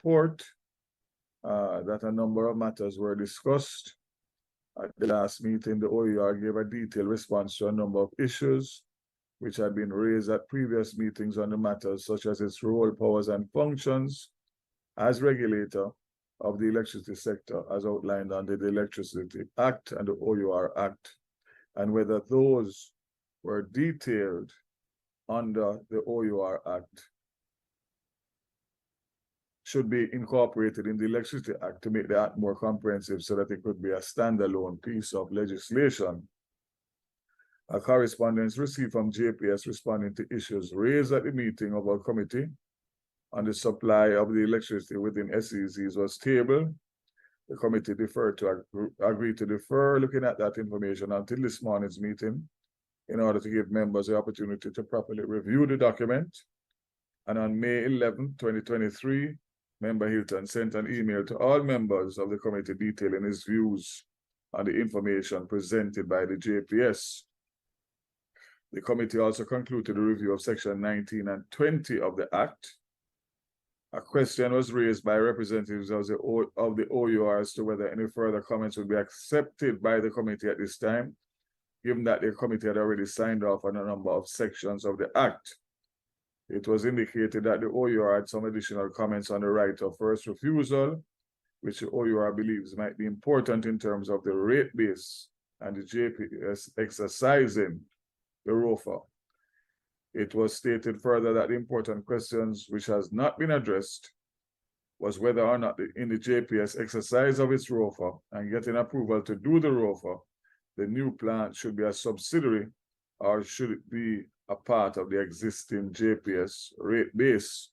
report that a number of matters were discussed. At the last meeting, the OUR gave a detailed response to a number of issues which had been raised at previous meetings on the matters, such as its role, powers, and functions as regulator of the electricity sector, as outlined under the Electricity Act and the OUR Act, and whether those were detailed under the OUR Act should be incorporated in the Electricity Act to make the Act more comprehensive so that it could be a standalone piece of legislation. A correspondence received from JPS responding to issues raised at the meeting of our committee on the supply of the electricity within SEZs was tabled. The committee agreed to defer looking at that information until this morning's meeting in order to give members the opportunity to properly review the document. And on May 11, 2023, Member Hilton sent an email to all members of the committee detailing his views on the information presented by the JPS. The committee also concluded a review of Section 19 and 20 of the Act. A question was raised by representatives of the OUR as to whether any further comments would be accepted by the committee at this time, given that the committee had already signed off on a number of sections of the Act. It was indicated that the OUR had some additional comments on the right of first refusal, which the OUR believes might be important in terms of the rate base and the JPS exercising the ROFA. It was stated further that the important questions which has not been addressed was whether or not in the JPS exercise of its ROFA and getting approval to do the ROFA, the new plant should be a subsidiary or should it be a part of the existing JPS rate base.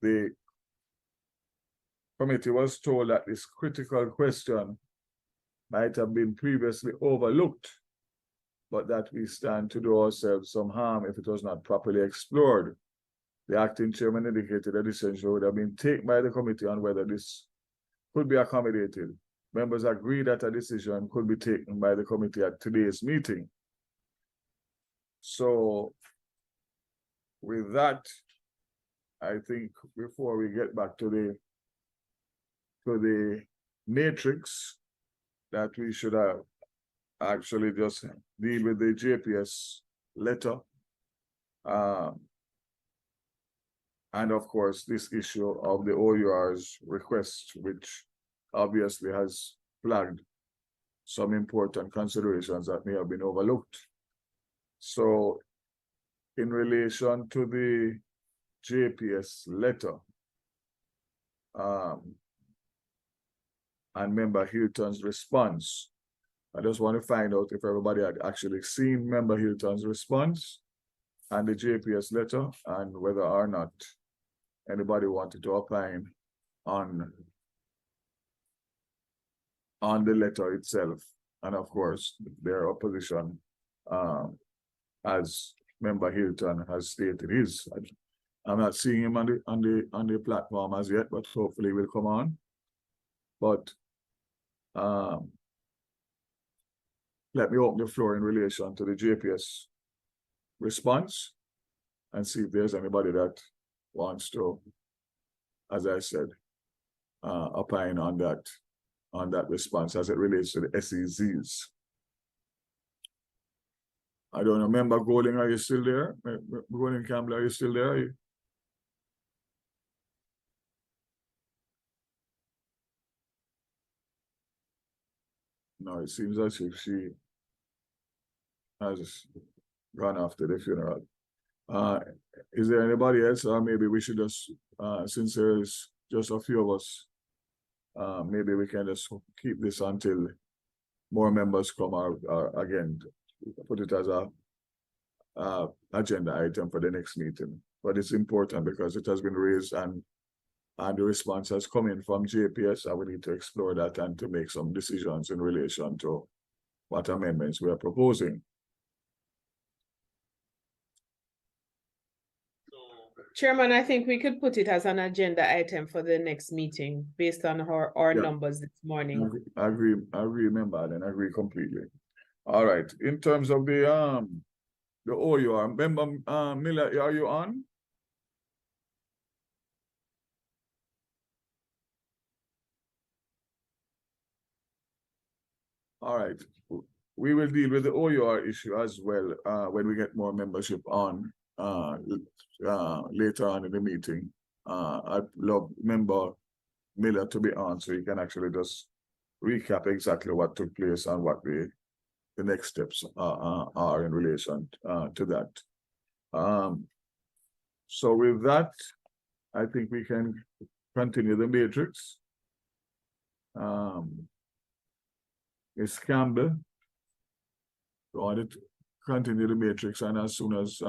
The committee was told that this critical question might have been previously overlooked, but that we stand to do ourselves some harm if it was not properly explored. The acting chairman indicated a decision would have been taken by the committee on whether this could be accommodated. Members agreed that a decision could be taken by the committee at today's meeting. So with that, I think before we get back to the matrix, that we should have actually just deal with the JPS letter. And of course, this issue of the OUR's request, which obviously has flagged some important considerations that may have been overlooked. So in relation to the JPS letter, and Member Hilton's response, I just want to find out if everybody had actually seen Member Hilton's response and the JPS letter, and whether or not anybody wanted to opine on the letter itself, and of course their opposition, as Member Hilton has stated his. I'm not seeing him on the platform as yet, but hopefully he will come on. But let me open the floor in relation to the JPS response and see if there's anybody that wants to, as I said, opine on that response as it relates to the SEZs. I don't know, Member Golding, are you still there? Golding Campbell, are you still there? No, it seems as if she has gone after the funeral. Is there anybody else? Or maybe we should just, since there's just a few of us, maybe we can just keep this until more members come out, again, put it as a agenda item for the next meeting. But it's important because it has been raised and the response has come in from JPS, and we need to explore that and to make some decisions in relation to what amendments we are proposing. Chairman, I think we could put it as an agenda item for the next meeting based on our numbers this morning. I agree, member, and I agree completely. All right. In terms of the OUR, Member Miller, are you on? All right. We will deal with the OUR issue as well when we get more membership on later on in the meeting. I'd love Member Miller to be on so he can actually just recap exactly what took place and what the next steps are in relation to that. So with that, I think we can continue the matrix. Ms. Campbell, you want to continue the matrix, and as soon as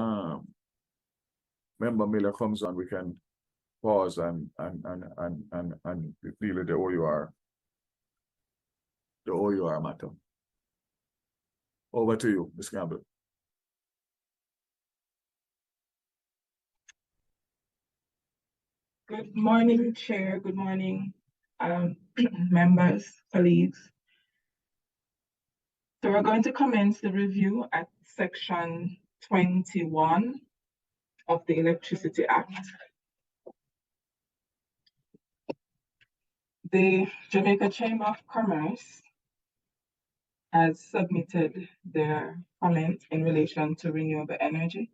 Member Miller comes on, we can pause and deal with the OUR matter. Over to you, Ms. Campbell. Good morning, Chair. Good morning, members, colleagues. So we're going to commence the review at Section 21 of the Electricity Act. The Jamaica Chamber of Commerce has submitted their comment in relation to renewable energy.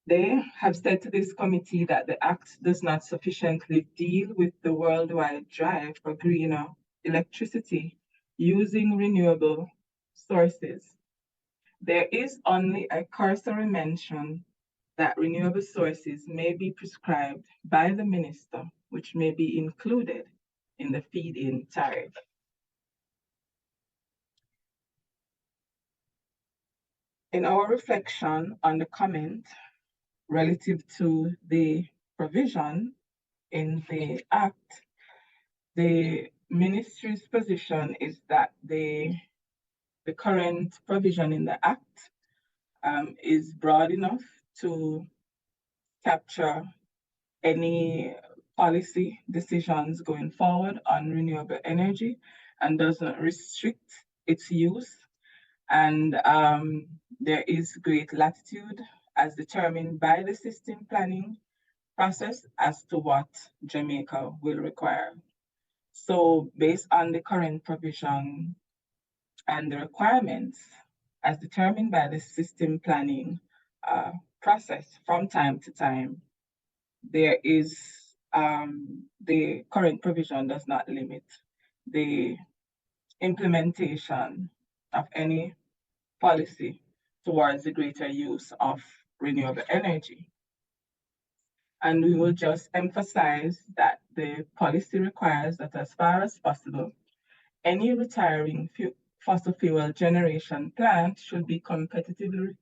They have said to this committee that the Act does not sufficiently deal with the worldwide drive for greener electricity using renewable sources. There is only a cursory mention that renewable sources may be prescribed by the minister, which may be included in the feed-in tariff. In our reflection on the comment relative to the provision in the Act, the ministry's position is that the current provision in the Act is broad enough to capture any policy decisions going forward on renewable energy and doesn't restrict its use. And there is great latitude as determined by the system planning process as to what Jamaica will require. So based on the current provision and the requirements as determined by the system planning process from time to time, there is the current provision does not limit the implementation of any policy towards the greater use of renewable energy. And we will just emphasize that the policy requires that as far as possible, any retiring fossil fuel generation plant should be competitively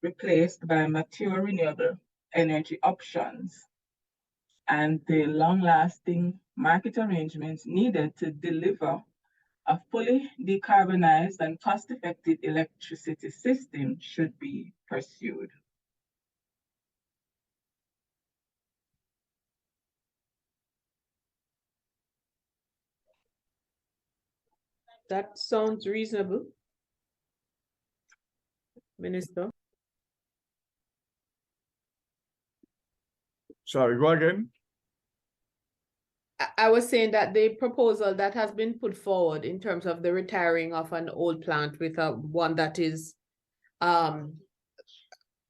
replaced by mature renewable energy options. And the long-lasting market arrangements needed to deliver a fully decarbonized and cost-effective electricity system should be pursued. That sounds reasonable, Minister. Sorry, go again. I was saying that the proposal that has been put forward in terms of the retiring of an old plant with one that is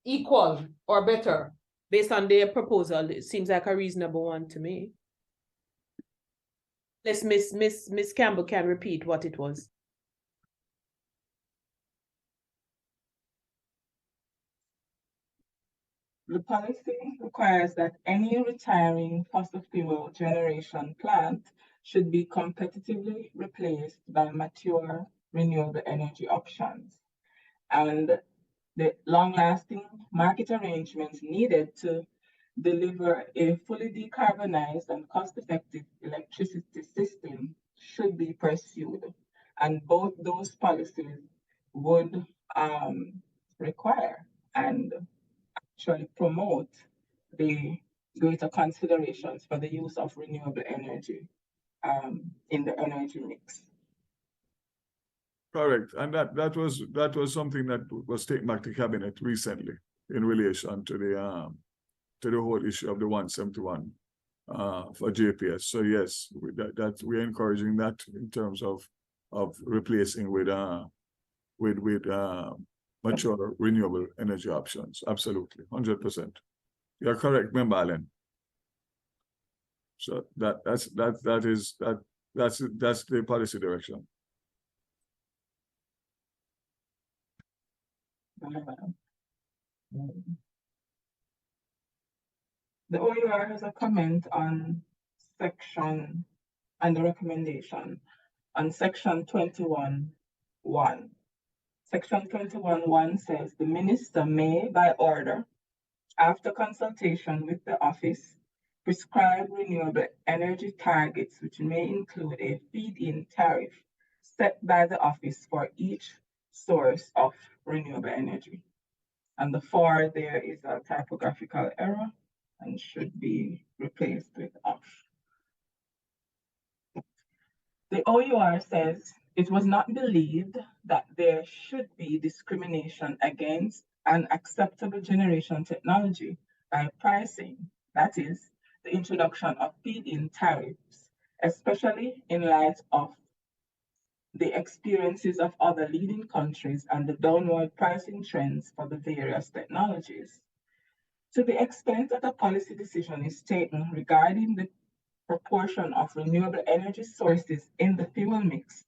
equal or better based on their proposal, it seems like a reasonable one to me. Let's Miss Campbell can repeat what it was. The policy requires that any retiring fossil fuel generation plant should be competitively replaced by mature renewable energy options. And the long-lasting market arrangements needed to deliver a fully decarbonized and cost-effective electricity system should be pursued. And both those policies would require and actually promote the greater considerations for the use of renewable energy in the energy mix. Correct, and that was something that was taken back to cabinet recently in relation to the whole issue of the 171 for JPS. So yes, that we're encouraging that in terms of replacing with mature renewable energy options. Absolutely, 100%. You're correct, Member Allen. So that's the policy direction. The OUR has a comment on section and the recommendation on section 21.1. Section 21.1 says the minister may, by order, after consultation with the office, prescribe renewable energy targets, which may include a feed-in tariff set by the office for each source of renewable energy. And the "for" there is a typographical error and should be replaced with "of." The OUR says it was not believed that there should be discrimination against an acceptable generation technology by pricing, that is, the introduction of feed-in tariffs, especially in light of the experiences of other leading countries and the downward pricing trends for the various technologies. To the extent that a policy decision is taken regarding the proportion of renewable energy sources in the fuel mix,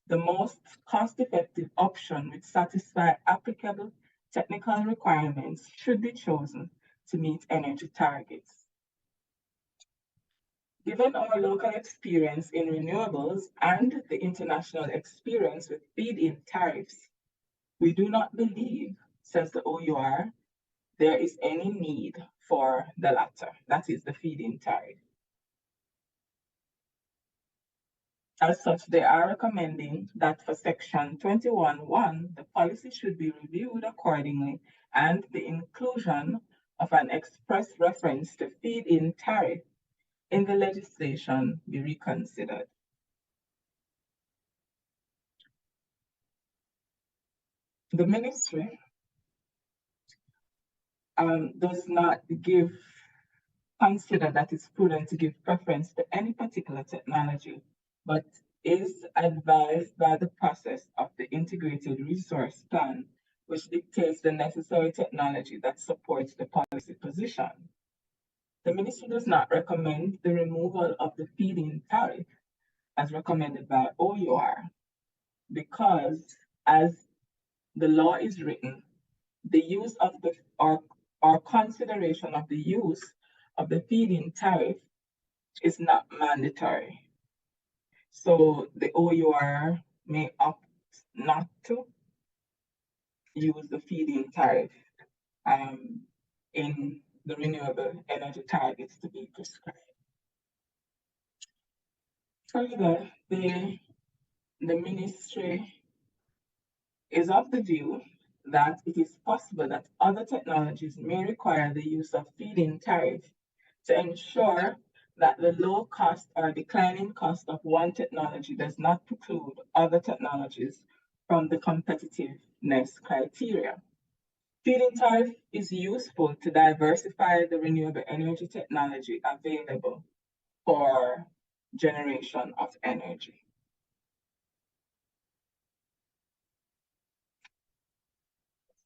the most cost-effective option which satisfies applicable technical requirements should be chosen to meet energy targets. Given our local experience in renewables and the international experience with feed-in tariffs, we do not believe, says the OUR, there is any need for the latter, that is the feed-in tariff. As such, they are recommending that for section 21.1, the policy should be reviewed accordingly and the inclusion of an express reference to feed-in tariff in the legislation be reconsidered. The ministry does not consider that it's prudent to give preference to any particular technology, but is advised by the process of the integrated resource plan, which dictates the necessary technology that supports the policy position. The ministry does not recommend the removal of the feed-in tariff as recommended by OUR because, as the law is written, the use of the or consideration of the use of the feed-in tariff is not mandatory. So the OUR may opt not to use the feed-in tariff in the renewable energy targets to be prescribed. Further, the ministry is of the view that it is possible that other technologies may require the use of feed-in tariff to ensure that the low cost or declining cost of one technology does not preclude other technologies from the competitiveness criteria. Feed-in tariff is useful to diversify the renewable energy technology available for generation of energy.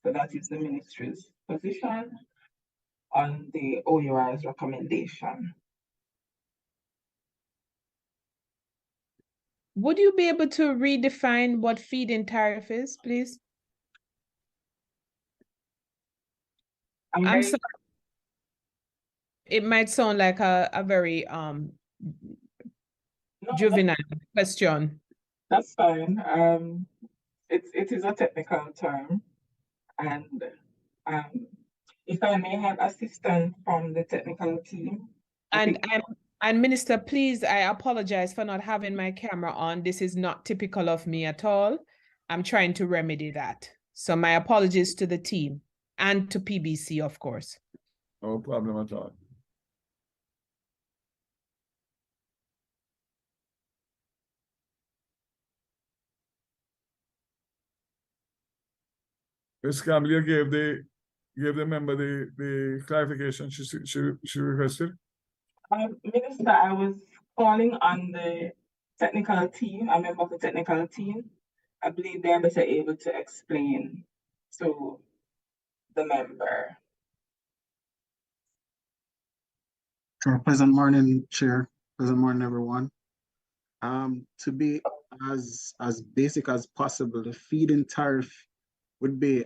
So that is the ministry's position on the OUR's recommendation. Would you be able to redefine what feed-in tariff is, please? I'm sorry. It might sound like a very juvenile question. That's fine. It is a technical term, and if I may have assistance from the technical team. And Minister, please, I apologize for not having my camera on. This is not typical of me at all. I'm trying to remedy that. So my apologies to the team and to PBC, of course. No problem at all. Ms. Campbell, you gave the member the clarification she requested? Minister, I was calling on the technical team, a member of the technical team. I believe they're better able to explain to the member. Sure. Pleasant morning, Chair. Pleasant morning, everyone. To be as basic as possible, the feed-in tariff would be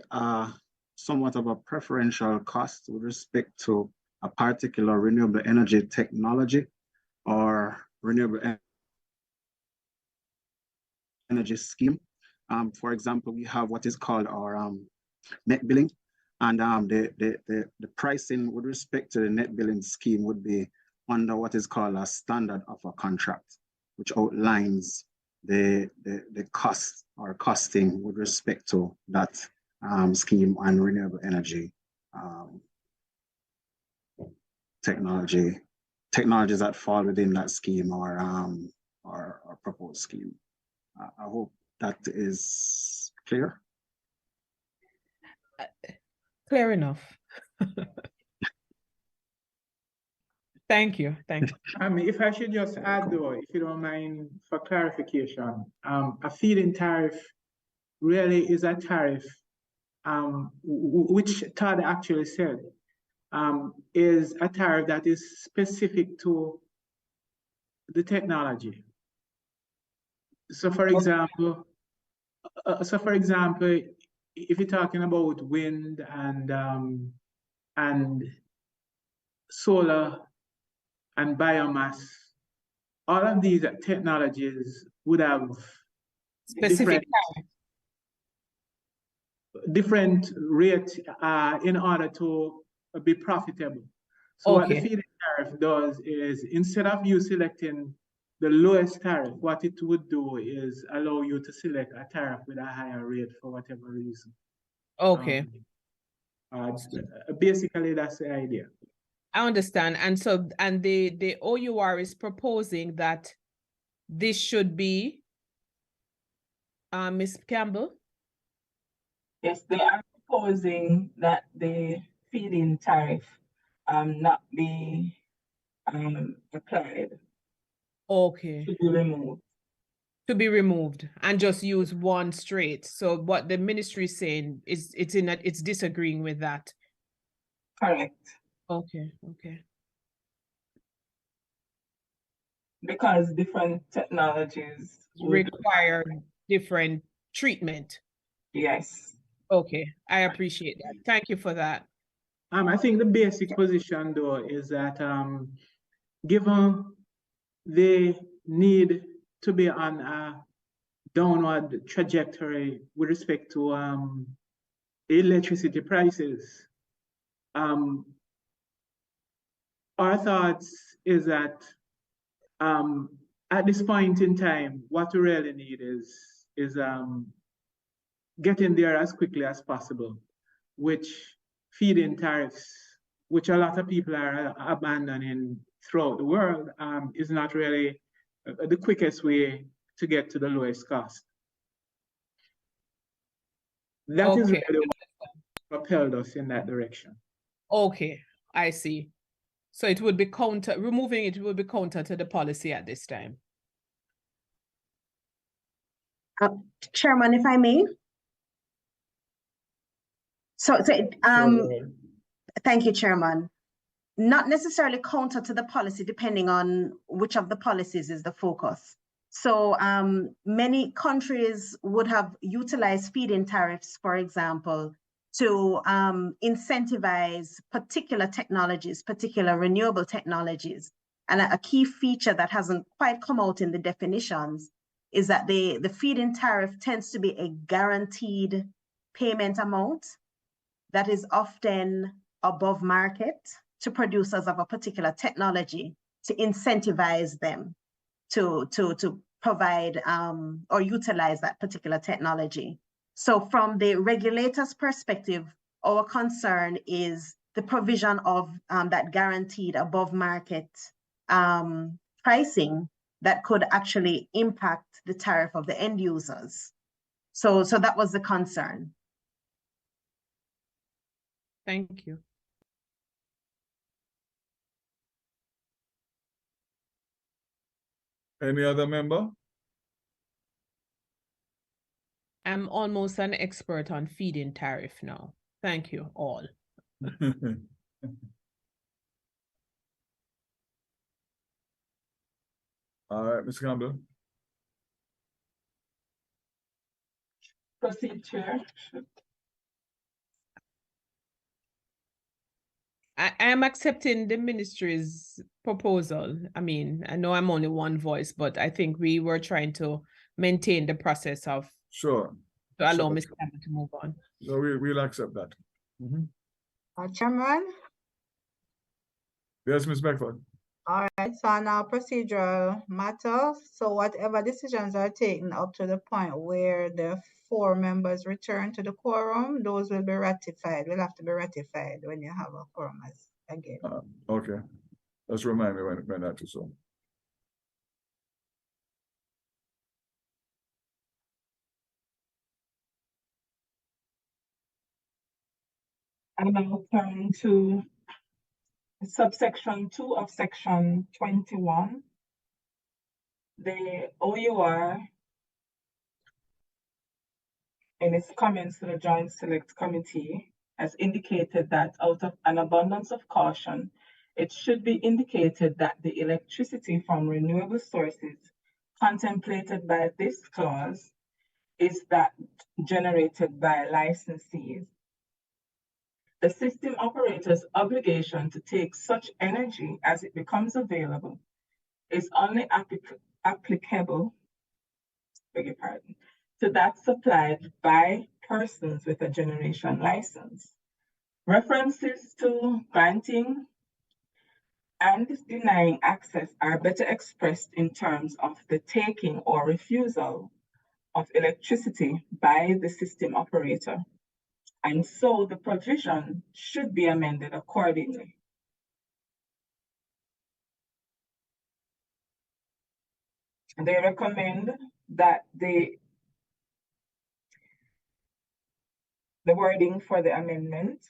somewhat of a preferential cost with respect to a particular renewable energy technology or renewable energy scheme. For example, we have what is called our net billing, and the pricing with respect to the net billing scheme would be under what is called a standard of a contract, which outlines the cost or costing with respect to that scheme and renewable energy technologies that fall within that scheme or proposed scheme. I hope that is clear. Clear enough. Thank you. Thank you. If I should just add though, if you don't mind, for clarification, a feed-in tariff really is a tariff, which Todd actually said, is a tariff that is specific to the technology. So for example, if you're talking about wind and solar and biomass, all of these technologies would have Specific different rate in order to be profitable. So what the Okay. feed-in tariff does is, instead of you selecting the lowest tariff, what it would do is allow you to select a tariff with a higher rate for whatever reason. Okay. Basically, that's the idea. I understand. And so, and the OUR is proposing that this should be, Ms. Campbell? Yes, they are proposing that the feed-in tariff not be applied, Okay. to be removed. To be removed and just use one straight. So what the ministry is saying is it's disagreeing with that. Correct. Okay, okay. Because different technologies would, Require different treatment. yes. Okay, I appreciate that. Thank you for that. I think the basic position though is that given the need to be on a downward trajectory with respect to electricity prices, our thoughts is that at this point in time, what we really need is getting there as quickly as possible, which feed-in tariffs, which a lot of people are abandoning throughout the world, is not really the quickest way to get to the lowest cost. That is Okay. really what propelled us in that direction. Okay, I see. So it would be removing it would be counter to the policy at this time. Chairman, if I may. Thank you, Chairman. Not necessarily counter to the policy, depending on which of the policies is the focus. So many countries would have utilized feed-in tariffs, for example, to incentivize particular technologies, particular renewable technologies. And a key feature that hasn't quite come out in the definitions is that the feed-in tariff tends to be a guaranteed payment amount that is often above market to producers of a particular technology to incentivize them to provide or utilize that particular technology. So from the regulator's perspective, our concern is the provision of that guaranteed above market pricing that could actually impact the tariff of the end users. So that was the concern. Thank you. Any other member? I'm almost an expert on feed-in tariff now. Thank you all. All right, Ms. Campbell. Proceed, Chair. I am accepting the ministry's proposal. I mean, I know I'm only one voice, but I think we were trying to maintain the process of Sure. to allow Sure. Ms. Campbell to move on. So we'll accept that. Chairman, Yes, Ms. Beckford. all right, so on our procedural matters, so whatever decisions are taken up to the point where the 4 members return to the quorum, those will be ratified, will have to be ratified when you have a quorum again. Okay. Just remind me when that is so. I now turn to subsection 2 of section 21. The OUR, in its comments to the Joint Select Committee, has indicated that out of an abundance of caution, it should be indicated that the electricity from renewable sources contemplated by this clause is that generated by licensees. The system operator's obligation to take such energy as it becomes available is only applicable, beg your pardon, to that supplied by persons with a generation license. References to granting and denying access are better expressed in terms of the taking or refusal of electricity by the system operator. And so the provision should be amended accordingly. They recommend that the wording for the amendment,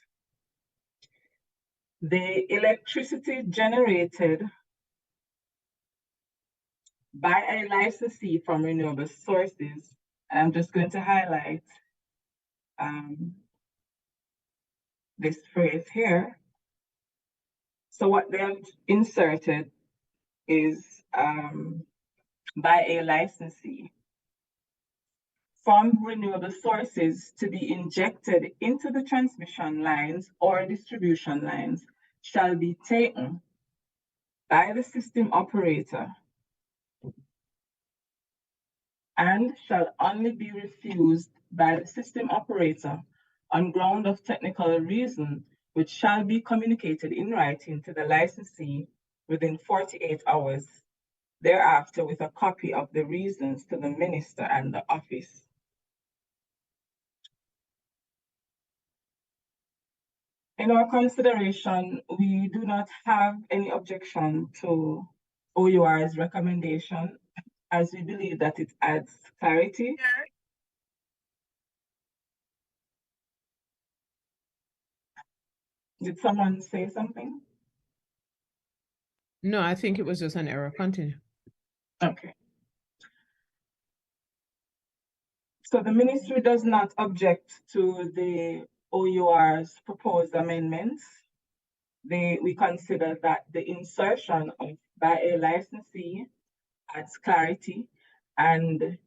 the electricity generated by a licensee from renewable sources, I'm just going to highlight this phrase here. So what they have inserted is by a licensee from renewable sources to be injected into the transmission lines or distribution lines shall be taken by the system operator and shall only be refused by the system operator on ground of technical reason, which shall be communicated in writing to the licensee within 48 hours thereafter with a copy of the reasons to the minister and the office. In our consideration, we do not have any objection to OUR's recommendation, as we believe that it adds clarity. Did someone say something? No, I think it was just an error. Continue. Okay. So the ministry does not object to the OUR's proposed amendments. We consider that the insertion of by a licensee adds clarity, and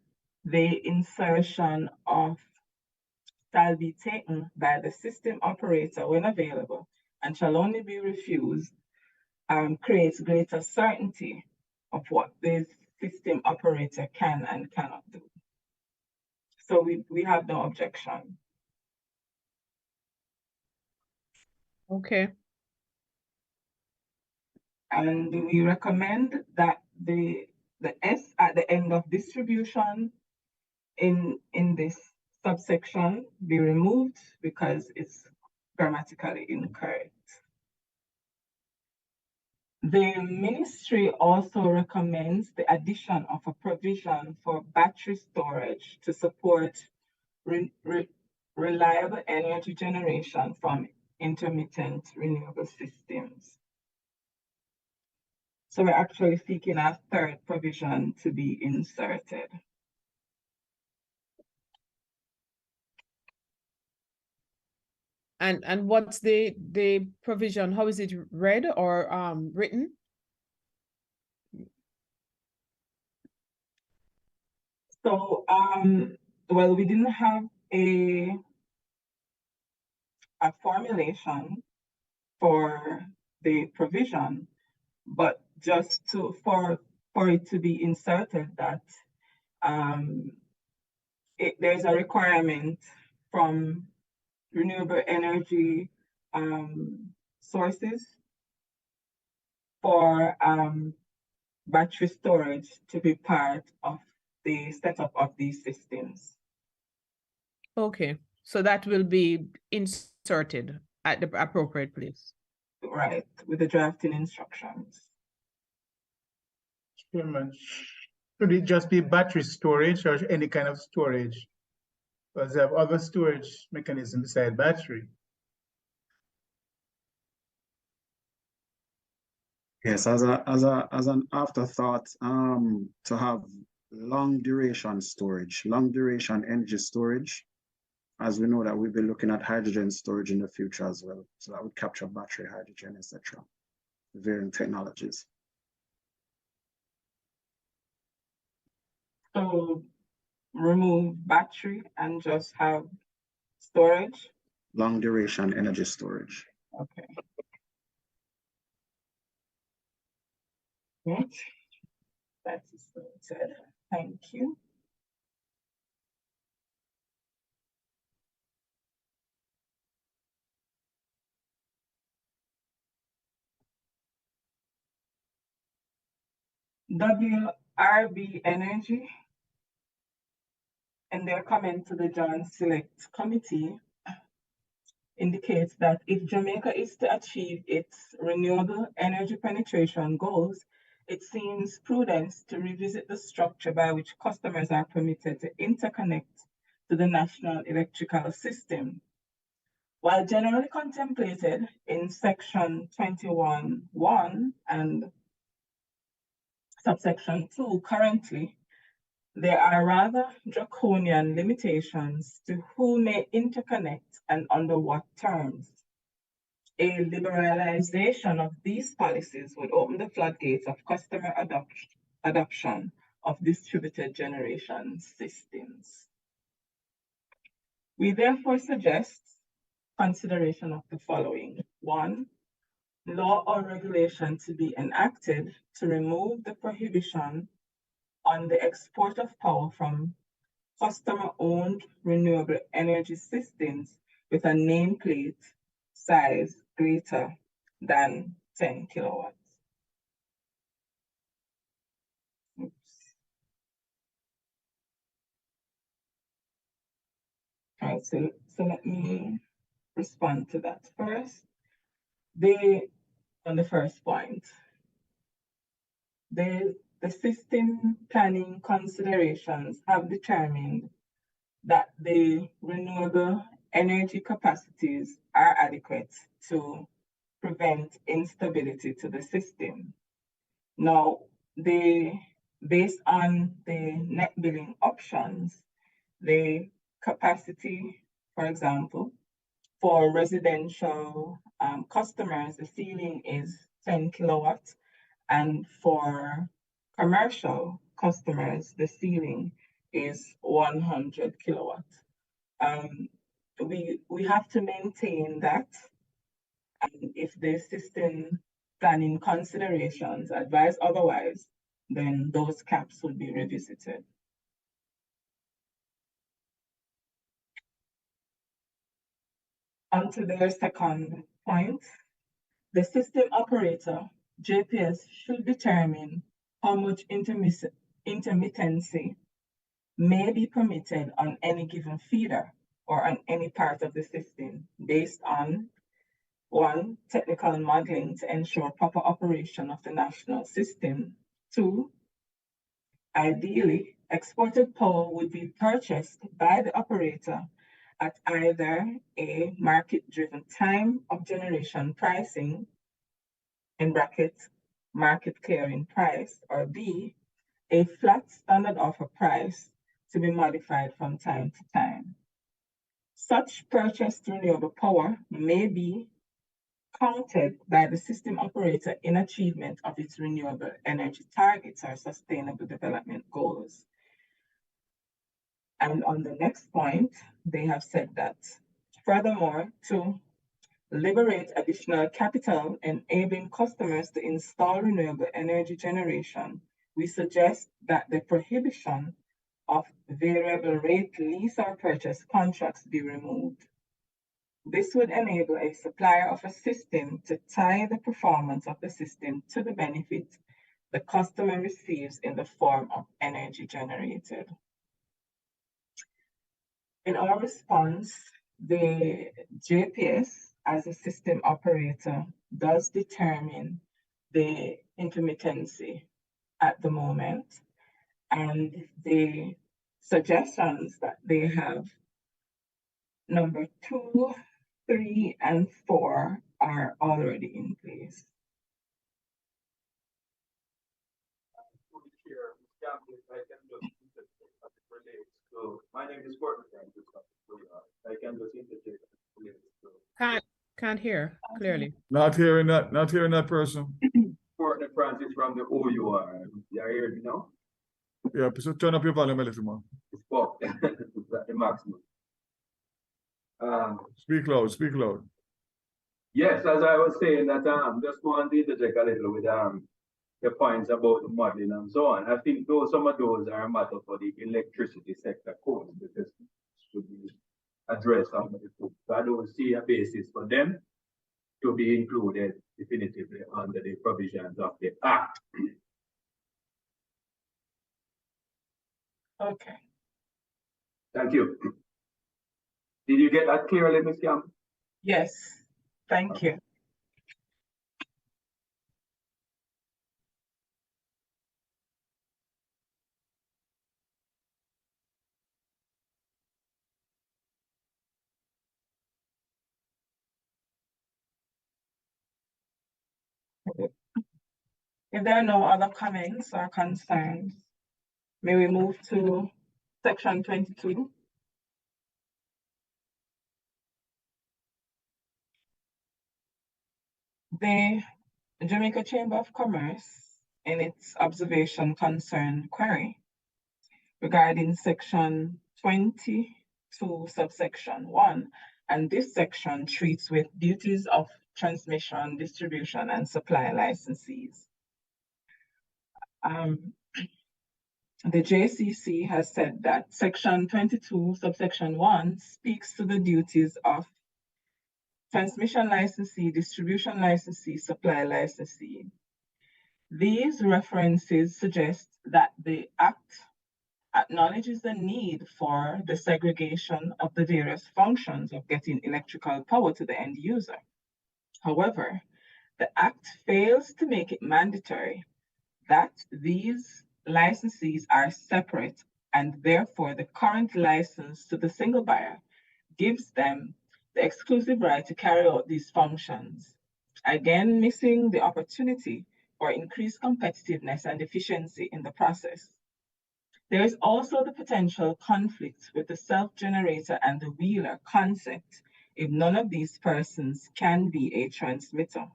the insertion of shall be taken by the system operator when available and shall only be refused creates greater certainty of what the system operator can and cannot do. So we have no objection. Okay. And we recommend that the S at the end of distribution in this subsection be removed because it's grammatically incorrect. The ministry also recommends the addition of a provision for battery storage to support reliable energy generation from intermittent renewable systems. So we're actually seeking a third provision to be inserted. And what's the provision? How is it read or written? So well, we didn't have a formulation for the provision, but just for it to be inserted that there's a requirement from renewable energy sources for battery storage to be part of the setup of these systems. Okay, so that will be inserted at the appropriate place. Right, with the drafting instructions. Chairman, should it just be battery storage or any kind of storage? Because they have other storage mechanisms beside battery. Yes, as an afterthought, to have long duration storage, long duration energy storage, as we know that we'll be looking at hydrogen storage in the future as well. So that would capture battery, hydrogen, etc. Varying technologies. So remove battery and just have storage? Long duration energy storage. Okay. Right. That's said. Thank you. WRB Energy, in their comment to the Joint Select Committee, indicates that if Jamaica is to achieve its renewable energy penetration goals, it seems prudent to revisit the structure by which customers are permitted to interconnect to the national electrical system. While generally contemplated in section 21(1) and subsection 2 currently, there are rather draconian limitations to who may interconnect and under what terms. A liberalization of these policies would open the floodgates of customer adoption of distributed generation systems. We therefore suggest consideration of the following. 1, law or regulation to be enacted to remove the prohibition on the export of power from customer-owned renewable energy systems with a nameplate size greater than 10 kilowatts. Oops. All right, so let me respond to that first. On the first point, the system planning considerations have determined that the renewable energy capacities are adequate to prevent instability to the system. Now, based on the net billing options, the capacity, for example, for residential customers, the ceiling is 10 kilowatts, and for commercial customers, the ceiling is 100 kilowatts. We have to maintain that, and if the system planning considerations advise otherwise, then those caps would be revisited. On to their second point, the system operator, JPS, should determine how much intermittency may be permitted on any given feeder or on any part of the system based on 1, technical modeling to ensure proper operation of the national system. 2, ideally, exported power would be purchased by the operator at either a market-driven time of generation pricing, in brackets, market clearing price, or B, a flat standard offer price to be modified from time to time. Such purchased renewable power may be counted by the system operator in achievement of its renewable energy targets or sustainable development goals. And on the next point, they have said that, furthermore, to liberate additional capital enabling customers to install renewable energy generation, we suggest that the prohibition of variable rate lease or purchase contracts be removed. This would enable a supplier of a system to tie the performance of the system to the benefit the customer receives in the form of energy generated. In our response, the JPS as a system operator does determine the intermittency at the moment, and the suggestions that they have, number 2, 3, and 4 are already in place. My name is Courtney. I can just interject. Can't hear clearly. Not hearing that person. Courtney Francis from the OUR. You are hearing me now? Yeah, so turn up your volume a little more. It's pop. It's at the maximum. Speak loud, speak loud. Yes, as I was saying that just want to interject a little with the points about the modeling and so on. I think some of those are a matter for the electricity sector code because should be addressed on the book. So I don't see a basis for them to be included definitively under the provisions of the Act. Okay. Thank you. Did you get that clearly, Ms. Camp? Yes, thank you. If there are no other comments or concerns, may we move to section 22? The Jamaica Chamber of Commerce, in its observation concern query regarding section 22, subsection 1, and this section treats with duties of transmission, distribution, and supply licensees. The JCC has said that section 22, subsection 1 speaks to the duties of transmission licensee, distribution licensee, supply licensee. These references suggest that the Act acknowledges the need for the segregation of the various functions of getting electrical power to the end user. However, the Act fails to make it mandatory that these licensees are separate, and therefore the current license to the single buyer gives them the exclusive right to carry out these functions, again missing the opportunity for increased competitiveness and efficiency in the process. There is also the potential conflict with the self-generator and the wheeler concept if none of these persons can be a transmitter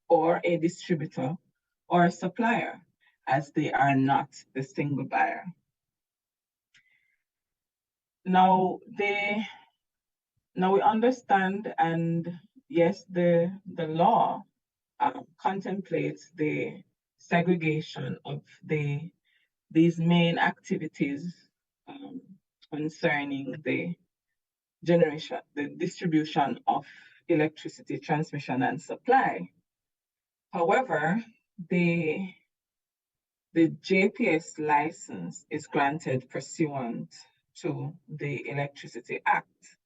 or a distributor or a supplier, as they are not the single buyer. Now we understand, and yes, the law contemplates the segregation of these main activities concerning the generation, the distribution of electricity, transmission, and supply. However, the JPS license is granted pursuant to the Electricity Act,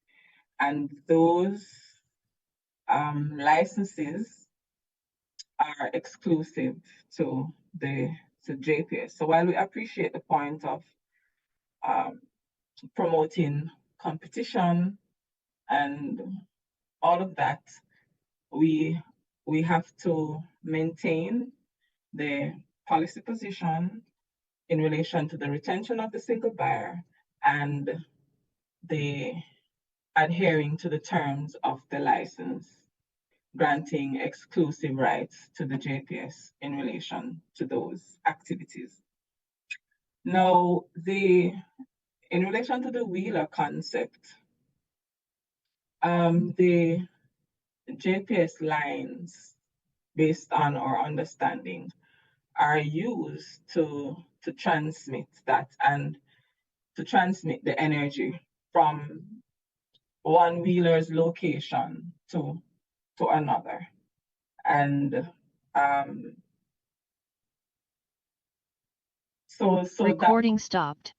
and those licenses are exclusive to JPS. So while we appreciate the point of promoting competition and all of that, we we have to maintain the policy position in relation to the retention of the single buyer and the adhering to the terms of the license, granting exclusive rights to the JPS in relation to those activities. Now, in relation to the wheeler concept, the JPS lines, based on our understanding, are used to transmit that and to transmit the energy from one wheeler's location to another. And so recording stopped.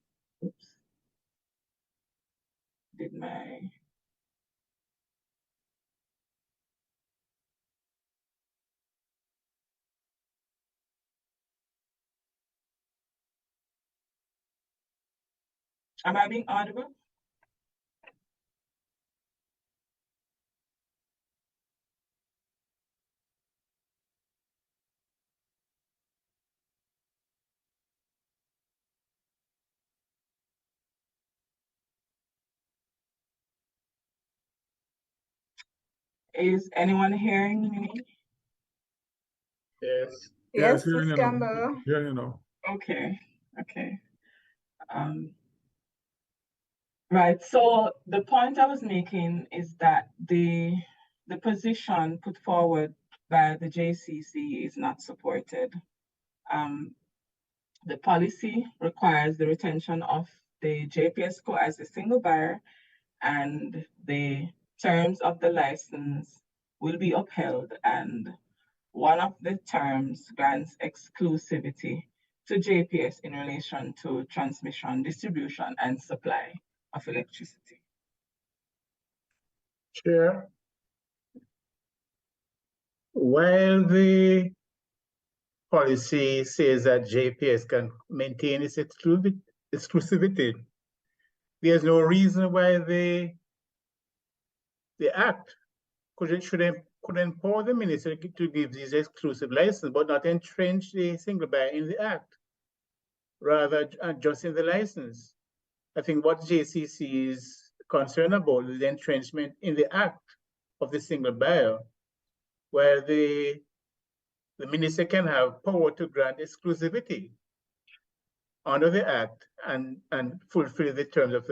Oops. Did my Am I being audible? Is anyone hearing me? Yes. Yes, hearing Ms. you now. Campbell. Hearing you now. Okay. Right. So the point I was making is that the position put forward by the JCC is not supported. The policy requires the retention of the JPS co as a single buyer, and the terms of the license will be upheld, and one of the terms grants exclusivity to JPS in relation to transmission, distribution, and supply of electricity. Chair, while the policy says that JPS can maintain its exclusivity, there's no reason why the Act could empower the minister to give these exclusive license, but not entrench the single buyer in the Act, rather just in the license. I think what JCC is concerned about is the entrenchment in the Act of the single buyer, where the minister can have power to grant exclusivity under the Act and fulfill the terms of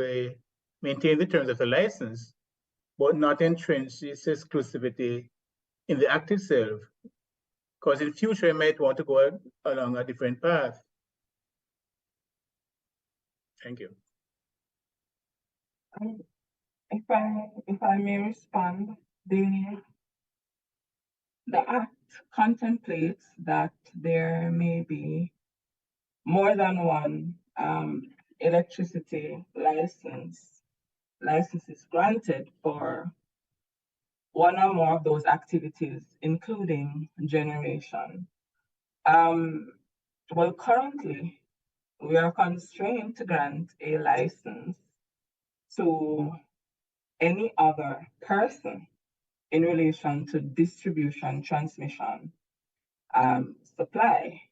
maintain the terms of the license, but not entrench its exclusivity in the Act itself, because in future it might want to go along a different path. Thank you. If I may respond, the Act contemplates that there may be more than one electricity licenses granted for one or more of those activities, including generation. Well, currently, we are constrained to grant a license to any other person in relation to distribution, transmission, supply.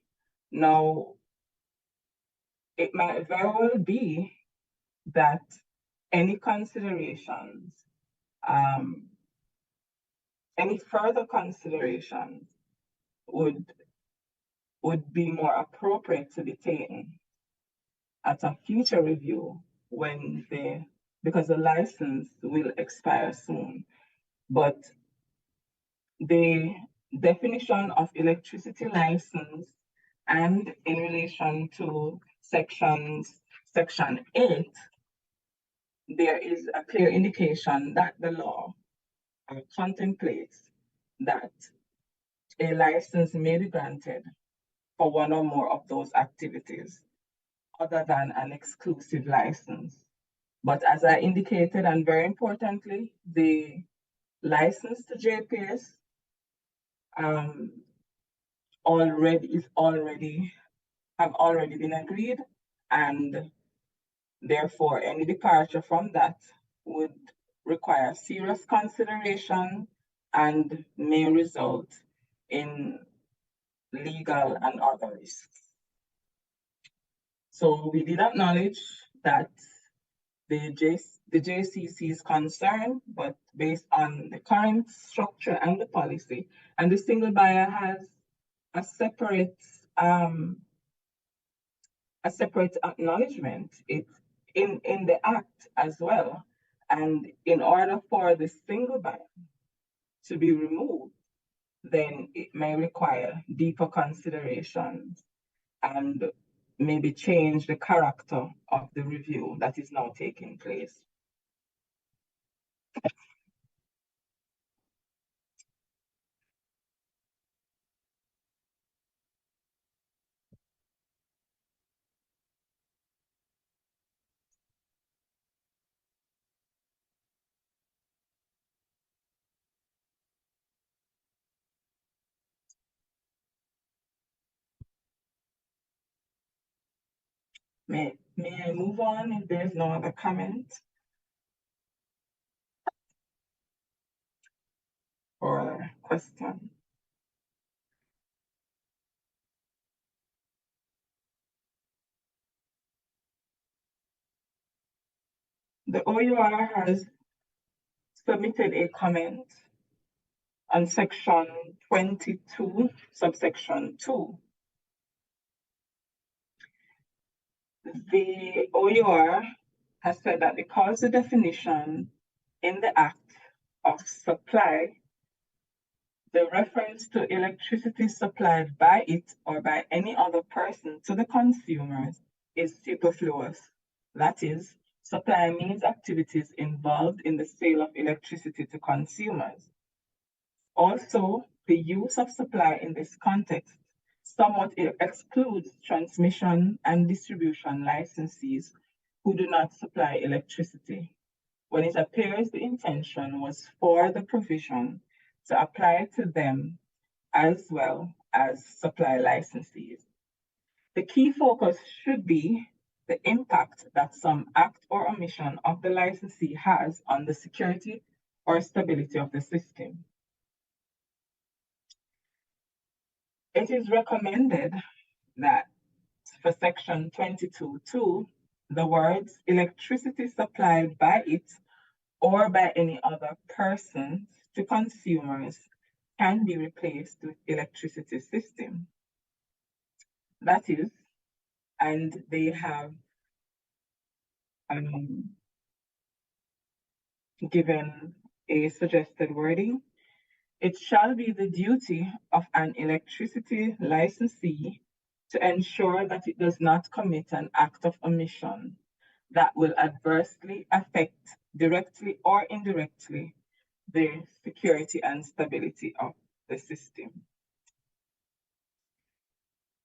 Now, it might very well be that any considerations, any further considerations would be more appropriate to be taken at a future review because the license will expire soon. But the definition of electricity license and in relation to Section 8, there is a clear indication that the law contemplates that a license may be granted for one or more of those activities other than an exclusive license. But as I indicated, and very importantly, the license to JPS have already been agreed, and therefore any departure from that would require serious consideration and may result in legal and other risks. So we did acknowledge that the JCC is concerned, but based on the current structure and the policy, and the single buyer has a separate acknowledgement. It's in the act as well. And in order for the single buyer to be removed, then it may require deeper considerations and maybe change the character of the review that is now taking place. May I move on if there's no other comment or question? The OUR has submitted a comment on section 22, subsection 2. The OUR has said that because the definition in the Act of Supply, the reference to electricity supplied by it or by any other person to the consumers is superfluous. That is, supply means activities involved in the sale of electricity to consumers. Also, the use of supply in this context somewhat excludes transmission and distribution licensees who do not supply electricity, when it appears the intention was for the provision to apply to them as well as supply licensees. The key focus should be the impact that some act or omission of the licensee has on the security or stability of the system. It is recommended that for section 22.2, the words electricity supplied by it or by any other person to consumers can be replaced with electricity system. That is, and they have given a suggested wording. It shall be the duty of an electricity licensee to ensure that it does not commit an act of omission that will adversely affect, directly or indirectly, the security and stability of the system.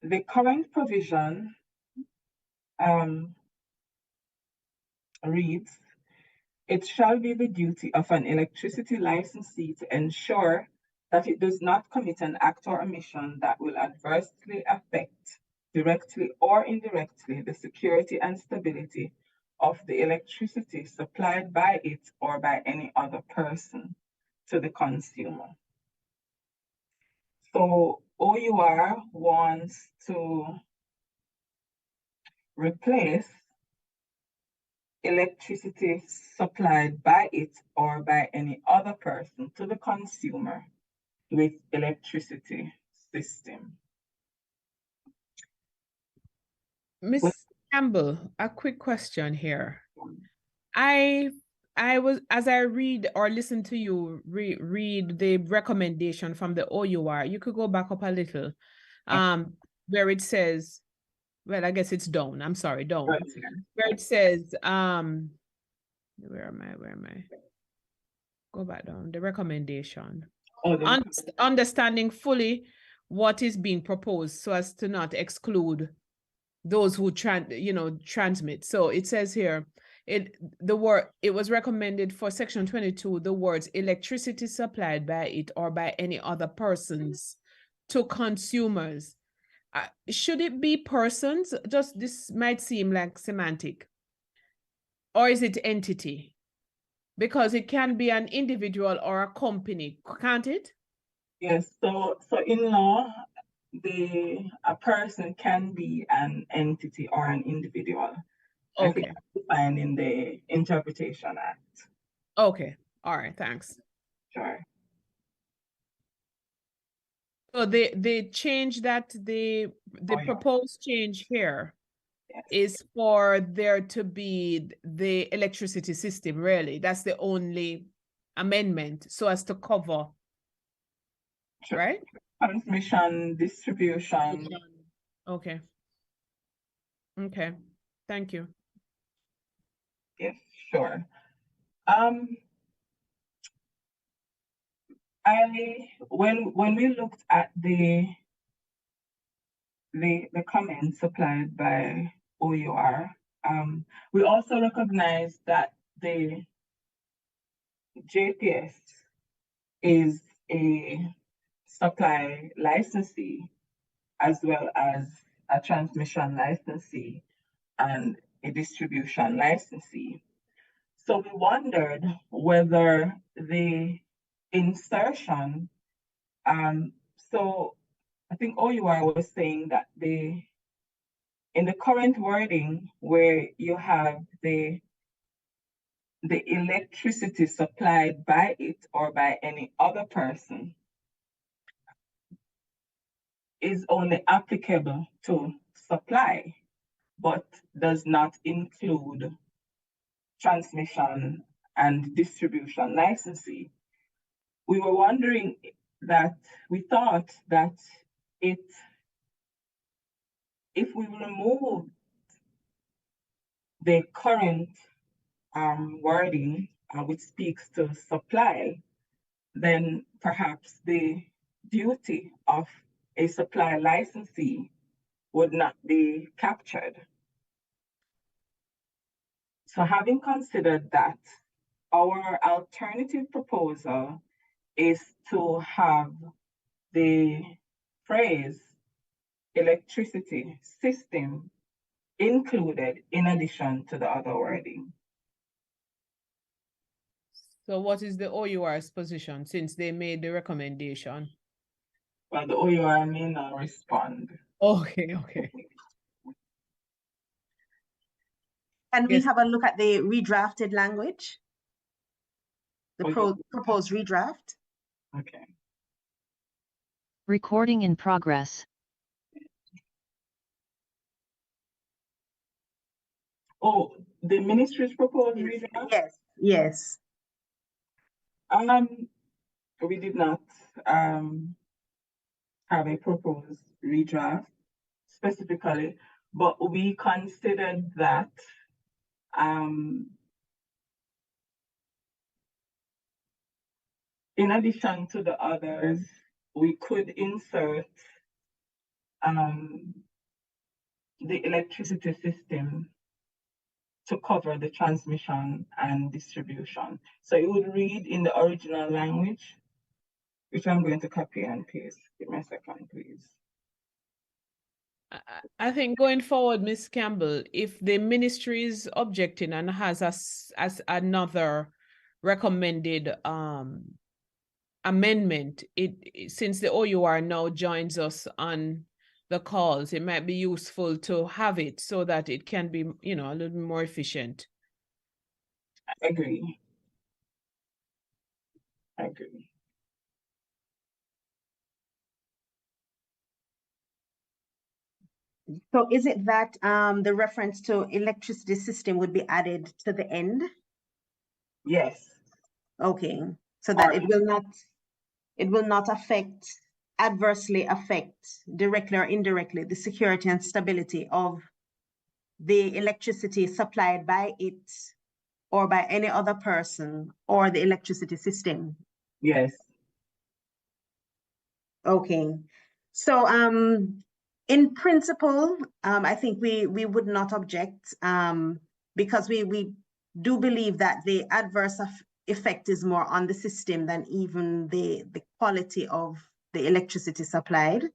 The current provision reads, it shall be the duty of an electricity licensee to ensure that it does not commit an act or omission that will adversely affect, directly or indirectly, the security and stability of the electricity supplied by it or by any other person to the consumer. So OUR wants to replace electricity supplied by it or by any other person to the consumer with electricity system. Ms. Campbell, a quick question here. I was, as I read or listen to you read the recommendation from the OUR, you could go back up a little, where it says, well, I guess it's down. I'm sorry, down. Right. Where it says, where am I? Go back down. The recommendation. Understanding fully what is being proposed so as to not exclude those who transmit. So it says here, it was recommended for section 22, the words electricity supplied by it or by any other persons to consumers. Should it be persons? Just this might seem like semantic. Or is it entity? Because it can be an individual or a company, can't it? Yes, so in law, a person can be an entity or an individual. I think Okay. that's defined in the Interpretation Act. Okay. All right. Thanks. Sure. So they change that the Oh, yeah. proposed change here Yes. is for there to be the electricity system, really. That's the only amendment, so as to cover, Sure. right? Transmission, distribution. Okay. Okay. Thank you. Yes, sure. When we looked at the comments supplied by OUR, we also recognize that the JPS is a supply licensee as well as a transmission licensee and a distribution licensee. So we wondered whether the insertion, so I think OUR was saying that in the current wording where you have the electricity supplied by it or by any other person is only applicable to supply, but does not include transmission and distribution licensee. We were wondering we thought that if we remove the current wording which speaks to supply, then perhaps the duty of a supply licensee would not be captured. So having considered that, our alternative proposal is to have the phrase electricity system included in addition to the other wording. So what is the OUR's position since they made the recommendation? Well, the OUR may not respond. Okay, okay. Can we Yes. have a look at the redrafted language? The Oh, proposed redraft? Okay. Recording in progress. Oh, the ministry's proposed redraft? Yes, yes. We did not have a proposed redraft specifically, but we considered that in addition to the others, we could insert the electricity system to cover the transmission and distribution. So it would read in the original language, which I'm going to copy and paste. Give me a second, please. I think going forward, Ms. Campbell, if the ministry is objecting and has as another recommended amendment, since the OUR now joins us on the calls, it might be useful to have it so that it can be, a little bit more efficient. I agree. I agree. So is it that the reference to electricity system would be added to the end? Yes. Okay, so that it will not adversely affect directly or indirectly the security and stability of the electricity supplied by it or by any other person or the electricity system. Yes. Okay, so in principle, I think we would not object because we do believe that the adverse effect is more on the system than even the quality of the electricity supplied.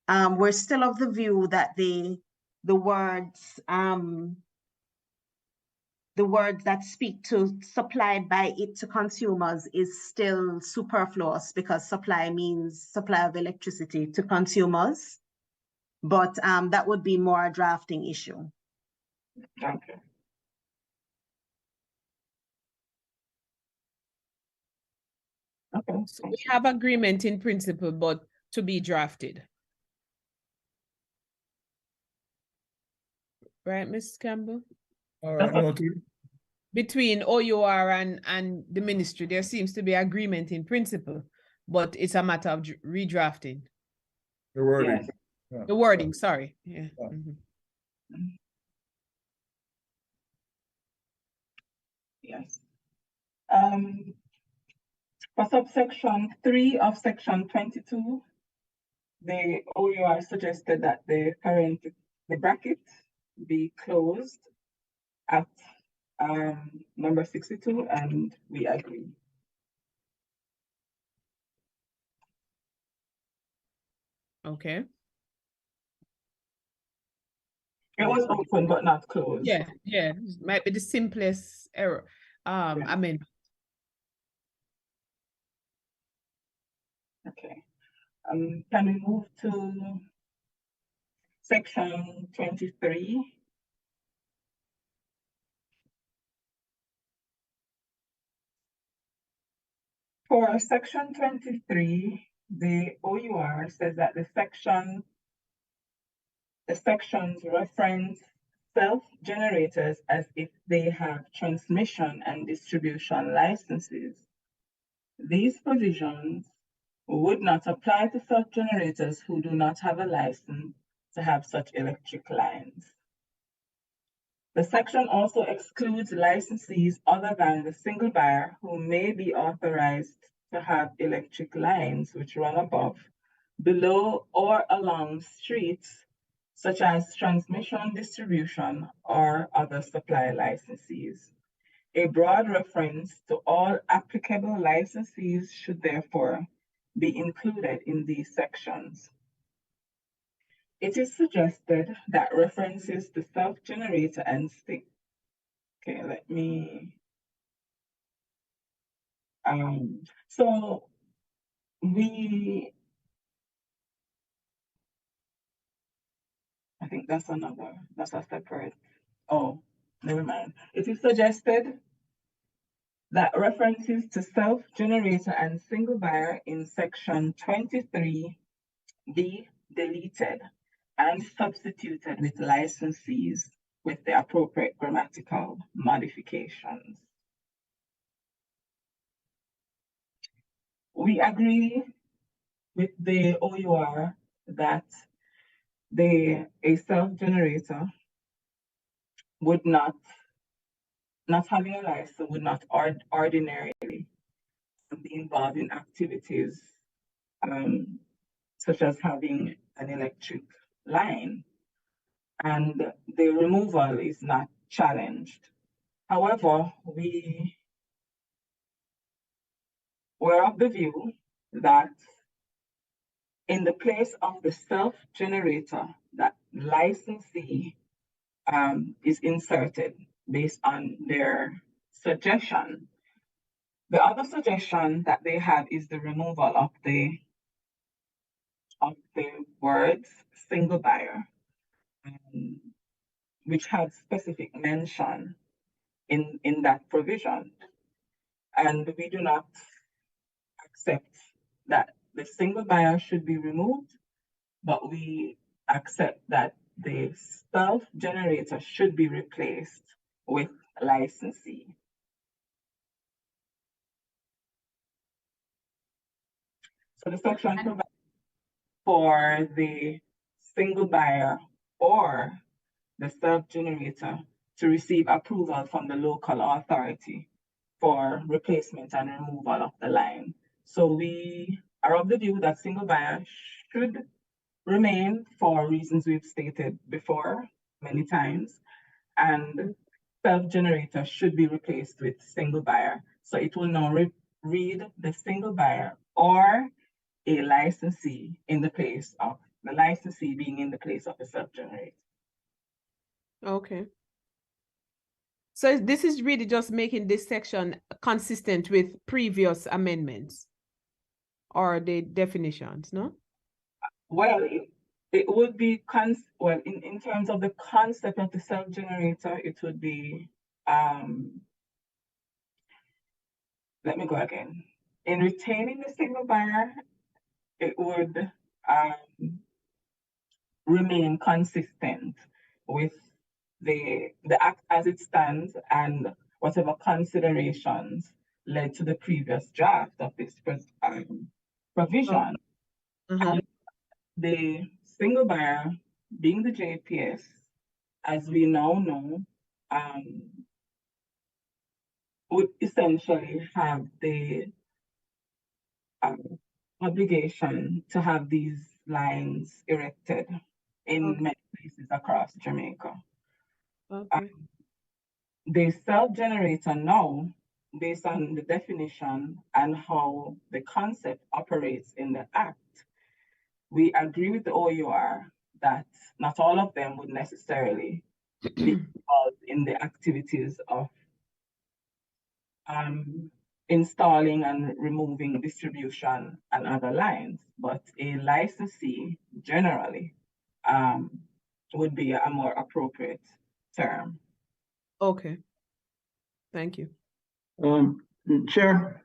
We're still of the view that the words the words that speak to supplied by it to consumers is still superfluous, because supply means supply of electricity to consumers. But that would be more a drafting issue. Okay. Okay. So we have agreement in principle, but to be drafted. Right, Ms. Campbell? All right, noted. Between OUR and the ministry, there seems to be agreement in principle, but it's a matter of redrafting. The wording. Yes. Yeah. The wording, sorry. Yeah. Yeah. Mhm. Yes. For subsection 3 of section 22, the OUR suggested that the bracket be closed at number 62, and we agree. Okay. It was open but not closed. Yeah, yeah. Might be the simplest error. Amendment. Okay. Can we move to section 23? For section 23, the OUR says that the sections reference self-generators as if they have transmission and distribution licenses. These provisions would not apply to self-generators who do not have a license to have such electric lines. The section also excludes licensees other than the single buyer who may be authorized to have electric lines which run above, below, or along streets, such as transmission, distribution, or other supply licensees. A broad reference to all applicable licensees should therefore be included in these sections. It is suggested that references to self-generator and stick. Okay, let me. So I think that's a separate. Oh, never mind. It is suggested that references to self-generator and single buyer in section 23 be deleted and substituted with licensees with the appropriate grammatical modifications. We agree with the OUR that a self-generator would not having a license would not ordinarily be involved in activities such as having an electric line, and the removal is not challenged. However, we were of the view that in the place of the self-generator, that licensee is inserted based on their suggestion. The other suggestion that they have is the removal of the words single buyer, which have specific mention in that provision. And we do not accept that the single buyer should be removed, but we accept that the self-generator should be replaced with licensee. So the section provides for the single buyer or the self-generator to receive approval from the local authority for replacement and removal of the line. So we are of the view that single buyer should remain for reasons we've stated before many times, and self-generator should be replaced with single buyer. So it will now read the single buyer or a licensee in the place of the licensee being in the place of the self-generator. Okay. So this is really just making this section consistent with previous amendments or the definitions, no? Well, it would be well, in terms of the concept of the self-generator, it would be let me go again. In retaining the single buyer, it would remain consistent with the act as it stands and whatever considerations led to the previous draft of this provision. And the single buyer, being the JPS, as we now know, would essentially have the obligation to have these lines erected in many places across Jamaica. The self-generator now, based on the definition and how the concept operates in the Act, we agree with the OUR that not all of them would necessarily be involved in the activities of installing and removing distribution and other lines, but a licensee generally would be a more appropriate term. Okay. Thank you. Chair,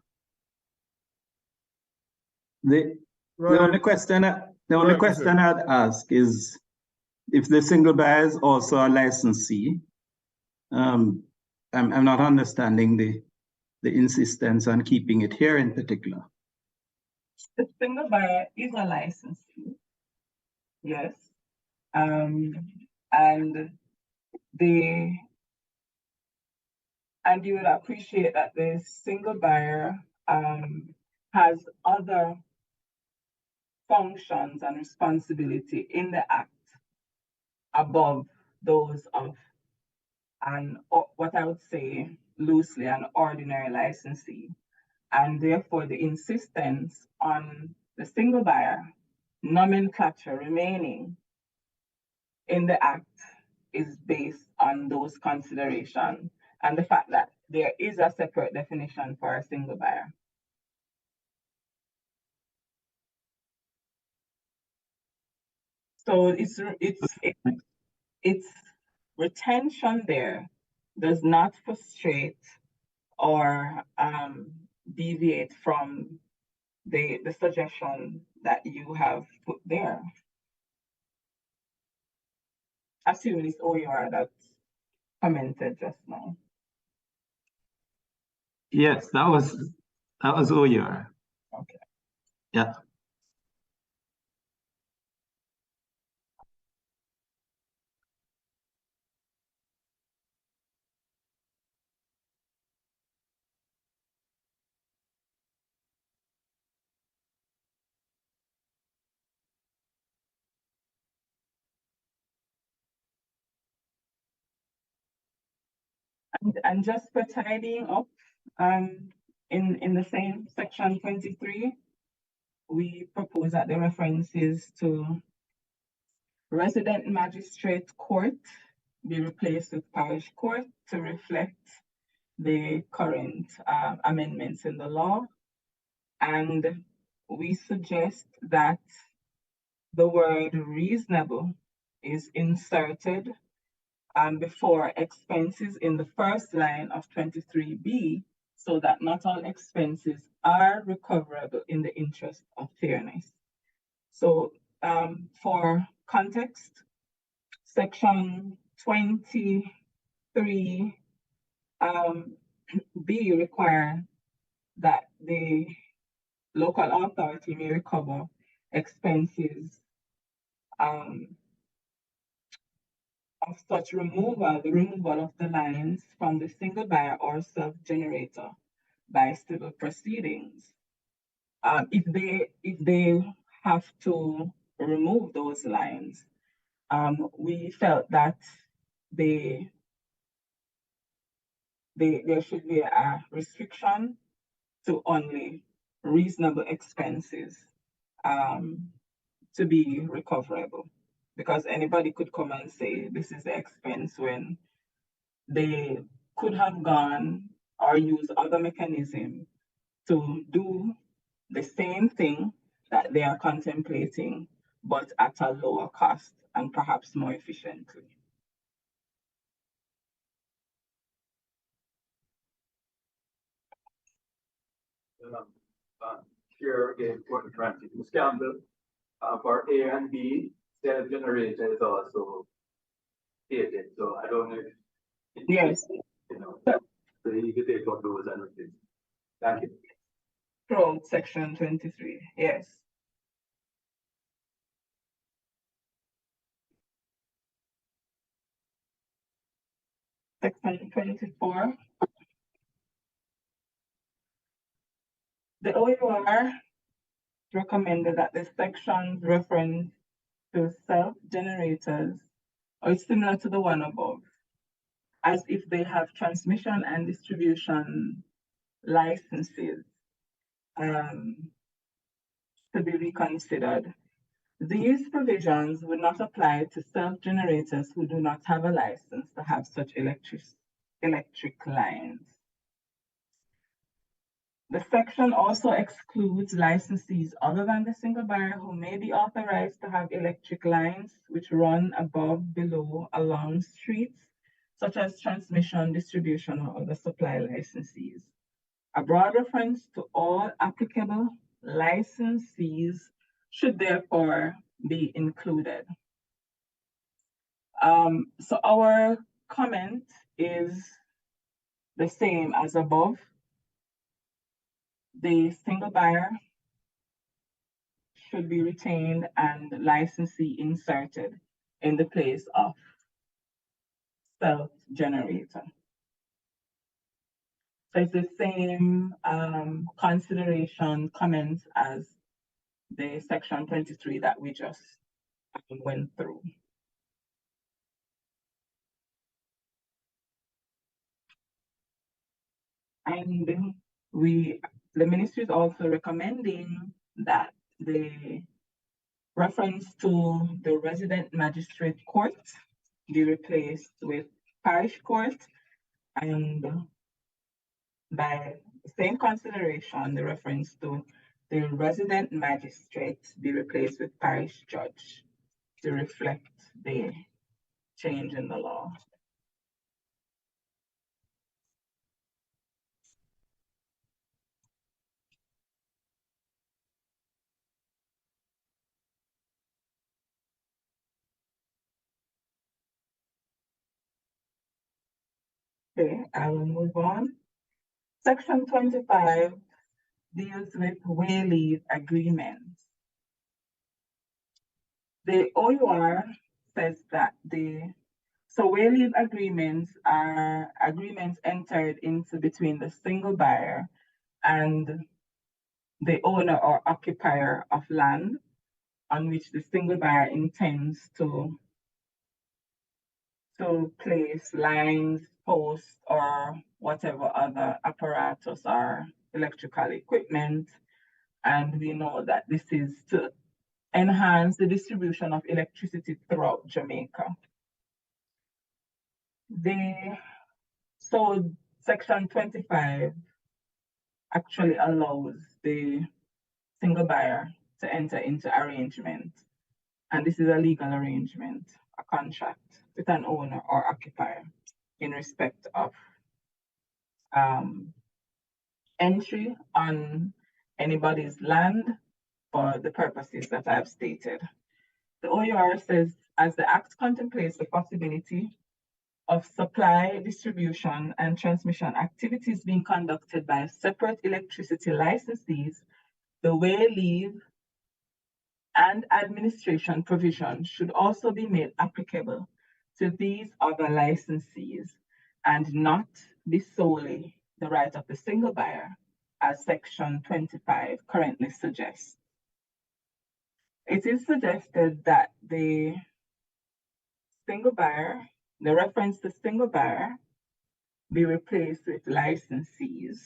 the only question I'd ask is if the single buyer is also a licensee. I'm not understanding the insistence on keeping it here in particular. The single buyer is a licensee, yes, and you would appreciate that the single buyer has other functions and responsibility in the Act above those of what I would say loosely an ordinary licensee. And therefore the insistence on the single buyer nomenclature remaining in the Act is based on those considerations and the fact that there is a separate definition for a single buyer. So its retention there does not frustrate or deviate from the suggestion that you have put there. Assuming it's OUR that commented just now. Yes, that was OUR. Okay. Yeah. And just for tidying up, in the same section 23, we propose that the references to resident magistrate court be replaced with parish court to reflect the current amendments in the law. And we suggest that the word reasonable is inserted before expenses in the first line of 23B, so that not all expenses are recoverable in the interest of fairness. So for context, section 23B require that the local authority may recover expenses of such removal, the removal of the lines from the single buyer or self-generator by civil proceedings. If they have to remove those lines, we felt that there should be a restriction to only reasonable expenses to be recoverable, because anybody could come and say this is the expense when the could have gone or used other mechanism to do the same thing that they are contemplating, but at a lower cost and perhaps more efficiently. Here again for the transit. Ms. Campbell, for A and B, self-generator is also stated. So I don't know if Yes. you know, so you can take on those and replace. Thank you. From section 23, yes. Section 24. The OUR recommended that the sections reference to self-generators or similar to the one above, as if they have transmission and distribution licenses to be reconsidered. These provisions would not apply to self-generators who do not have a license to have such electric lines. The section also excludes licensees other than the single buyer who may be authorized to have electric lines which run above, below, along streets, such as transmission, distribution, or other supply licensees. A broad reference to all applicable licensees should therefore be included. So our comment is the same as above. The single buyer should be retained and licensee inserted in the place of self-generator. So it's the same consideration comments as the section 23 that we just went through. And the ministry is also recommending that the reference to the resident magistrate court be replaced with parish court, and by the same consideration, the reference to the resident magistrate be replaced with parish judge to reflect the change in the law. Okay, I will move on. Section 25 deals with way leave agreements. The OUR says that way leave agreements are agreements entered into between the single buyer and the owner or occupier of land on which the single buyer intends to place lines, posts, or whatever other apparatus or electrical equipment. And we know that this is to enhance the distribution of electricity throughout Jamaica. So section 25 actually allows the single buyer to enter into arrangement. And this is a legal arrangement, a contract with an owner or occupier in respect of entry on anybody's land for the purposes that I've stated. The OUR says, as the Act contemplates the possibility of supply, distribution, and transmission activities being conducted by separate electricity licensees, the way leave and administration provision should also be made applicable to these other licensees and not be solely the right of the single buyer, as section 25 currently suggests. It is suggested that the single buyer, the reference to single buyer, be replaced with licensees,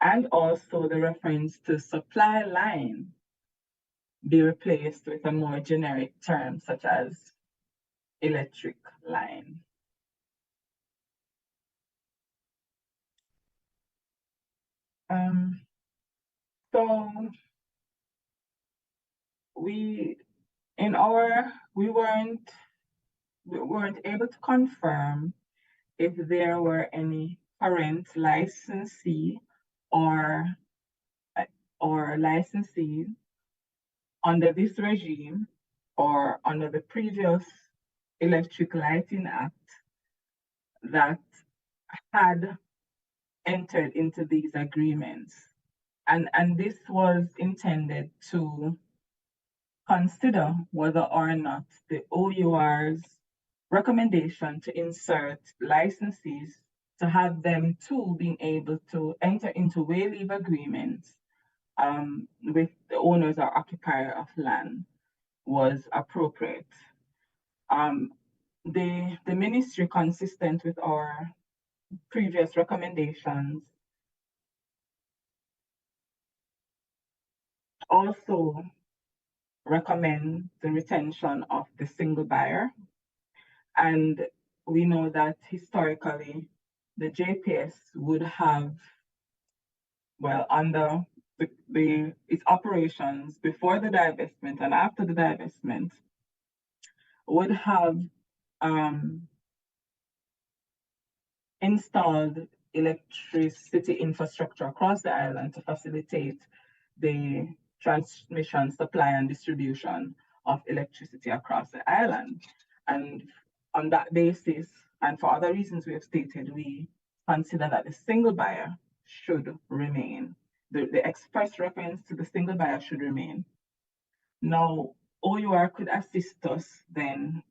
and also the reference to supply line be replaced with a more generic term such as electric line. So we weren't able to confirm if there were any current licensee or licensees under this regime or under the previous Electric Lighting Act that had entered into these agreements. And this was intended to consider whether or not the OUR's recommendation to insert licensees, to have them too being able to enter into way leave agreements with the owners or occupier of land was appropriate. The ministry, consistent with our previous recommendations, also recommend the retention of the single buyer. And we know that historically, the JPS would have, well, under its operations before the divestment and after the divestment, would have installed electricity infrastructure across the island to facilitate the transmission, supply, and distribution of electricity across the island. And on that basis, and for other reasons we have stated, we consider that the single buyer should remain. The express reference to the single buyer should remain. Now, OUR could assist us then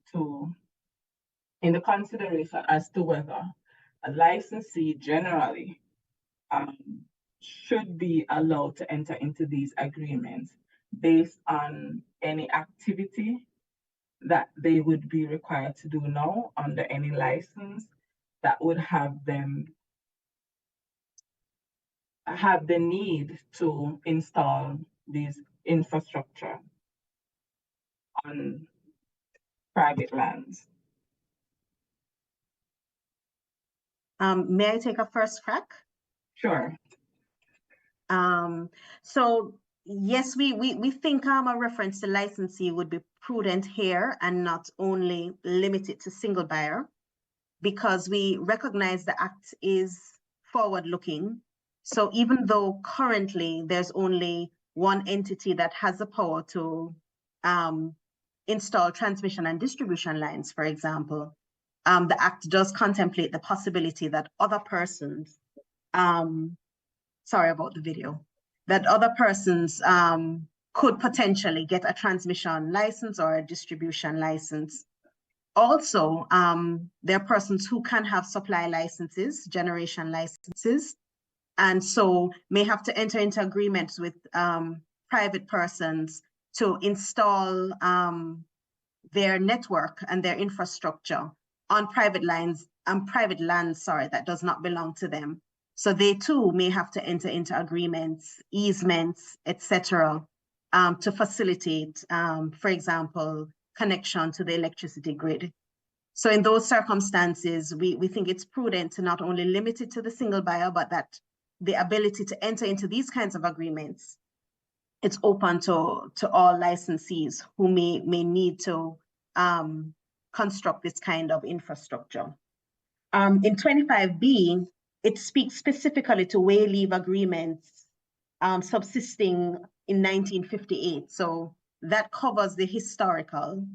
in the consideration as to whether a licensee generally should be allowed to enter into these agreements based on any activity that they would be required to do now under any license that would have them have the need to install these infrastructure on private lands. May I take a first crack? Sure. So yes, we think a reference to licensee would be prudent here and not only limited to single buyer, because we recognize the act is forward-looking. So even though currently there's only one entity that has the power to install transmission and distribution lines, for example, the act does contemplate the possibility that other persons, sorry about the video, that other persons could potentially get a transmission license or a distribution license. Also, there are persons who can have supply licenses, generation licenses, and so may have to enter into agreements with private persons to install their network and their infrastructure on private lines and private lands, that does not belong to them. So they too may have to enter into agreements, easements, etc., to facilitate, for example, connection to the electricity grid. So in those circumstances, we think it's prudent to not only limit it to the single buyer, but that the ability to enter into these kinds of agreements, it's open to all licensees who may need to construct this kind of infrastructure. In 25B, it speaks specifically to way leave agreements subsisting in 1958. So that covers the historical,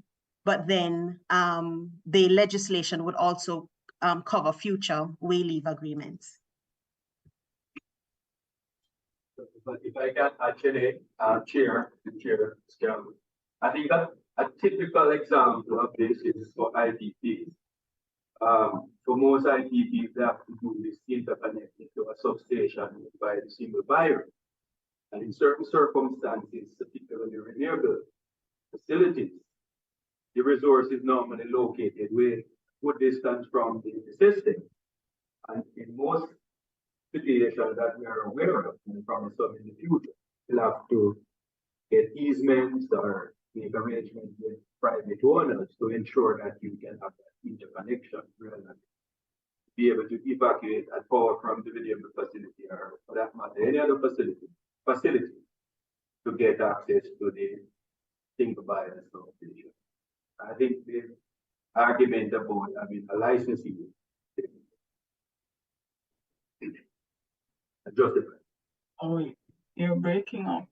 but then the legislation would also cover future way leave agreements. But if I can actually, Chair, I think that a typical example of this is for IPPs. For most IPPs, they have to do this interconnecting to a substation by the single buyer. And in certain circumstances, particularly renewable facilities, the resource is normally located with good distance from the system. And in most situations that we are aware of, and probably some in the future, we'll have to get easements or make arrangements with private owners to ensure that you can have that interconnection. be able to evacuate and power from the renewable facility, or for that matter, any other facility to get access to the single bias substation. I think the argument about having a licensing justified. Oh, you're breaking up.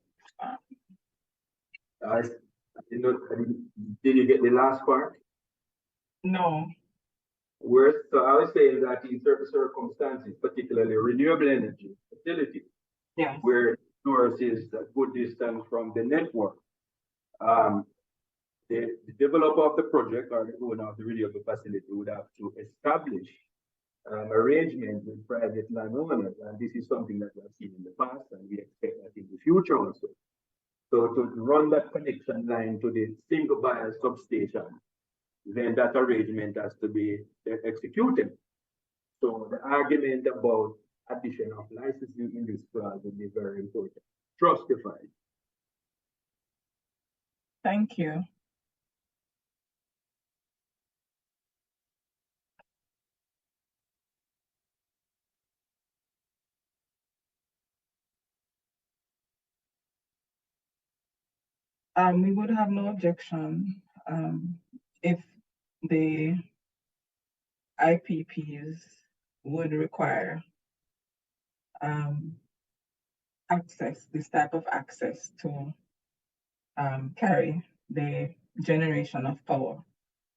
Did you get the last part? No. So I was saying that in certain circumstances, particularly renewable energy facility, Yes. where source is a good distance from the network, the developer of the project or the owner of the renewable facility would have to establish arrangement with private landowners, and this is something that we have seen in the past, and we expect that in the future also. So to run that connection line to the single bias substation, then that arrangement has to be executed. So the argument about addition of licensing in this clause would be very important. Justified. Thank you. We would have no objection if the IPPs would require access, this type of access to carry the generation of power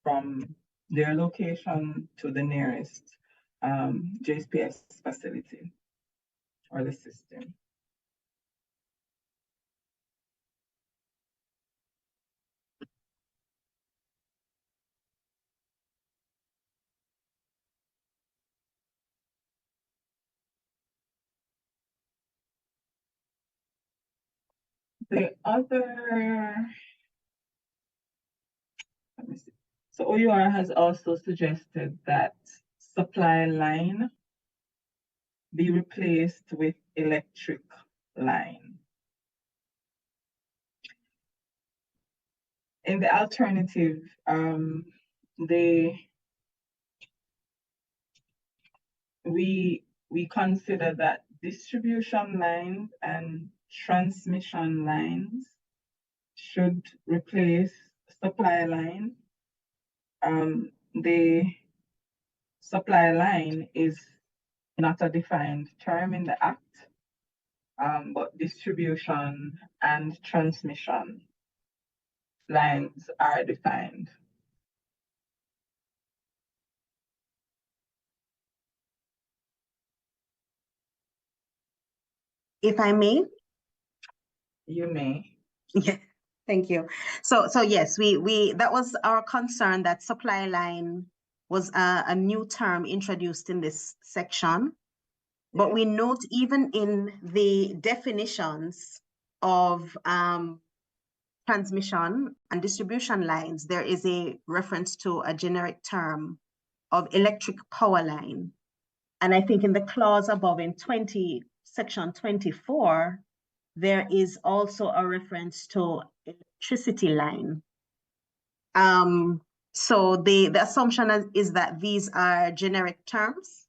from their location to the nearest JSPS facility or the system. The other, let me see. So OUR has also suggested that supply line be replaced with electric line. In the alternative, we consider that distribution lines and transmission lines should replace supply line. The supply line is not a defined term in the Act, but distribution and transmission lines are defined. If I may? You may. Yeah, thank you. So yes, we that was our concern, that supply line was a new term introduced in this section. But we note even in the definitions of transmission and distribution lines, there is a reference to a generic term of electric power line. And I think in the clause above in section 24, there is also a reference to electricity line. So the assumption is that these are generic terms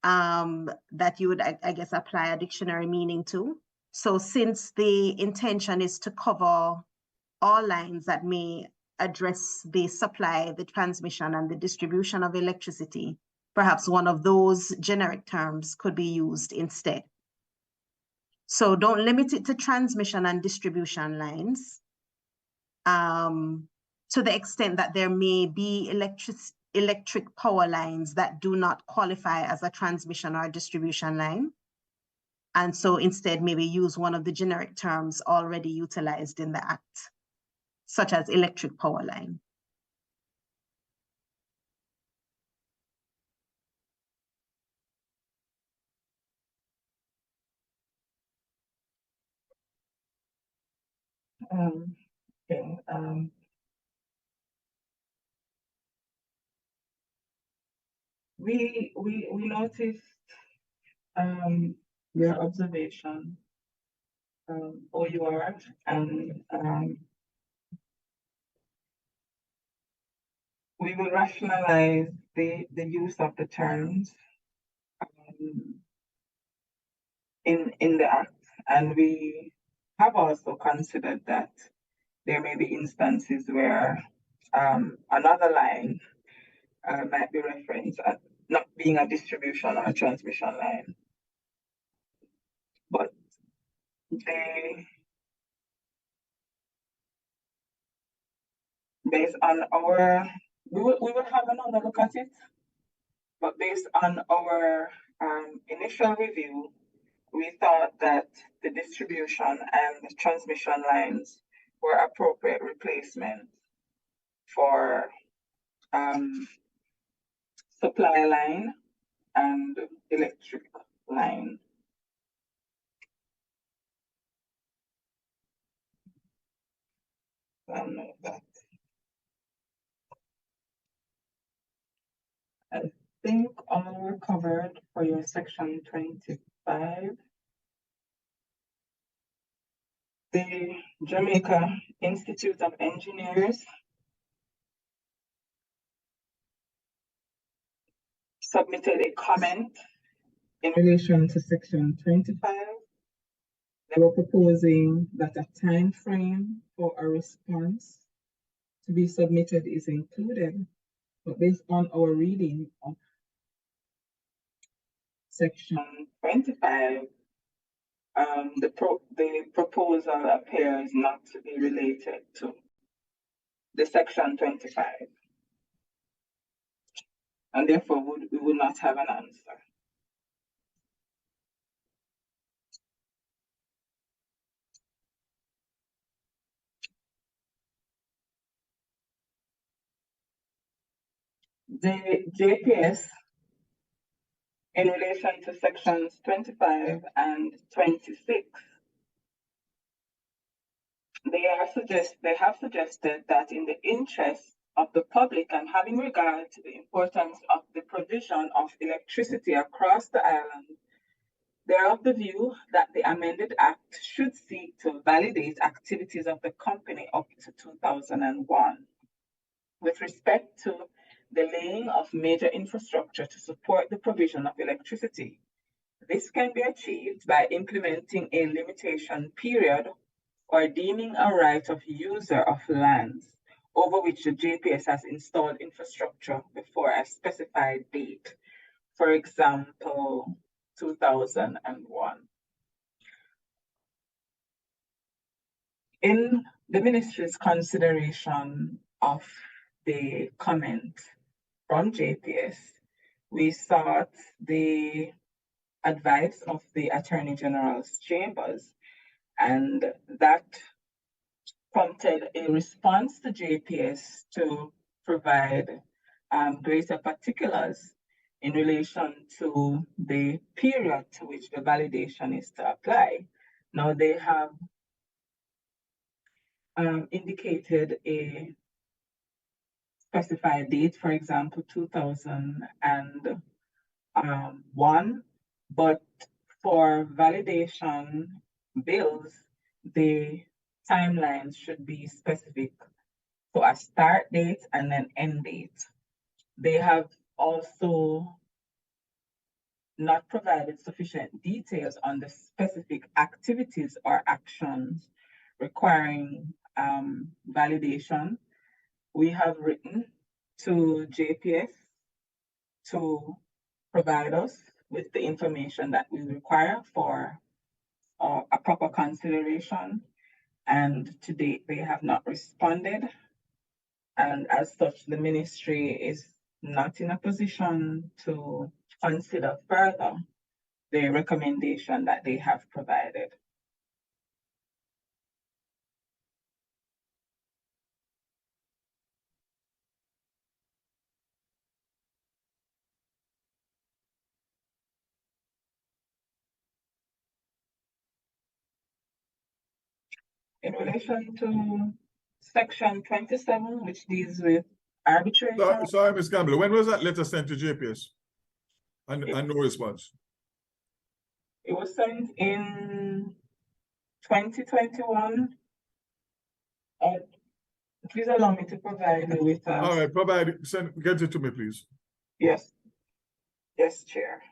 that you would, I guess, apply a dictionary meaning to. So since the intention is to cover all lines that may address the supply, the transmission, and the distribution of electricity, perhaps one of those generic terms could be used instead. So don't limit it to transmission and distribution lines. To the extent that there may be electric power lines that do not qualify as a transmission or distribution line. And so instead maybe use one of the generic terms already utilized in the Act, such as electric power line. Okay. We noticed your observation, OUR, and we will rationalize the use of the terms in the Act, and we have also considered that there may be instances where another line might be referenced as not being a distribution or a transmission line. But based on our, we will have another look at it, but based on our initial review, we thought that the distribution and the transmission lines were appropriate replacements for supply line and electric line. I think all were covered for your section 25. The Jamaica Institute of Engineers submitted a comment in relation to section 25. They were proposing that a time frame for a response to be submitted is included, but based on our reading of section 25, the proposal appears not to be related to the section 25, and therefore we would not have an answer. The JPS, in relation to sections 25 and 26, they have suggested that in the interest of the public and having regard to the importance of the provision of electricity across the island, they are of the view that the amended Act should seek to validate activities of the company up to 2001. With respect to the laying of major infrastructure to support the provision of electricity, this can be achieved by implementing a limitation period or deeming a right of user of lands over which the JPS has installed infrastructure before a specified date, for example, 2001. In the ministry's consideration of the comment from JPS, we sought the advice of the Attorney General's chambers, and that prompted a response to JPS to provide greater particulars in relation to the period to which the validation is to apply. Now they have indicated a specified date, for example, 2001, but for validation bills, the timelines should be specific. So a start date and an end date. They have also not provided sufficient details on the specific activities or actions requiring validation. We have written to JPS to provide us with the information that we require for a proper consideration, and to date they have not responded, and as such the ministry is not in a position to consider further the recommendation that they have provided. In relation to section 27, which deals with arbitration. Sorry, Ms. Campbell, when was that letter sent to JPS? And no response? It was sent in 2021. Please allow me to provide you with All right, provide it, get it to me, please. Yes. Yes, Chair.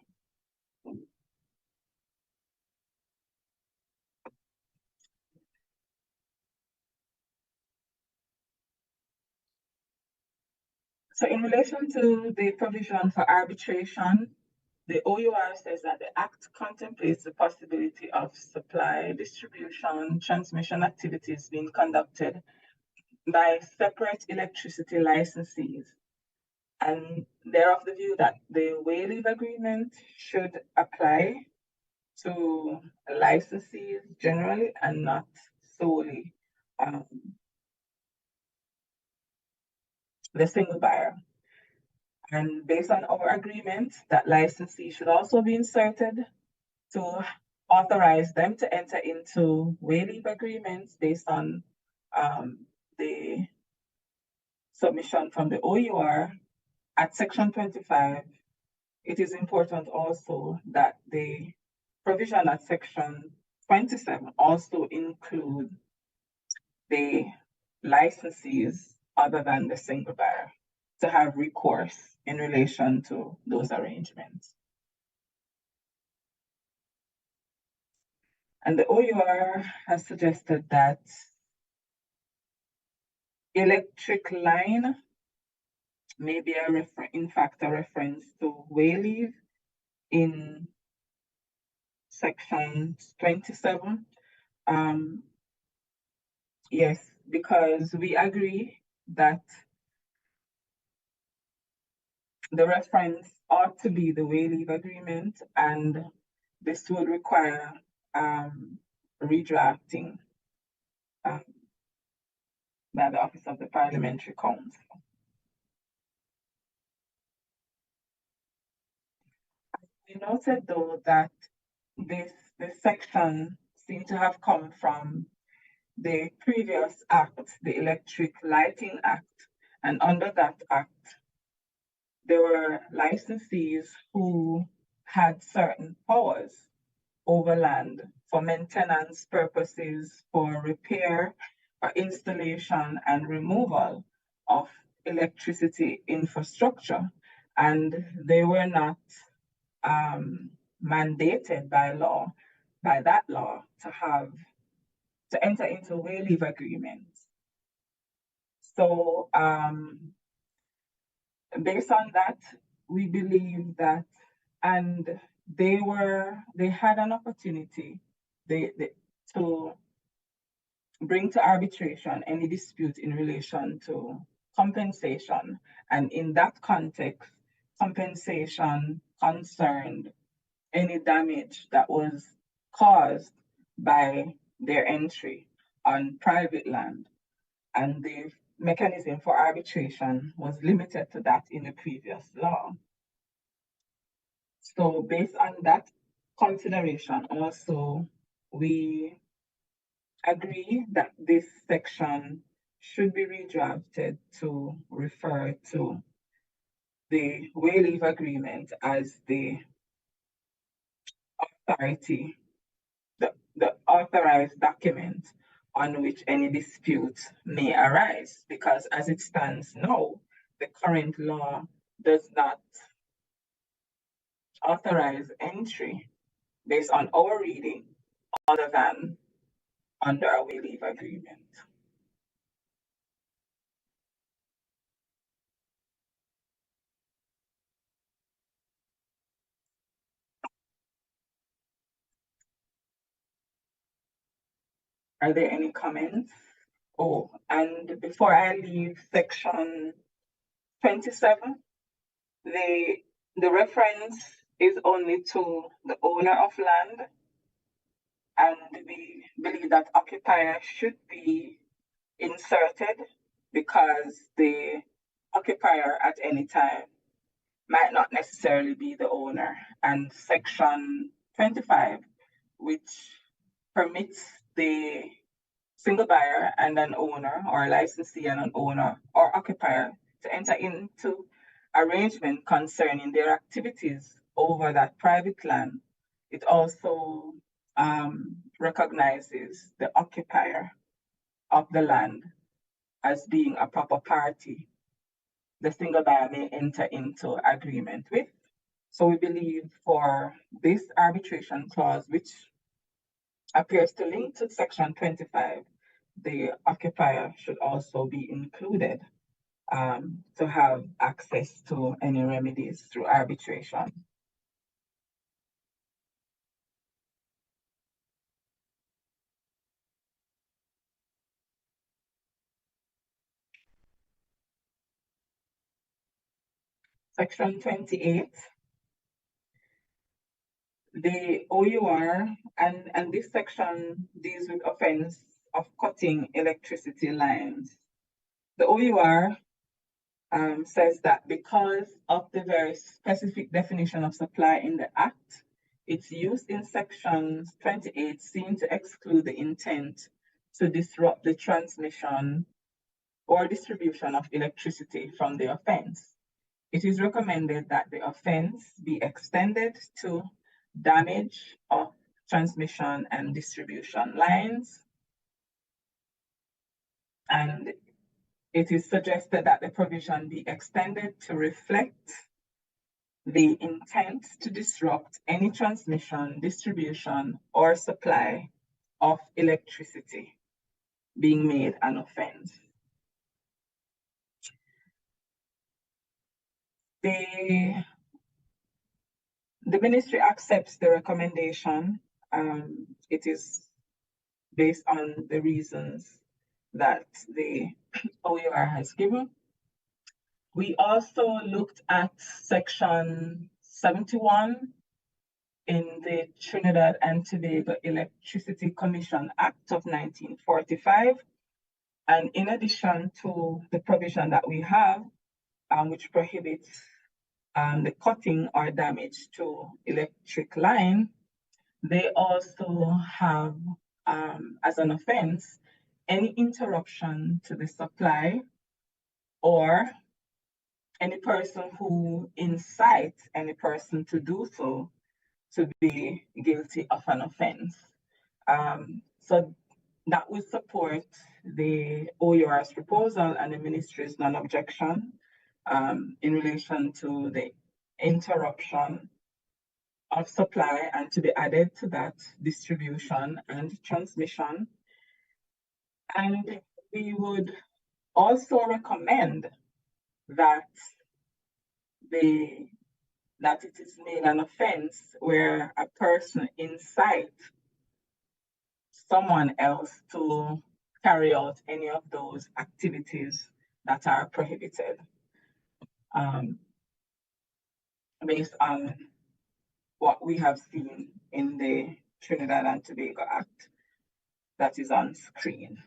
So in relation to the provision for arbitration, the OUR says that the Act contemplates the possibility of supply, distribution, transmission activities being conducted by separate electricity licensees. And they're of the view that the way leave agreement should apply to licensees generally and not solely the single buyer. And based on our agreement, that licensee should also be inserted to authorize them to enter into way leave agreements based on the submission from the OUR at section 25. It is important also that the provision at section 27 also include the licensees other than the single buyer to have recourse in relation to those arrangements. And the OUR has suggested that electric line may be in fact a reference to way leave in section 27. Yes, because we agree that the reference ought to be the way leave agreement, and this would require redrafting by the Office of the Parliamentary Counsel. We noted though that this section seemed to have come from the previous act, the Electric Lighting Act, and under that act, there were licensees who had certain powers over land for maintenance purposes, for repair, for installation and removal of electricity infrastructure. And they were not mandated by law, by that law, to enter into way leave agreements. So based on that, we believe that, and they had an opportunity to bring to arbitration any dispute in relation to compensation. And in that context, compensation concerned any damage that was caused by their entry on private land. And the mechanism for arbitration was limited to that in the previous law. So based on that consideration also, we agree that this section should be redrafted to refer to the way leave agreement as the authority, the authorized document on which any dispute may arise, because as it stands now, the current law does not authorize entry based on our reading other than under a way leave agreement. Are there any comments? Oh, and before I leave section 27, the reference is only to the owner of land, and we believe that occupier should be inserted because the occupier at any time might not necessarily be the owner. And section 25, which permits the single buyer and an owner, or a licensee and an owner or occupier to enter into arrangement concerning their activities over that private land. It also recognizes the occupier of the land as being a proper party the single buyer may enter into agreement with. So we believe for this arbitration clause, which appears to link to section 25, the occupier should also be included to have access to any remedies through arbitration. Section 28, the OUR, and this section deals with offense of cutting electricity lines. The OUR says that because of the very specific definition of supply in the Act, its use in sections 28 seem to exclude the intent to disrupt the transmission or distribution of electricity from the offense. It is recommended that the offense be extended to damage of transmission and distribution lines. And it is suggested that the provision be extended to reflect the intent to disrupt any transmission, distribution, or supply of electricity being made an offense. The ministry accepts the recommendation. It is based on the reasons that the OUR has given. We also looked at section 71 in the Trinidad and Tobago Electricity Commission Act of 1945. And in addition to the provision that we have, which prohibits the cutting or damage to electric line, they also have as an offense any interruption to the supply or any person who incites any person to do so to be guilty of an offense. So that would support the OUR's proposal and the ministry's non-objection in relation to the interruption of supply, and to be added to that distribution and transmission. And we would also recommend that it is made an offense where a person incites someone else to carry out any of those activities that are prohibited, based on what we have seen in the Trinidad and Tobago Act that is on screen.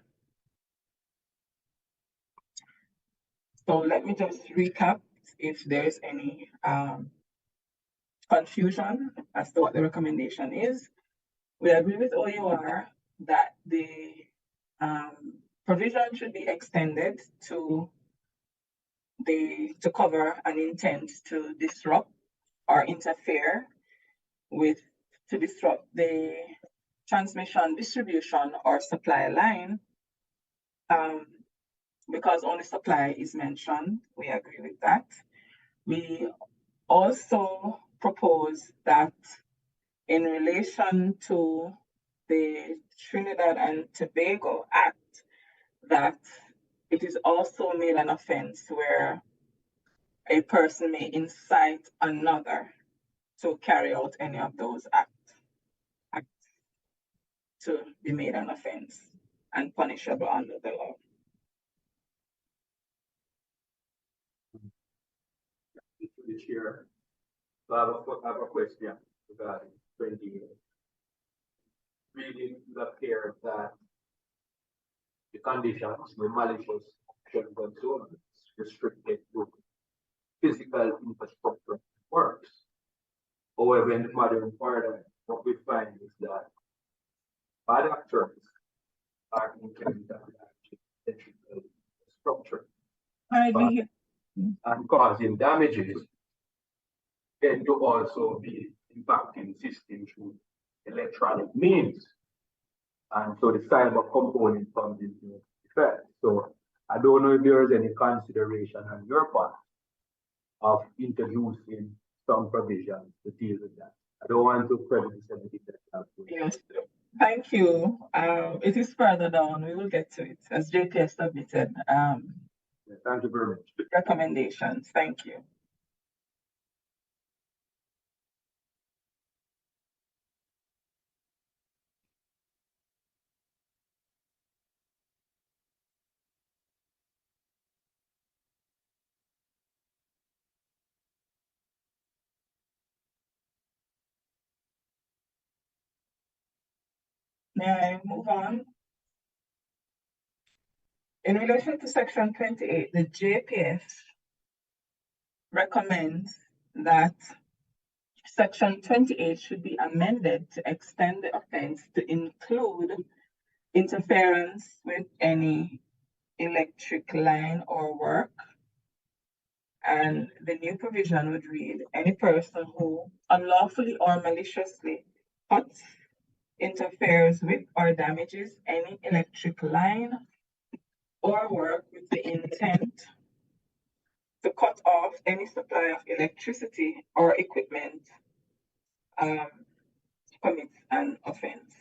So let me just recap if there's any confusion as to what the recommendation is. We agree with OUR that the provision should be extended to cover an intent to disrupt or interfere with, to disrupt the transmission, distribution, or supply line, because only supply is mentioned. We agree with that. We also propose that in relation to the Trinidad and Tobago Act, that it is also made an offense where a person may incite another to carry out any of those acts to be made an offense and punishable under the law. The chair, I have a question regarding 28. Reading it appears that the conditions, the malicious actions and so on, is restricted to physical infrastructure works. However, in the modern paradigm, what we find is that bad actors are intended to electrical structure and causing damages, tend to also be impacting systems through electronic means. And so the cyber component comes into effect. So I don't know if there is any consideration on your part of introducing some provisions to deal with that. I don't want to prejudice anything that Yes, thank you. It is further down. We will get to it as JPS submitted Thank you very much. recommendations. Thank you. May I move on? In relation to section 28, the JPS recommends that section 28 should be amended to extend the offense to include interference with any electric line or work. And the new provision would read, any person who unlawfully or maliciously cuts, interferes with, or damages any electric line or work with the intent to cut off any supply of electricity or equipment commits an offense.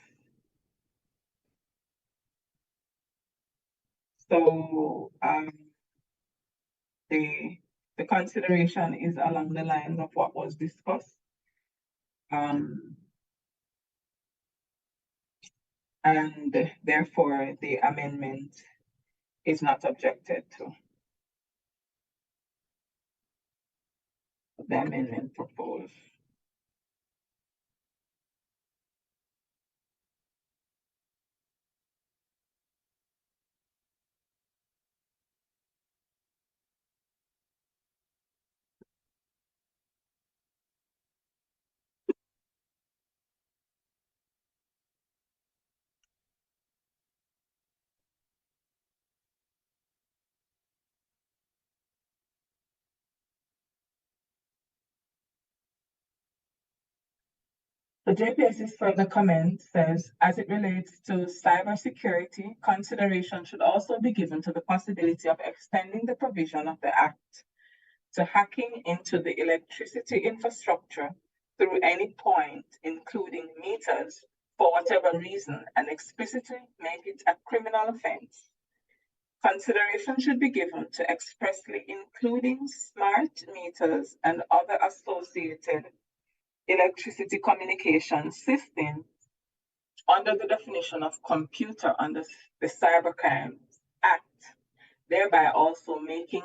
So the consideration is along the lines of what was discussed. And therefore the amendment is not objected to. The amendment proposed. The JPS's further comment says, as it relates to cybersecurity, consideration should also be given to the possibility of extending the provision of the Act to hacking into the electricity infrastructure through any point, including meters, for whatever reason, and explicitly make it a criminal offense. Consideration should be given to expressly including smart meters and other associated electricity communication systems under the definition of computer under the Cybercrimes Act, thereby also making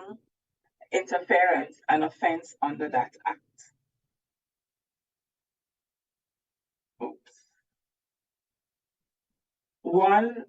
interference an offense under that act. Oops. One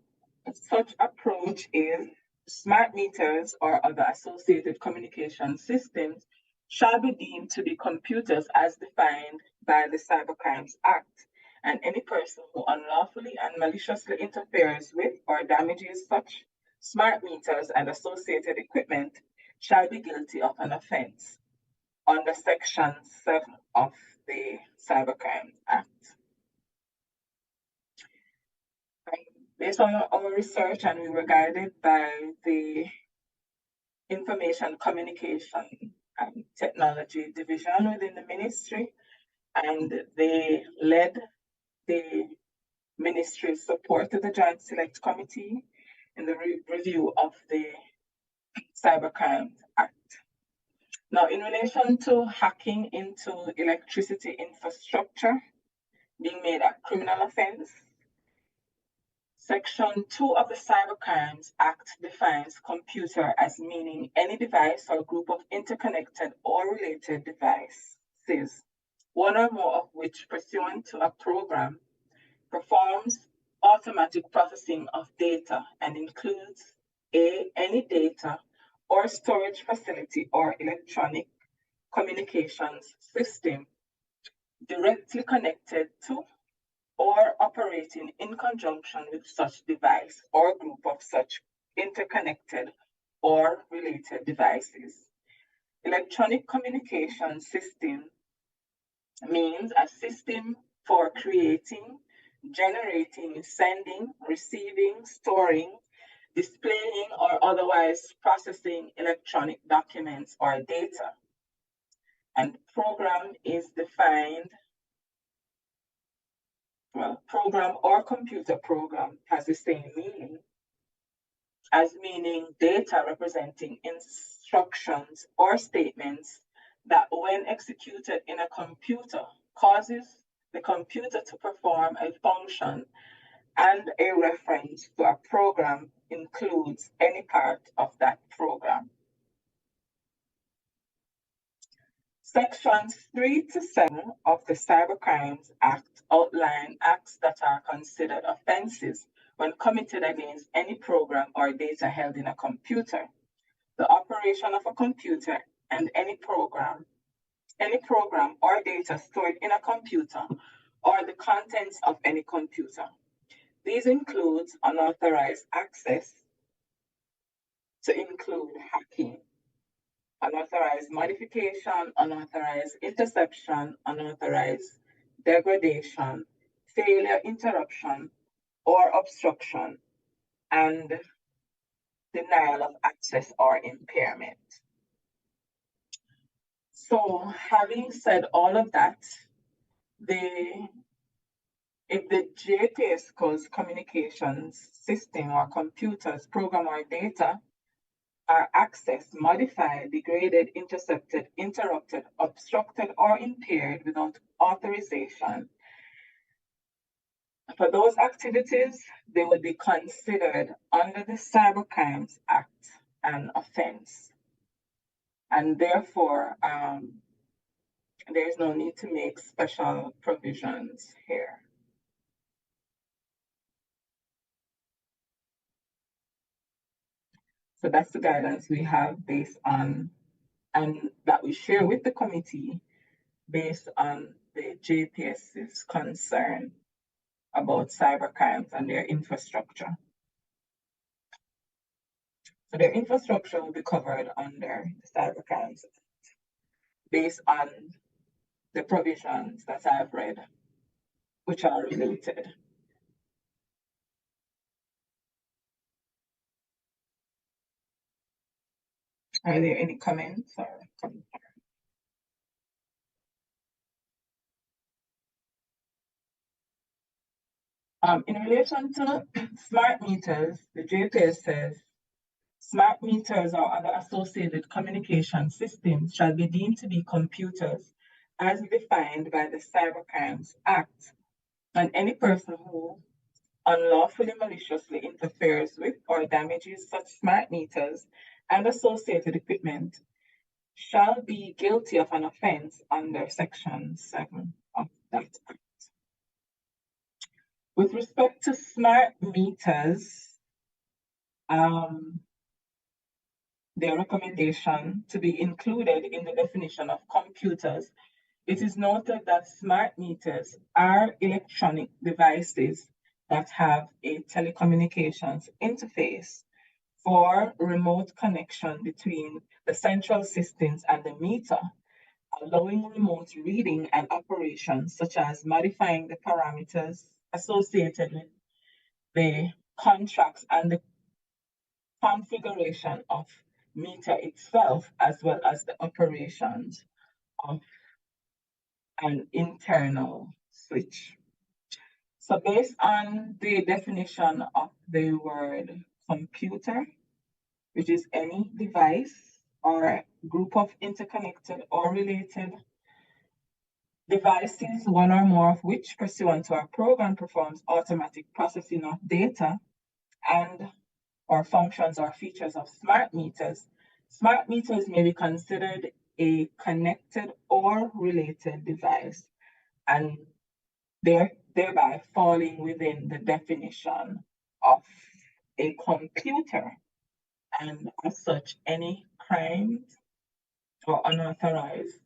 such approach is smart meters or other associated communication systems shall be deemed to be computers as defined by the Cybercrimes Act, and any person who unlawfully and maliciously interferes with or damages such smart meters and associated equipment shall be guilty of an offense under Section 7 of the Cybercrimes Act. Based on our research, and we were guided by the Information Communication and Technology Division within the ministry, and they led the ministry's support to the Joint Select Committee in the review of the Cybercrimes Act. Now, in relation to hacking into electricity infrastructure being made a criminal offense, Section 2 of the Cybercrimes Act defines computer as meaning any device or group of interconnected or related devices, one or more of which, pursuant to a program, performs automatic processing of data and includes any data or storage facility or electronic communications system directly connected to or operating in conjunction with such device or group of such interconnected or related devices. Electronic communication system means a system for creating, generating, sending, receiving, storing, displaying or otherwise processing electronic documents or data. And program is defined, well, program or computer program has the same meaning as meaning data representing instructions or statements that when executed in a computer causes the computer to perform a function, and a reference to a program includes any part of that program. Sections 3 to 7 of the Cybercrimes Act outline acts that are considered offenses when committed against any program or data held in a computer, the operation of a computer, and any program or data stored in a computer, or the contents of any computer. These include unauthorized access, to include hacking, unauthorized modification, unauthorized interception, unauthorized degradation, failure, interruption, or obstruction, and denial of access or impairment. So having said all of that, if the JPSCO's communications system or computers, program, or data are accessed, modified, degraded, intercepted, interrupted, obstructed, or impaired without authorization, for those activities, they would be considered under the Cybercrimes Act an offense. And therefore, there is no need to make special provisions here. So that's the guidance we have based on, and that we share with the committee based on the JPS's concern about cybercrimes and their infrastructure. So their infrastructure will be covered under the Cybercrimes Act based on the provisions that I've read, which are related. Are there any comments or concerns? In relation to smart meters, the JPS says, smart meters or other associated communication systems shall be deemed to be computers as defined by the Cybercrimes Act, and any person who unlawfully maliciously interferes with or damages such smart meters and associated equipment shall be guilty of an offense under Section 7 of that Act. With respect to smart meters, their recommendation to be included in the definition of computers, it is noted that smart meters are electronic devices that have a telecommunications interface for remote connection between the central systems and the meter, allowing remote reading and operations such as modifying the parameters associated with the contracts and the configuration of meter itself, as well as the operations of an internal switch. So based on the definition of the word computer, which is any device or group of interconnected or related devices, one or more of which, pursuant to a program, performs automatic processing of data and or functions or features of smart meters. Smart meters may be considered a connected or related device, and thereby falling within the definition of a computer. And as such, any crimes or unauthorized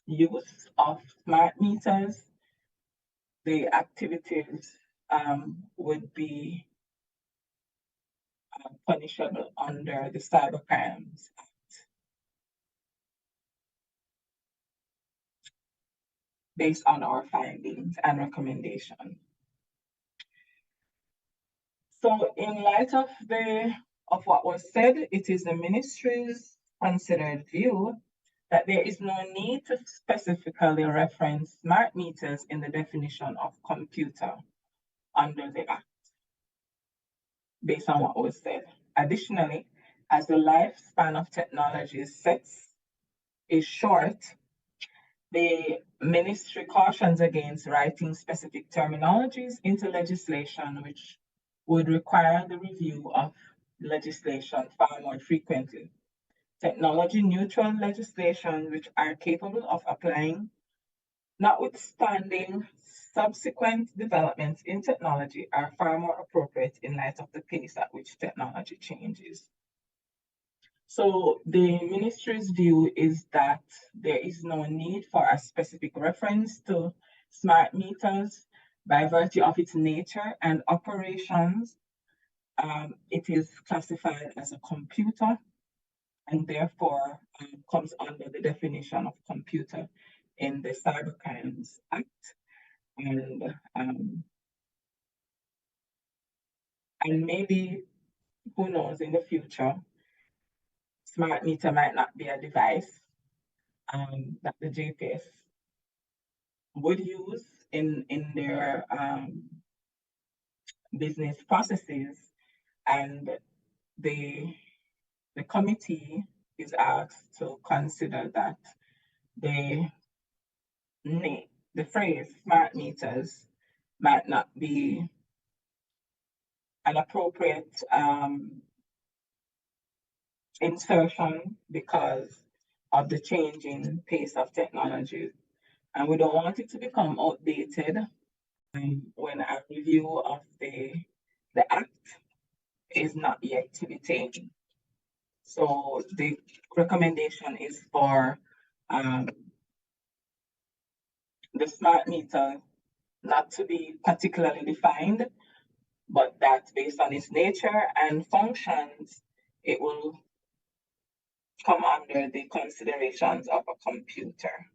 use of smart meters, the activities would be punishable under the Cybercrimes Act based on our findings and recommendation. So in light of what was said, it is the ministry's considered view that there is no need to specifically reference smart meters in the definition of computer under the Act, based on what was said. Additionally, as the lifespan of technologies is short, the ministry cautions against writing specific terminologies into legislation, which would require the review of legislation far more frequently. Technology neutral legislation which are capable of applying, notwithstanding subsequent developments in technology, are far more appropriate in light of the pace at which technology changes. So the ministry's view is that there is no need for a specific reference to smart meters by virtue of its nature and operations. It is classified as a computer and therefore comes under the definition of computer in the Cybercrimes Act. And maybe, who knows, in the future, smart meter might not be a device that the JPS would use in their business processes, and the committee is asked to consider that the phrase smart meters might not be an appropriate insertion because of the changing pace of technology. And we don't want it to become outdated when a review of the Act is not yet to be taken. So the recommendation is for the smart meter not to be particularly defined, but that based on its nature and functions, it will come under the considerations of a computer.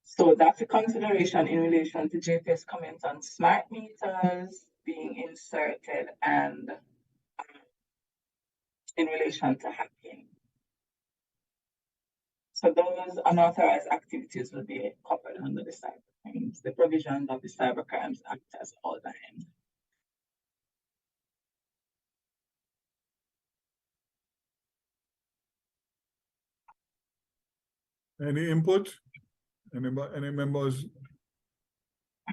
So that's a consideration in relation to JPS comments on smart meters being inserted and in relation to hacking. So those unauthorized activities will be covered under the Cybercrimes, the provisions of the Cybercrimes Act as outlined. Any input? Any members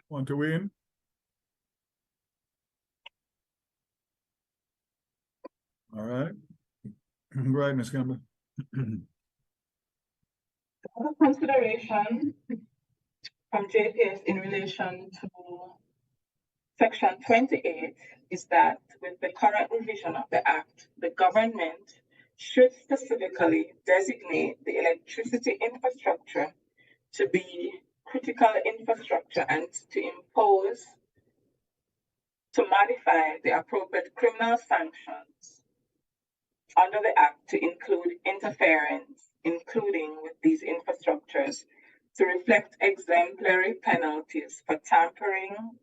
want to weigh in? All right. Right, Ms. Campbell. Other consideration from JPS in relation to Section 28 is that with the current revision of the Act, the government should specifically designate the electricity infrastructure to be critical infrastructure and to modify the appropriate criminal sanctions under the Act to include interference, including with these infrastructures, to reflect exemplary penalties for tampering,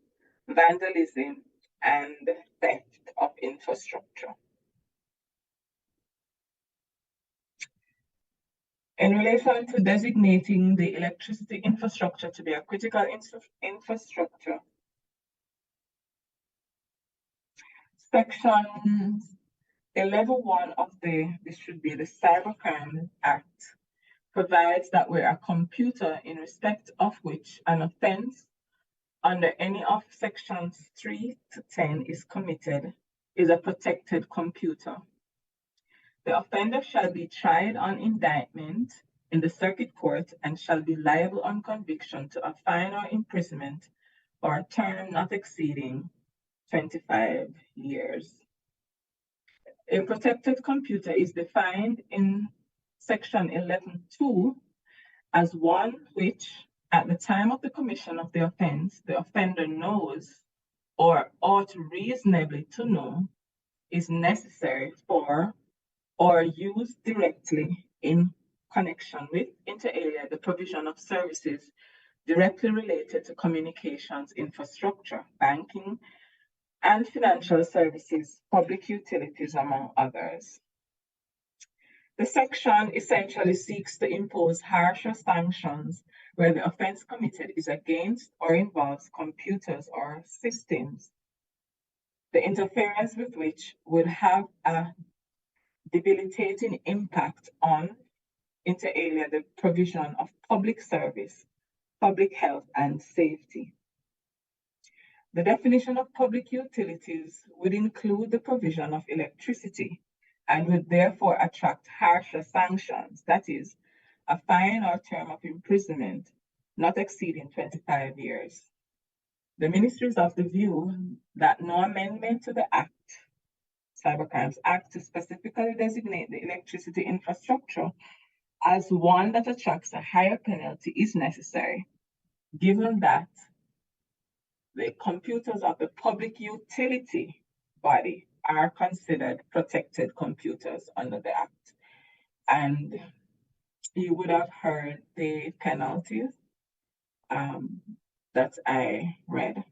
vandalism, and theft of infrastructure. In relation to designating the electricity infrastructure to be a critical infrastructure, Section 11.1 of this should be the Cybercrime Act, provides that where a computer in respect of which an offense under any of sections 3 to 10 is committed is a protected computer. The offender shall be tried on indictment in the circuit court and shall be liable on conviction to a fine or imprisonment or a term not exceeding 25 years. A protected computer is defined in Section 11.2 as one which, at the time of the commission of the offense, the offender knows or ought reasonably to know is necessary for or used directly in connection with, inter alia, the provision of services directly related to communications infrastructure, banking, and financial services, public utilities, among others. The section essentially seeks to impose harsher sanctions where the offense committed is against or involves computers or systems, the interference with which would have a debilitating impact on, inter alia, the provision of public service, public health, and safety. The definition of public utilities would include the provision of electricity and would therefore attract harsher sanctions, that is, a fine or term of imprisonment not exceeding 25 years. The ministry is of the view that no amendment to the Act, Cybercrimes Act, to specifically designate the electricity infrastructure as one that attracts a higher penalty is necessary, given that the computers of the public utility body are considered protected computers under the Act. And you would have heard the penalties that I read.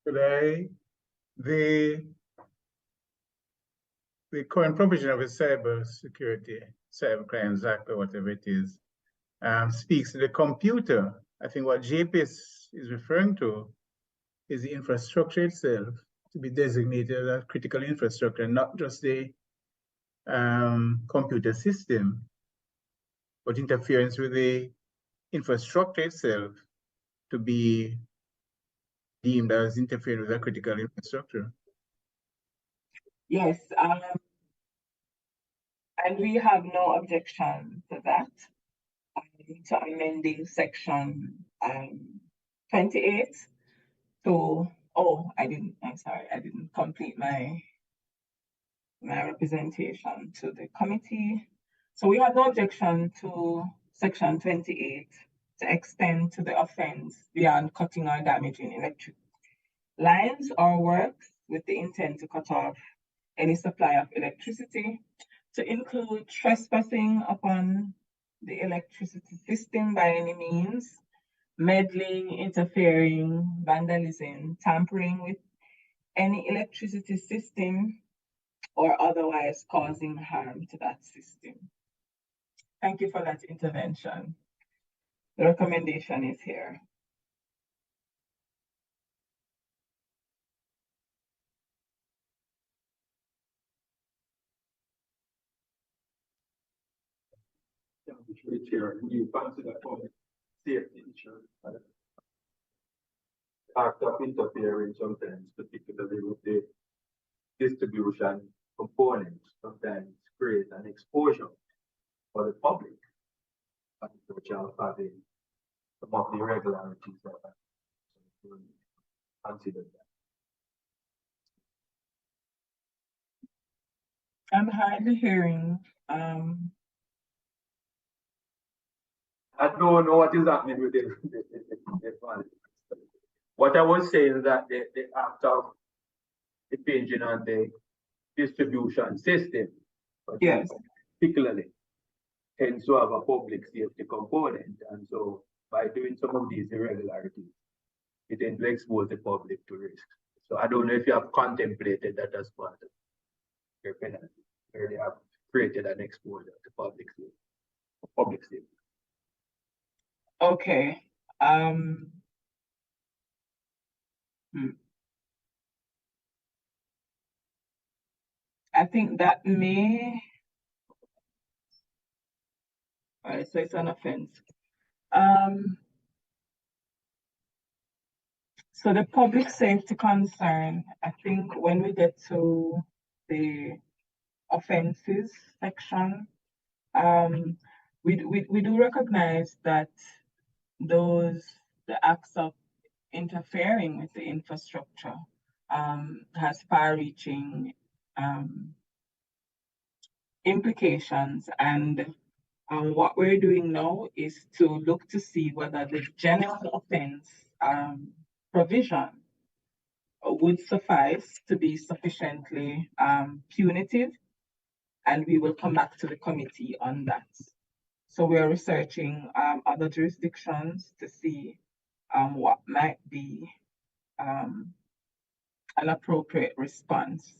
The current provision of the Cyber Crimes Act, or whatever it is, speaks to the computer. I think what JPS is referring to is the infrastructure itself to be designated as critical infrastructure, not just the computer system, but interference with the infrastructure itself to be deemed as interfering with a critical infrastructure. Yes, and we have no objection to that, to amending section 28 to, I didn't complete my representation to the committee. So we have no objection to section 28 to extend to the offense beyond cutting or damaging electric lines or works with the intent to cut off any supply of electricity, to include trespassing upon the electricity system by any means, meddling, interfering, vandalism, tampering with any electricity system, or otherwise causing harm to that system. Thank you for that intervention. The recommendation is here. Chair, you fancy that public safety issue. Act of interfering sometimes, particularly with the distribution components, sometimes create an exposure for the public, which are having some of the irregularities that are considered that. I'm hardly hearing. I don't know what is happening with the what I was saying is that the act of impinging on the distribution system, yes, particularly tends to have a public safety component, and so by doing some of these irregularities, it tends to expose the public to risk. So I don't know if you have contemplated that as part of your penalty, where they have created an exposure to public safety. Okay. I think that may. All right, so it's an offense. So the public safety concern, I think when we get to the offenses section, we do recognize that the acts of interfering with the infrastructure has far-reaching implications, and what we're doing now is to look to see whether the general offense provision would suffice to be sufficiently punitive, and we will come back to the committee on that. So we are researching other jurisdictions to see what might be an appropriate response.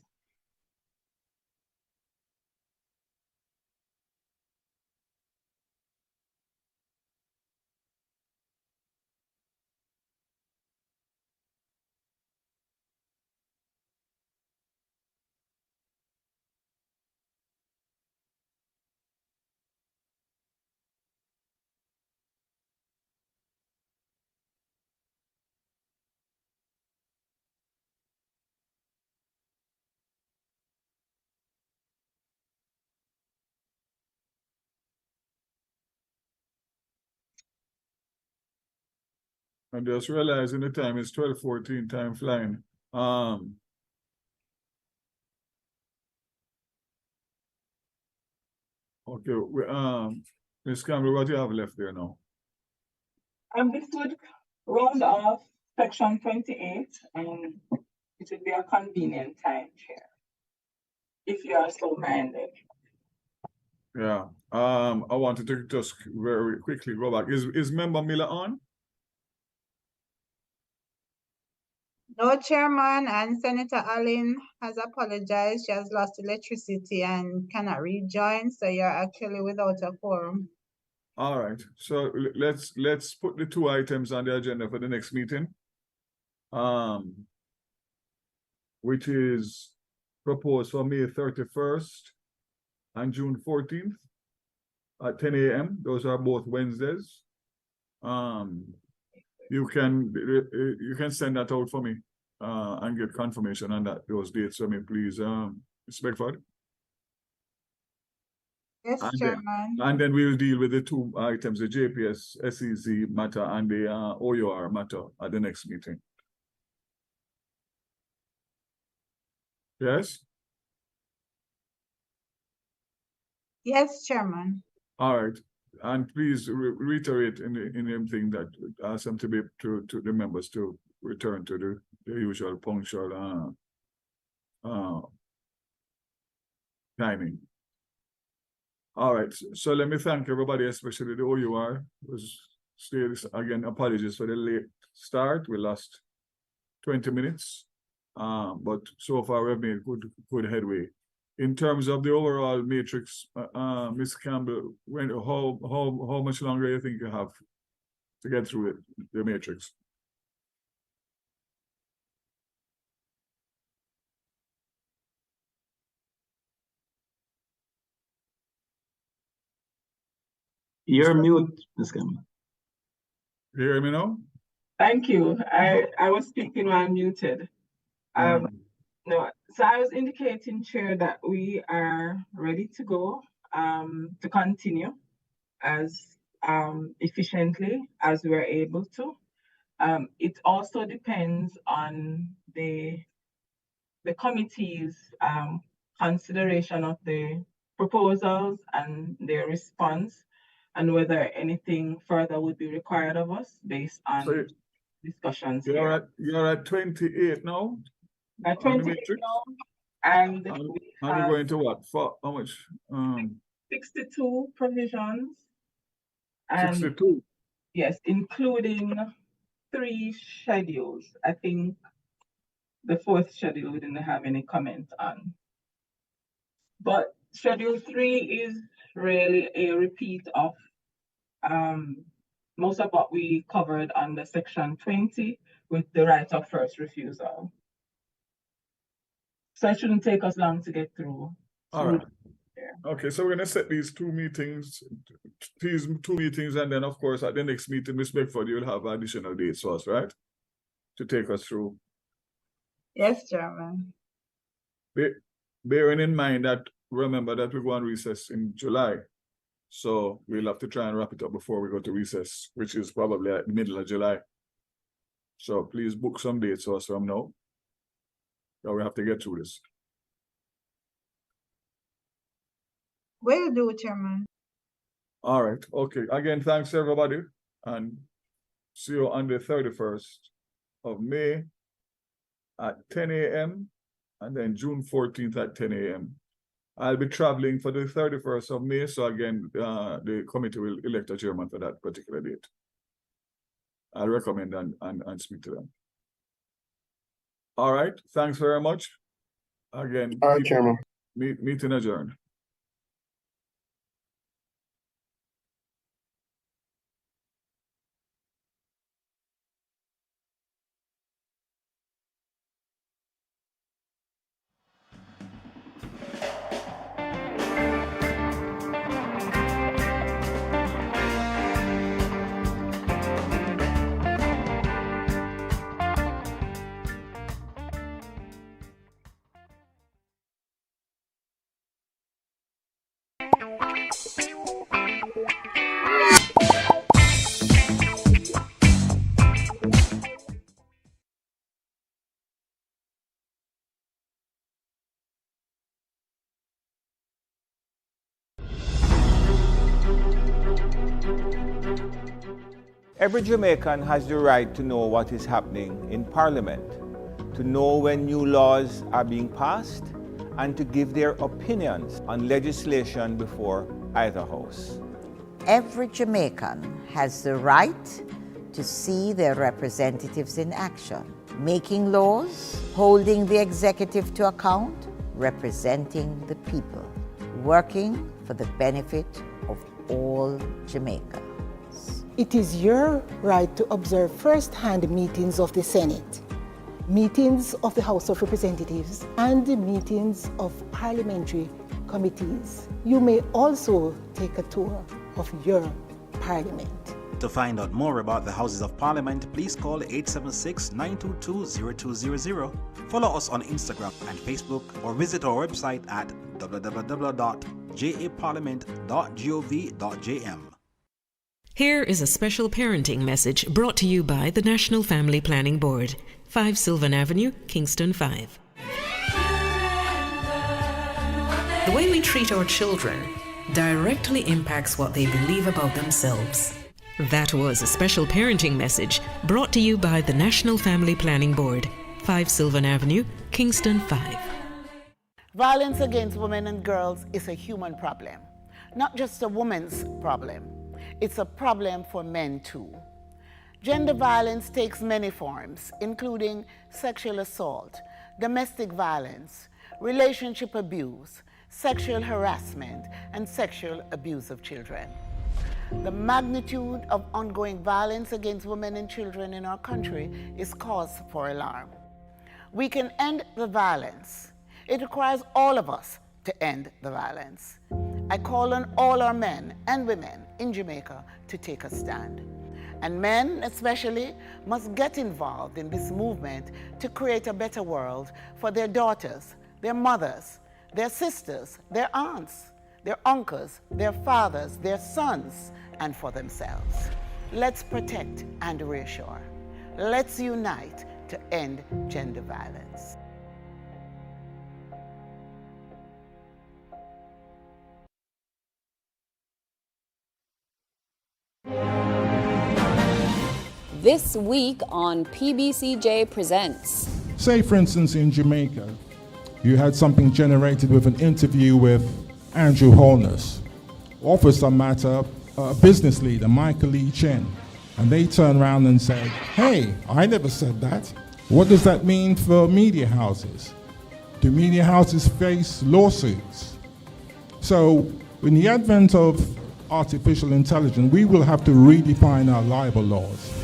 And just realizing the time is 12:14, time flying. Okay, Ms. Campbell, what do you have left there now? This would round off section 28, and it would be a convenient time, Chair, if you are so minded. Yeah, I wanted to just very quickly go back. Is Member Miller on? No, Chairman, and Senator Allen has apologized. She has lost electricity and cannot rejoin, so you're actually without a quorum. All right, so let's put the two items on the agenda for the next meeting. Which is proposed for May 31st and June 14th at 10 a.m. Those are both Wednesdays. You can send that out for me and get confirmation on those dates for me, please, Ms. Beckford. Yes, Chairman. And then we'll deal with the two items, the JPS SEC matter and the OUR matter at the next meeting. Yes? Yes, Chairman. All right. And please reiterate in the thing that ask them to be to the members to return to the usual punctual timing. All right. So let me thank everybody, especially the OUR. Again, apologies for the late start. We lost 20 minutes. But so far we've made good headway. In terms of the overall matrix, Ms. Campbell, how much longer do you think you have to get through it, the matrix? You're mute, Ms. Campbell. You hear me now? Thank you. I was speaking while muted. No, so I was indicating, Chair, that we are ready to go to continue as efficiently as we're able to. It also depends on the committee's consideration of the proposals and their response, and whether anything further would be required of us based on discussions here. You're at 28 now? At 28 now, and we're going to what? For how much? 62 provisions. And 62? Yes, including 3 schedules. I think the 4th schedule we didn't have any comment on. But Schedule 3 is really a repeat of most of what we covered under Section 20 with the right of first refusal. So it shouldn't take us long to get through. All right. Okay, so we're gonna set these two meetings, and then of course at the next meeting, Ms. Beckford, you'll have additional dates for us, right? To take us through. Yes, Chairman. Bearing in mind that, remember that we go on recess in July. So we'll have to try and wrap it up before we go to recess, which is probably at the middle of July. So please book some dates for us from now. Now we have to get through this. Will do, Chairman. All right. Okay. Again, thanks everybody, and see you on the 31st of May at 10 a.m. and then June 14th at 10 a.m. I'll be traveling for the 31st of May. So again, the committee will elect a chairman for that particular date. I'll recommend and speak to them. All right. Thanks very much. Again, All right, Chairman. Meeting adjourned. Every Jamaican has the right to know what is happening in Parliament, to know when new laws are being passed, and to give their opinions on legislation before either house. Every Jamaican has the right to see their representatives in action, making laws, holding the executive to account, representing the people, working for the benefit of all Jamaicans. It is your right to observe first-hand meetings of the Senate, meetings of the House of Representatives, and the meetings of parliamentary committees. You may also take a tour of your parliament. To find out more about the Houses of Parliament, please call 876-922-0200, follow us on Instagram and Facebook, or visit our website at www.japarliament.gov.jm. Here is a special parenting message brought to you by the National Family Planning Board, 5 Sylvan Avenue, Kingston 5. The way we treat our children directly impacts what they believe about themselves. That was a special parenting message brought to you by the National Family Planning Board, 5 Sylvan Avenue, Kingston 5. Violence against women and girls is a human problem, not just a woman's problem. It's a problem for men too. Gender violence takes many forms, including sexual assault, domestic violence, relationship abuse, sexual harassment, and sexual abuse of children. The magnitude of ongoing violence against women and children in our country is cause for alarm. We can end the violence. It requires all of us to end the violence. I call on all our men and women in Jamaica to take a stand. And men, especially, must get involved in this movement to create a better world for their daughters, their mothers, their sisters, their aunts, their uncles, their fathers, their sons, and for themselves. Let's protect and reassure. Let's unite to end gender violence. This week on PBCJ Presents. Say, for instance, in Jamaica, you had something generated with an interview with Andrew Holness, or for some matter, a business leader, Michael Lee Chen, and they turned around and said, hey, I never said that. What does that mean for media houses? Do media houses face lawsuits? So, in the advent of artificial intelligence, we will have to redefine our libel laws.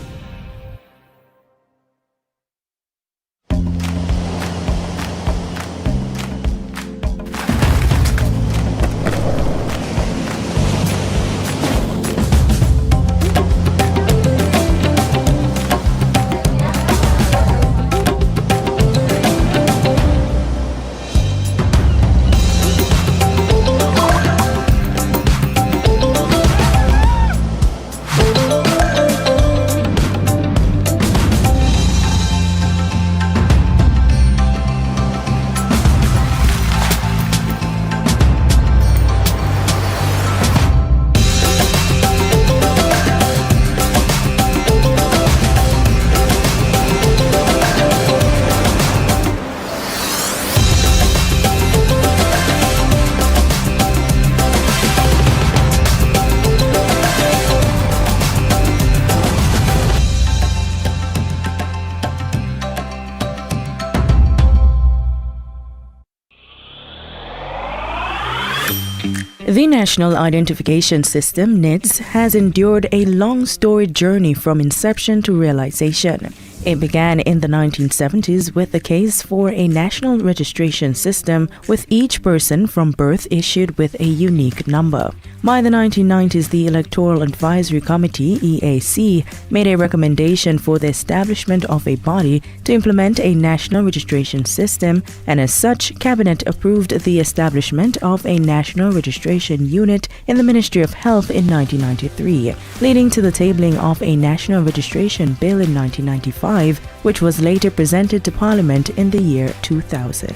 The National Identification System, NIDS, has endured a long storied journey from inception to realization. It began in the 1970s with the case for a national registration system with each person from birth issued with a unique number. By the 1990s, the Electoral Advisory Committee, EAC, made a recommendation for the establishment of a body to implement a national registration system, and as such, Cabinet approved the establishment of a national registration unit in the Ministry of Health in 1993, leading to the tabling of a national registration bill in 1995, which was later presented to Parliament in the year 2000.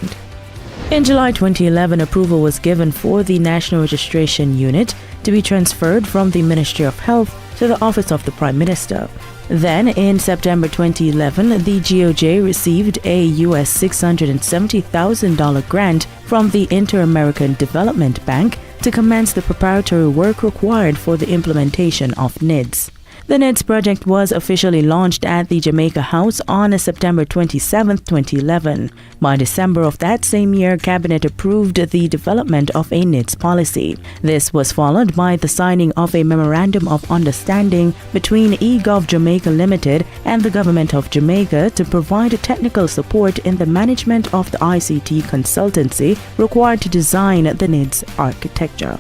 In July 2011, approval was given for the National Registration Unit to be transferred from the Ministry of Health to the Office of the Prime Minister. Then, in September 2011, the GOJ received a US $670,000 grant from the Inter-American Development Bank to commence the preparatory work required for the implementation of NIDS. The NIDS project was officially launched at the Jamaica House on September 27, 2011. By December of that same year, Cabinet approved the development of a NIDS policy. This was followed by the signing of a Memorandum of Understanding between eGov Jamaica Limited and the Government of Jamaica to provide technical support in the management of the ICT consultancy required to design the NIDS architecture.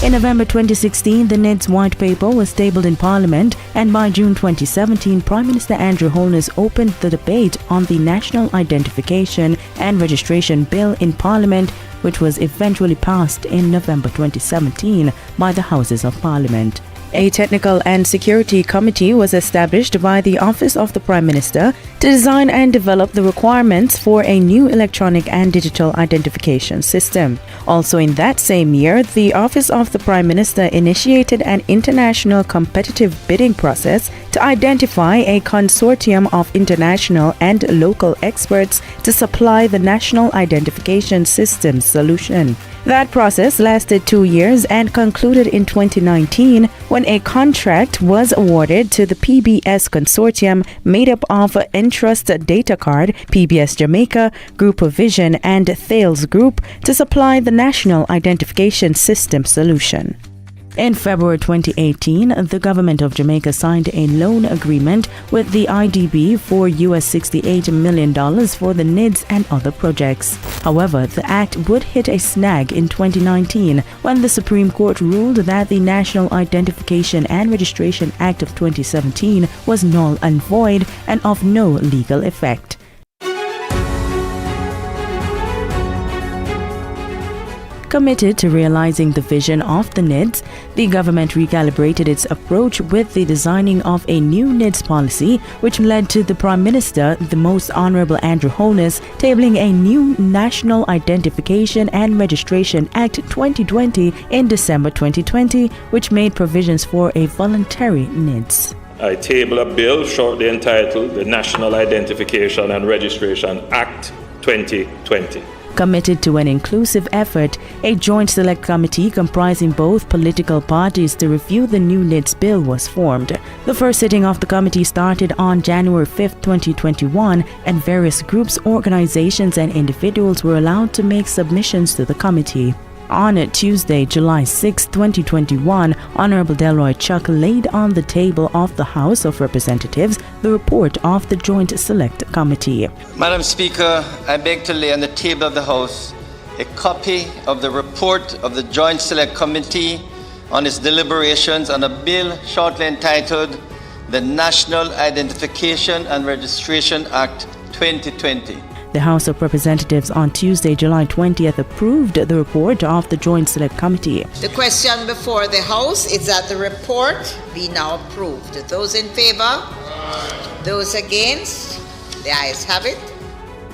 In November 2016, the NIDS White Paper was tabled in Parliament, and by June 2017, Prime Minister Andrew Holness opened the debate on the National Identification and Registration Bill in Parliament, which was eventually passed in November 2017 by the Houses of Parliament. A technical and security committee was established by the Office of the Prime Minister to design and develop the requirements for a new electronic and digital identification system. Also in that same year, the Office of the Prime Minister initiated an international competitive bidding process to identify a consortium of international and local experts to supply the National Identification System solution. That process lasted 2 years and concluded in 2019 when a contract was awarded to the PBS consortium made up of Entrust Data Card, PBCJamaica, Group of Vision, and Thales Group to supply the National Identification System solution. In February 2018, the government of Jamaica signed a loan agreement with the IDB for US $68 million for the NIDS and other projects. However, the act would hit a snag in 2019 when the Supreme Court ruled that the National Identification and Registration Act of 2017 was null and void and of no legal effect. Committed to realizing the vision of the NIDS, the government recalibrated its approach with the designing of a new NIDS policy, which led to the Prime Minister, the Most Honorable Andrew Holness, tabling a new National Identification and Registration Act 2020 in December 2020, which made provisions for a voluntary NIDS. I table a bill shortly entitled the National Identification and Registration Act 2020. Committed to an inclusive effort, a joint select committee comprising both political parties to review the new NIDS bill was formed. The first sitting of the committee started on January 5, 2021, and various groups, organizations, and individuals were allowed to make submissions to the committee. On Tuesday, July 6, 2021, Honorable Delroy Chuck laid on the table of the House of Representatives the report of the Joint Select Committee. Madam Speaker, I beg to lay on the table of the House a copy of the report of the Joint Select Committee on its deliberations on a bill shortly entitled the National Identification and Registration Act 2020. The House of Representatives on Tuesday, July 20th, approved the report of the Joint Select Committee. The question before the House is that the report be now approved. Those in favor? Those against? The ayes have it.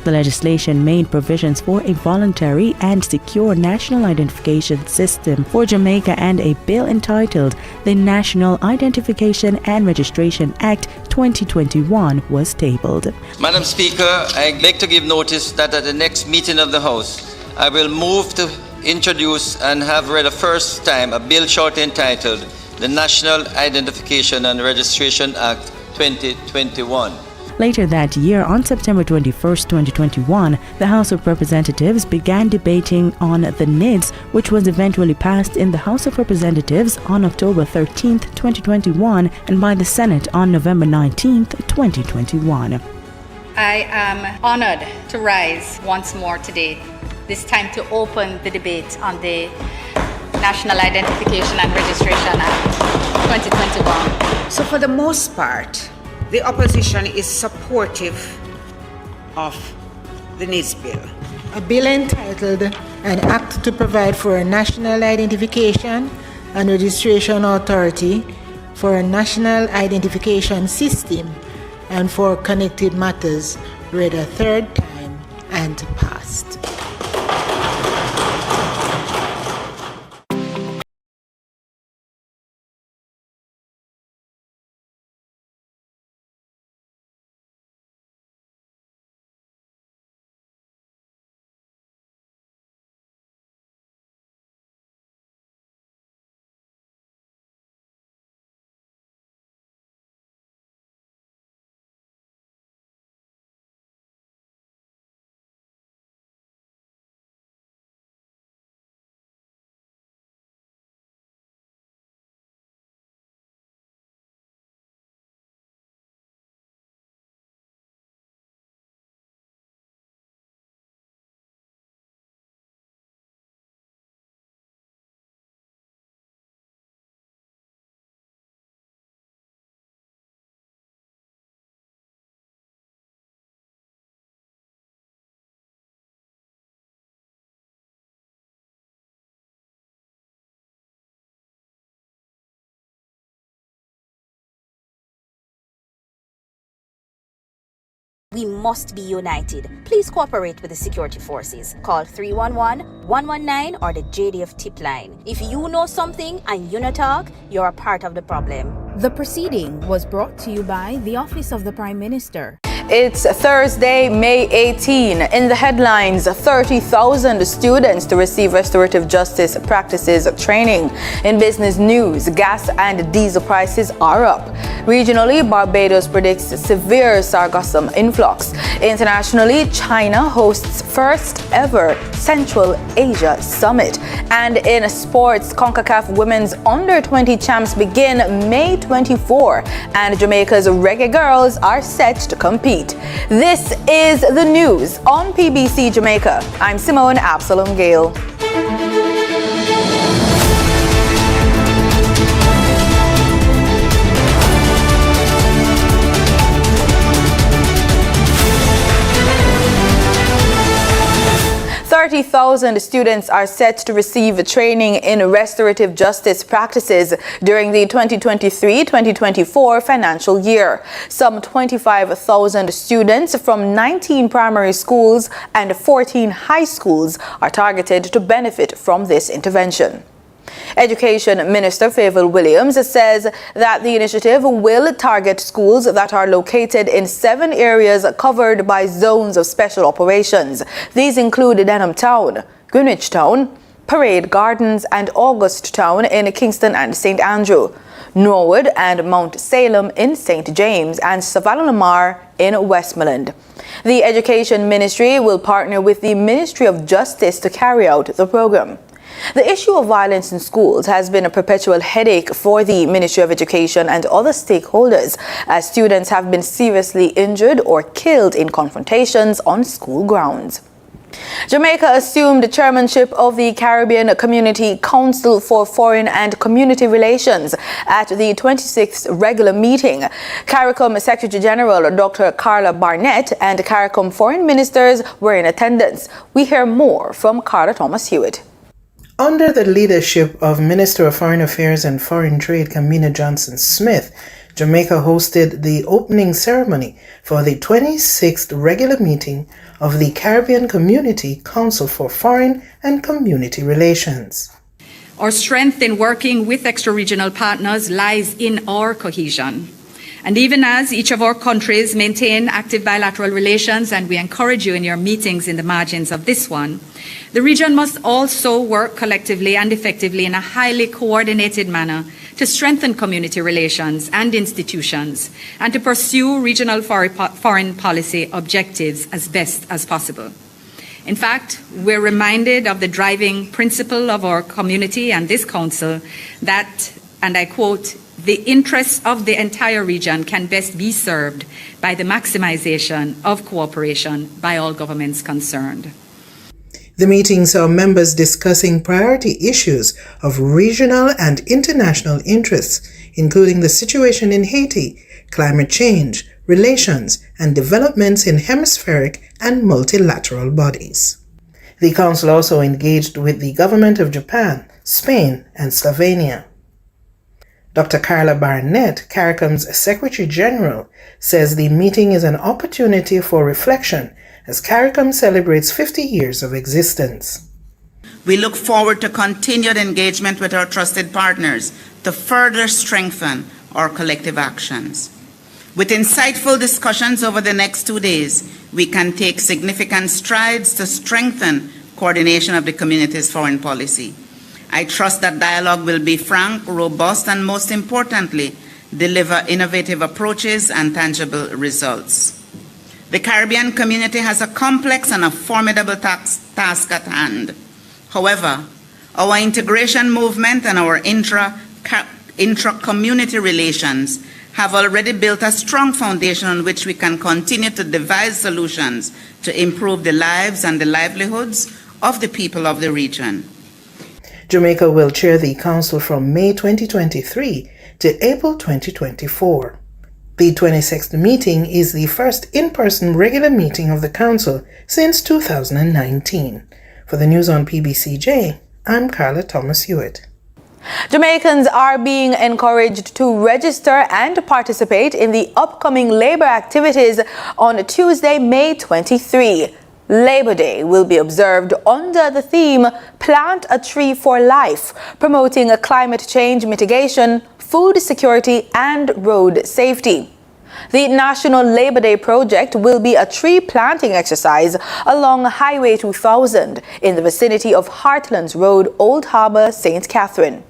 The legislation made provisions for a voluntary and secure national identification system for Jamaica, and a bill entitled the National Identification and Registration Act 2021 was tabled. Madam Speaker, I beg to give notice that at the next meeting of the House, I will move to introduce and have read a first time a bill shortly entitled the National Identification and Registration Act 2021. Later that year, on September 21, 2021, the House of Representatives began debating on the NIDS, which was eventually passed in the House of Representatives on October 13, 2021, and by the Senate on November 19, 2021. I am honored to rise once more today, this time to open the debate on the National Identification and Registration Act 2021. So for the most part, the opposition is supportive of the NIDS bill. A bill entitled An Act to Provide for a National Identification and Registration Authority for a National Identification System and for Connected Matters read a third time and passed. We must be united. Please cooperate with the security forces. Call 311-119 or the JDF tip line. If you know something and you not talk, you're a part of the problem. The proceeding was brought to you by the Office of the Prime Minister. It's Thursday, May 18. In the headlines, 30,000 students to receive restorative justice practices training. In business news, gas and diesel prices are up. Regionally, Barbados predicts severe sargassum influx. Internationally, China hosts first ever Central Asia Summit. And in sports, CONCACAF Women's Under-20 champs begin May 24, and Jamaica's reggae girls are set to compete. This is the news on PBC Jamaica. I'm Simone Absalom Gale. 30,000 students are set to receive training in restorative justice practices during the 2023-2024 financial year. Some 25,000 students from 19 primary schools and 14 high schools are targeted to benefit from this intervention. Education Minister Favour Williams says that the initiative will target schools that are located in 7 areas covered by zones of special operations. These include Denham Town, Greenwich Town, Parade Gardens and August Town in Kingston and St. Andrew, Norwood and Mount Salem in St. James, and Savannah Lamar in Westmoreland. The Education Ministry will partner with the Ministry of Justice to carry out the program. The issue of violence in schools has been a perpetual headache for the Ministry of Education and other stakeholders, as students have been seriously injured or killed in confrontations on school grounds. Jamaica assumed the chairmanship of the Caribbean Community Council for Foreign and Community Relations at the 26th regular meeting. CARICOM Secretary General Dr. Carla Barnett and CARICOM foreign ministers were in attendance. We hear more from Carla Thomas-Hewitt. Under the leadership of Minister of Foreign Affairs and Foreign Trade Kamina Johnson-Smith, Jamaica hosted the opening ceremony for the 26th regular meeting of the Caribbean Community Council for Foreign and Community Relations. Our strength in working with extra-regional partners lies in our cohesion. And even as each of our countries maintain active bilateral relations, and we encourage you in your meetings in the margins of this one, the region must also work collectively and effectively in a highly coordinated manner to strengthen community relations and institutions, and to pursue regional foreign policy objectives as best as possible. In fact, we're reminded of the driving principle of our community and this council that, and I quote, "The interests of the entire region can best be served by the maximization of cooperation by all governments concerned." The meeting saw members discussing priority issues of regional and international interests, including the situation in Haiti, climate change, relations, and developments in hemispheric and multilateral bodies. The Council also engaged with the government of Japan, Spain, and Slovenia. Dr. Carla Barnett, CARICOM's Secretary General, says the meeting is an opportunity for reflection as CARICOM celebrates 50 years of existence. We look forward to continued engagement with our trusted partners to further strengthen our collective actions. With insightful discussions over the next 2 days, we can take significant strides to strengthen coordination of the community's foreign policy. I trust that dialogue will be frank, robust, and most importantly, deliver innovative approaches and tangible results. The Caribbean community has a complex and a formidable task at hand. However, our integration movement and our intra-community relations have already built a strong foundation on which we can continue to devise solutions to improve the lives and the livelihoods of the people of the region. Jamaica will chair the Council from May 2023 to April 2024. The 26th meeting is the first in-person regular meeting of the Council since 2019. For the news on PBCJ, I'm Carla Thomas Hewitt. Jamaicans are being encouraged to register and participate in the upcoming labor activities on Tuesday, May 23. Labor Day will be observed under the theme Plant a Tree for Life, promoting climate change mitigation, food security, and road safety. The National Labor Day project will be a tree planting exercise along Highway 2000 in the vicinity of Heartlands Road, Old Harbour, St. Catherine.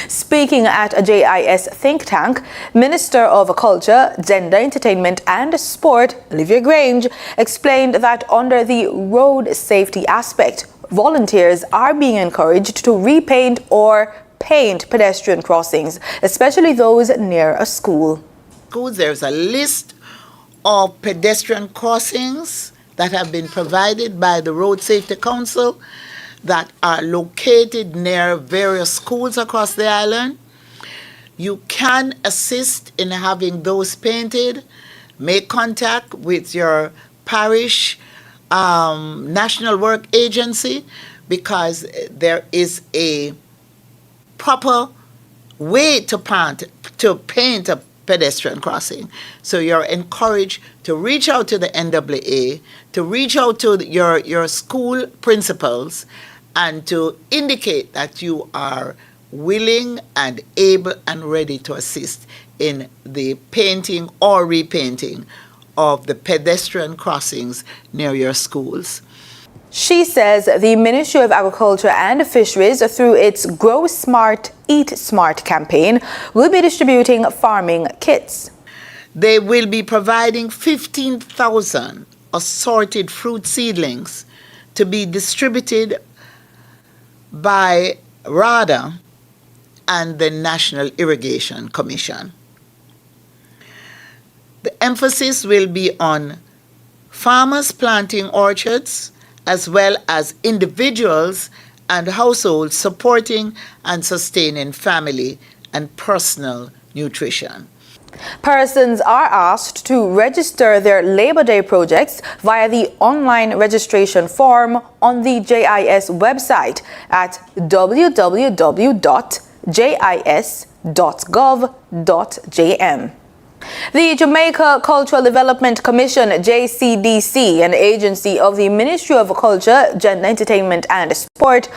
Speaking at a JIS think tank, Minister of Culture, Gender, Entertainment and Sport, Olivia Grange, explained that under the road safety aspect, volunteers are being encouraged to repaint or paint pedestrian crossings, especially those near a school. There's a list of pedestrian crossings that have been provided by the Road Safety Council that are located near various schools across the island. You can assist in having those painted. Make contact with your parish National Work Agency because there is a proper way to paint a pedestrian crossing. So you're encouraged to reach out to the NAA, to reach out to your school principals, and to indicate that you are willing and able and ready to assist in the painting or repainting of the pedestrian crossings near your schools. She says the Ministry of Agriculture and Fisheries, through its Grow Smart, Eat Smart campaign, will be distributing farming kits. They will be providing 15,000 assorted fruit seedlings to be distributed by RADA and the National Irrigation Commission. The emphasis will be on farmers planting orchards, as well as individuals and households supporting and sustaining family and personal nutrition. Persons are asked to register their Labor Day projects via the online registration form on the JIS website at www.jis.gov.jm. The Jamaica Cultural Development Commission, JCDC, an agency of the Ministry of Culture, Gender, Entertainment and Sport,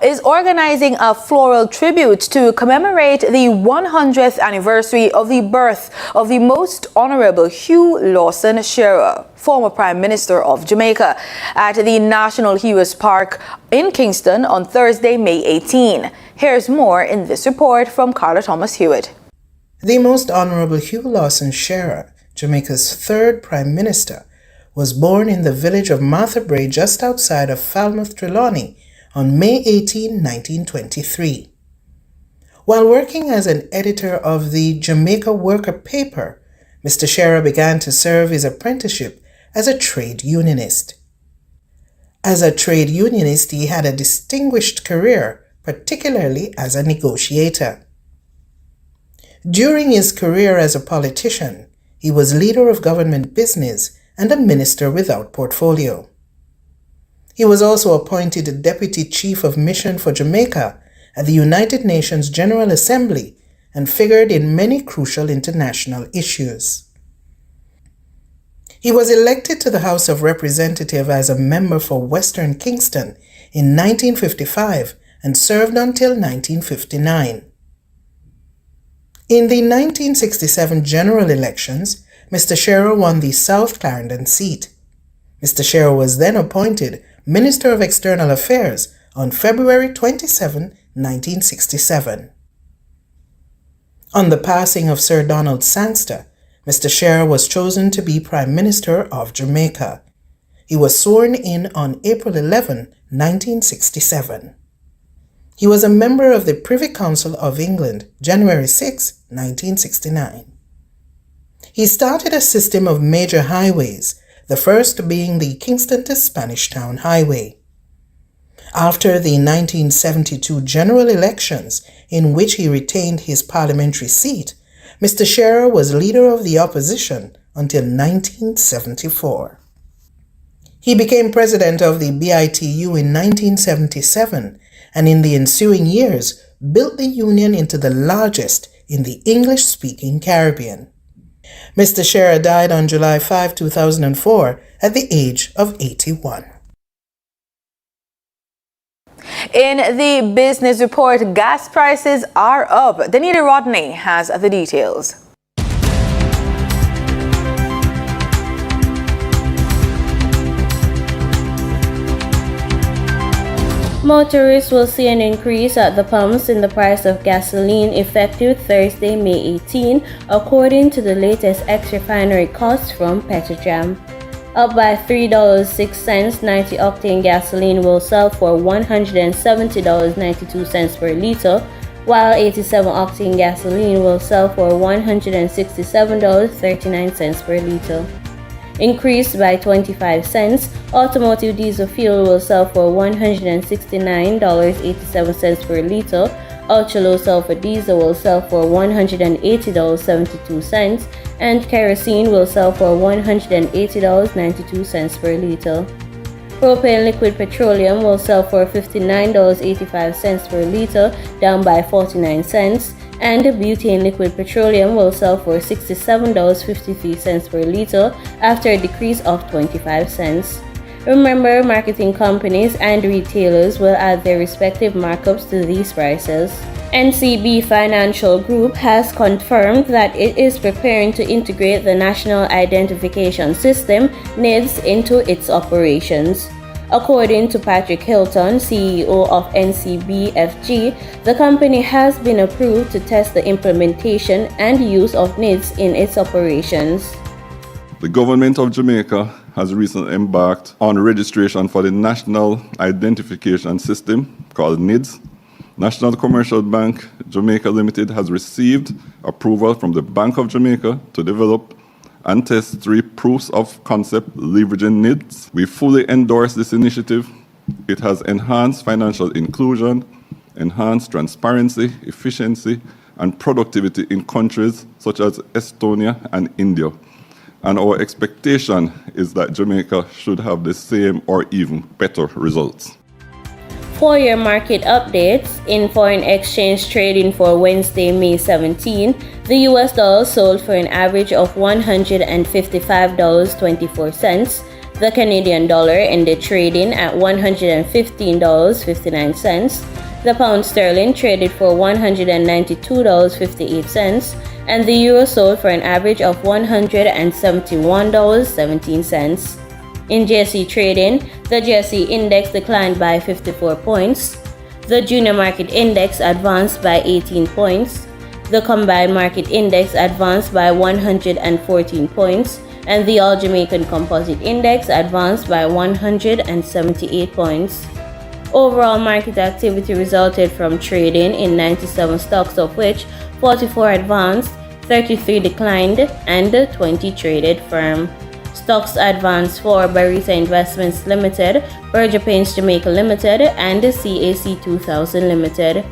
is organizing a floral tribute to commemorate the 100th anniversary of the birth of the Most Honorable Hugh Lawson Shearer, former Prime Minister of Jamaica, at the National Heroes Park in Kingston on Thursday, May 18. Here's more in this report from Carla Thomas Hewitt. The Most Honorable Hugh Lawson Shearer, Jamaica's third Prime Minister, was born in the village of Martha Brae just outside of Falmouth, Trelawney, on May 18, 1923. While working as an editor of the Jamaica Worker paper, Mr. Shearer began to serve his apprenticeship as a trade unionist. As a trade unionist, he had a distinguished career, particularly as a negotiator. During his career as a politician, he was leader of government business and a minister without portfolio. He was also appointed Deputy Chief of Mission for Jamaica at the United Nations General Assembly and figured in many crucial international issues. He was elected to the House of Representatives as a member for Western Kingston in 1955 and served until 1959. In the 1967 general elections, Mr. Shearer won the South Clarendon seat. Mr. Shearer was then appointed Minister of External Affairs on February 27, 1967. On the passing of Sir Donald Sangster, Mr. Shearer was chosen to be Prime Minister of Jamaica. He was sworn in on April 11, 1967. He was a member of the Privy Council of England, January 6, 1969. He started a system of major highways, the first being the Kingston to Spanish Town Highway. After the 1972 general elections, in which he retained his parliamentary seat, Mr. Shearer was leader of the opposition until 1974. He became president of the BITU in 1977, and in the ensuing years built the union into the largest in the English-speaking Caribbean. Mr. Shearer died on July 5, 2004, at the age of 81. In the business report, gas prices are up. Danita Rodney has the details. Motorists will see an increase at the pumps in the price of gasoline effective Thursday, May 18, according to the latest ex-refinery costs from Petrojam. Up by $3.06, 90-octane gasoline will sell for $170.92 per liter, while 87-octane gasoline will sell for $167.39 per liter. Increased by 25 cents, automotive diesel fuel will sell for $169.87 per liter, ultra-low sulfur diesel will sell for $180.72, and kerosene will sell for $180.92 per liter. Propane liquid petroleum will sell for $59.85 per liter, down by 49 cents, and butane liquid petroleum will sell for $67.53 per liter after a decrease of 25 cents. Remember, marketing companies and retailers will add their respective markups to these prices. NCB Financial Group has confirmed that it is preparing to integrate the National Identification System (NIDS) into its operations. According to Patrick Hilton, CEO of NCBFG, the company has been approved to test the implementation and use of NIDS in its operations. The government of Jamaica has recently embarked on registration for the National Identification System, called NIDS. National Commercial Bank Jamaica Limited has received approval from the Bank of Jamaica to develop and test 3 proofs of concept leveraging NIDS. We fully endorse this initiative. It has enhanced financial inclusion, enhanced transparency, efficiency, and productivity in countries such as Estonia and India. And our expectation is that Jamaica should have the same or even better results. For your market updates, in foreign exchange trading for Wednesday, May 17, the US dollar sold for an average of $155.24. The Canadian dollar ended trading at $115.59. The pound sterling traded for $192.58, and the euro sold for an average of $171.17. In JSE trading, the JSE index declined by 54 points. The junior market index advanced by 18 points. The combined market index advanced by 114 points, and the All Jamaican Composite Index advanced by 178 points. Overall market activity resulted from trading in 97 stocks, of which 44 advanced, 33 declined, and 20 traded firm. Stocks advanced for Barita Investments Limited, Berger Paints Jamaica Limited, and CAC 2000 Limited.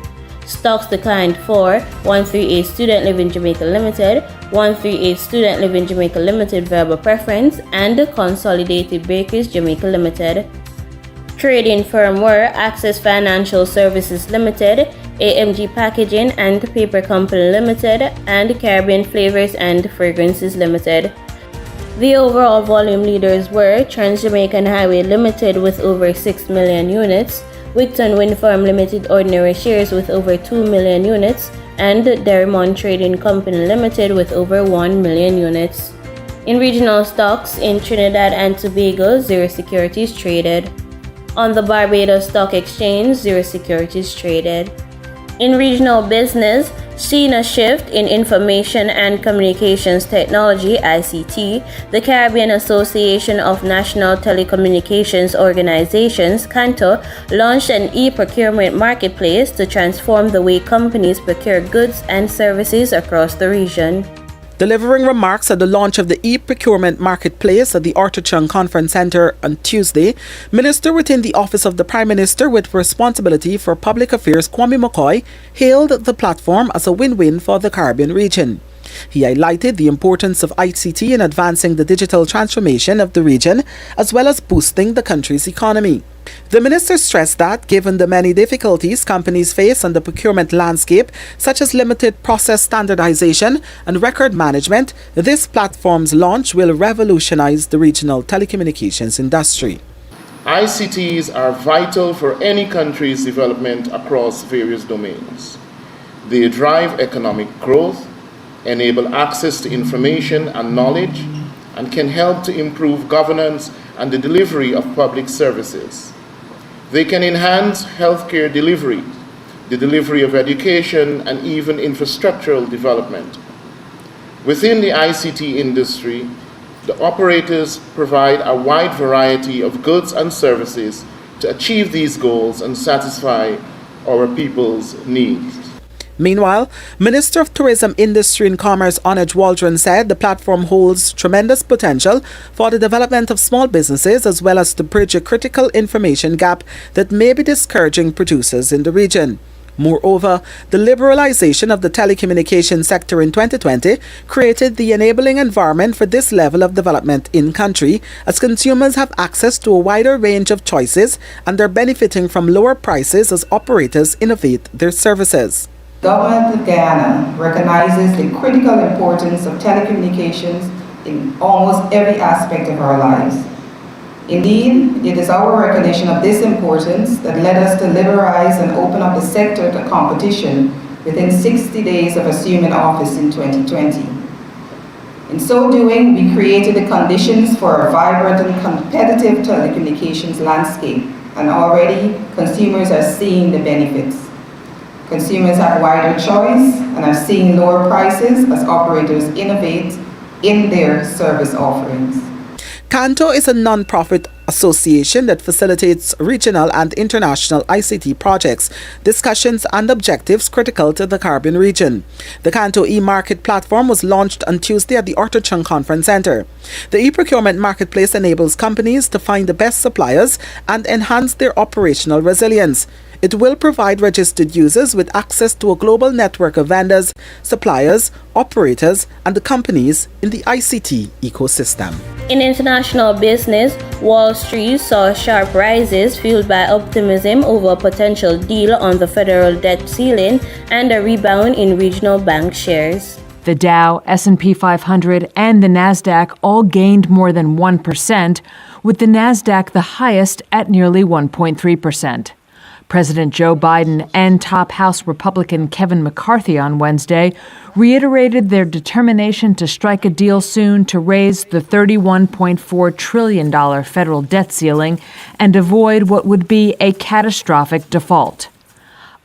Stocks declined for 138 Student Living Jamaica Limited, 138 Student Living Jamaica Limited Verbal Preference, and Consolidated Bakeries Jamaica Limited. Trading firm were Access Financial Services Limited, AMG Packaging and Paper Company Limited, and Caribbean Flavors and Fragrances Limited. The overall volume leaders were Trans-Jamaican Highway Limited with over 6 million units, Wigton Wind Farm Limited Ordinary Shares with over 2 million units, and Derrimon Trading Company Limited with over 1 million units. In regional stocks, in Trinidad and Tobago, zero securities traded. On the Barbados Stock Exchange, zero securities traded. In regional business, seeing a shift in information and communications technology (ICT), the Caribbean Association of National Telecommunications Organizations (CANTO) launched an e-procurement marketplace to transform the way companies procure goods and services across the region. Delivering remarks at the launch of the e-procurement marketplace at the Arthur Chung Conference Center on Tuesday, Minister within the Office of the Prime Minister with responsibility for public affairs Kwame McCoy hailed the platform as a win-win for the Caribbean region. He highlighted the importance of ICT in advancing the digital transformation of the region as well as boosting the country's economy. The minister stressed that, given the many difficulties companies face on the procurement landscape, such as limited process standardization and record management, this platform's launch will revolutionize the regional telecommunications industry. ICTs are vital for any country's development across various domains. They drive economic growth, enable access to information and knowledge, and can help to improve governance and the delivery of public services. They can enhance healthcare delivery, the delivery of education, and even infrastructural development. Within the ICT industry, the operators provide a wide variety of goods and services to achieve these goals and satisfy our people's needs. Meanwhile, Minister of Tourism, Industry and Commerce Onaj Waldron said the platform holds tremendous potential for the development of small businesses as well as to bridge a critical information gap that may be discouraging producers in the region. Moreover, the liberalization of the telecommunications sector in 2020 created the enabling environment for this level of development in country as consumers have access to a wider range of choices and are benefiting from lower prices as operators innovate their services. The Government of Guyana recognizes the critical importance of telecommunications in almost every aspect of our lives. Indeed, it is our recognition of this importance that led us to liberalize and open up the sector to competition within 60 days of assuming office in 2020. In so doing, we created the conditions for a vibrant and competitive telecommunications landscape, and already consumers are seeing the benefits. Consumers have wider choice and are seeing lower prices as operators innovate in their service offerings. CANTO is a non-profit association that facilitates regional and international ICT projects, discussions and objectives critical to the Caribbean region. The CANTO e-market platform was launched on Tuesday at the Arthur Chung Conference Center. The e-procurement marketplace enables companies to find the best suppliers and enhance their operational resilience. It will provide registered users with access to a global network of vendors, suppliers, operators, and the companies in the ICT ecosystem. In international business, Wall Street saw sharp rises fueled by optimism over a potential deal on the federal debt ceiling and a rebound in regional bank shares. The Dow, S&P 500, and the Nasdaq all gained more than 1%, with the Nasdaq the highest at nearly 1.3%. President Joe Biden and top House Republican Kevin McCarthy on Wednesday reiterated their determination to strike a deal soon to raise the $31.4 trillion federal debt ceiling and avoid what would be a catastrophic default.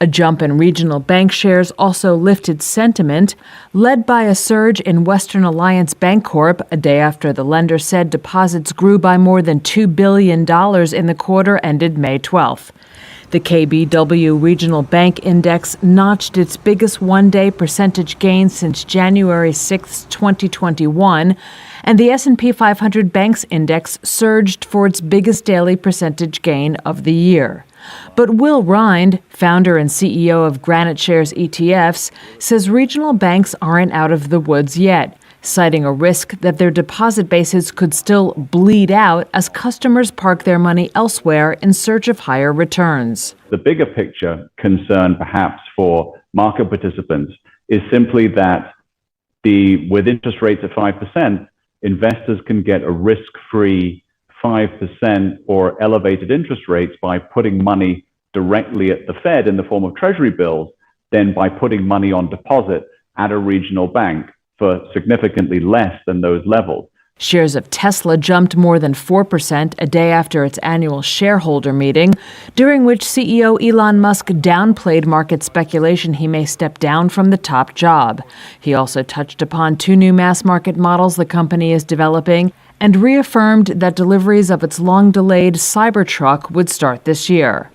A jump in regional bank shares also lifted sentiment, led by a surge in Western Alliance Bancorp a day after the lender said deposits grew by more than $2 billion in the quarter ended May 12th. The KBW Regional Bank Index notched its biggest one-day percentage gain since January 6, 2021, and the S&P 500 Banks Index surged for its biggest daily percentage gain of the year. But Will Rind, founder and CEO of Granite Shares ETFs, says regional banks aren't out of the woods yet, citing a risk that their deposit bases could still bleed out as customers park their money elsewhere in search of higher returns. The bigger picture concern, perhaps, for market participants is simply that with interest rates at 5%, investors can get a risk-free 5% or elevated interest rates by putting money directly at the Fed in the form of treasury bills than by putting money on deposit at a regional bank for significantly less than those levels. Shares of Tesla jumped more than 4% a day after its annual shareholder meeting, during which CEO Elon Musk downplayed market speculation he may step down from the top job. He also touched upon two new mass market models the company is developing and reaffirmed that deliveries of its long-delayed Cybertruck would start this year.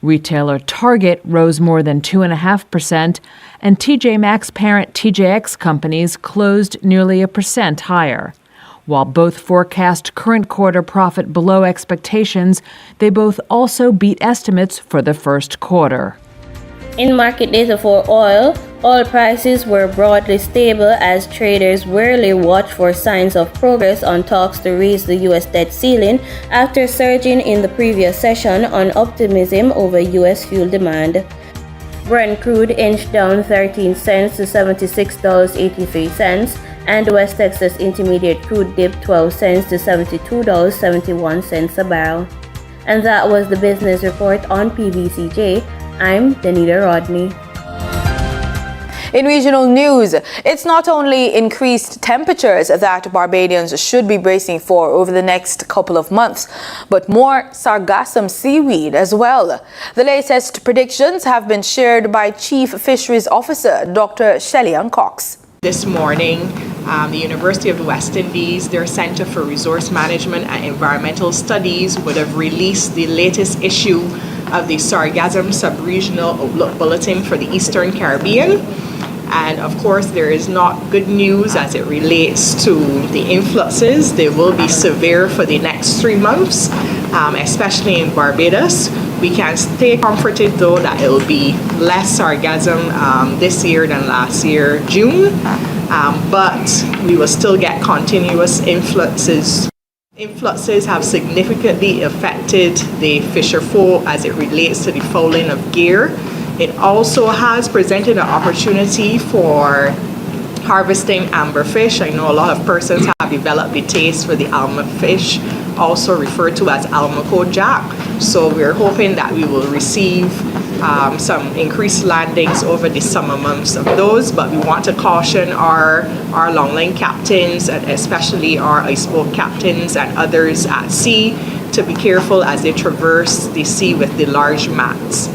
Retailer Target rose more than 2.5%, and TJ Maxx parent TJX companies closed nearly 1% higher. While both forecast current quarter profit below expectations, they both also beat estimates for the first quarter. In market data for oil prices were broadly stable as traders warily watch for signs of progress on talks to raise the U.S. debt ceiling after surging in the previous session on optimism over U.S. fuel demand. Brent crude inched down 13 cents to $76.83, and West Texas Intermediate crude dipped 12 cents to $72.71 a barrel. And that was the business report on PBCJ. I'm Danita Rodney. In regional news, it's not only increased temperatures that Barbadians should be bracing for over the next couple of months, but more sargassum seaweed as well. The latest predictions have been shared by Chief Fisheries Officer Dr. Shelley-Ann Cox. This morning, the University of the West Indies, their Center for Resource Management and Environmental Studies, would have released the latest issue of the Sargassum Sub-Regional Outlook Bulletin for the Eastern Caribbean. And of course, there is not good news as it relates to the influxes. They will be severe for the next 3 months, especially in Barbados. We can stay comforted, though, that it will be less sargassum this year than last year, June, but we will still get continuous influxes. Influxes have significantly affected the fisher folk as it relates to the fouling of gear. It also has presented an opportunity for harvesting amberfish. I know a lot of persons have developed the taste for the alma fish, also referred to as almaco jack. So we're hoping that we will receive some increased landings over the summer months of those, but we want to caution our longline captains, and especially our iceboat captains and others at sea, to be careful as they traverse the sea with the large mats.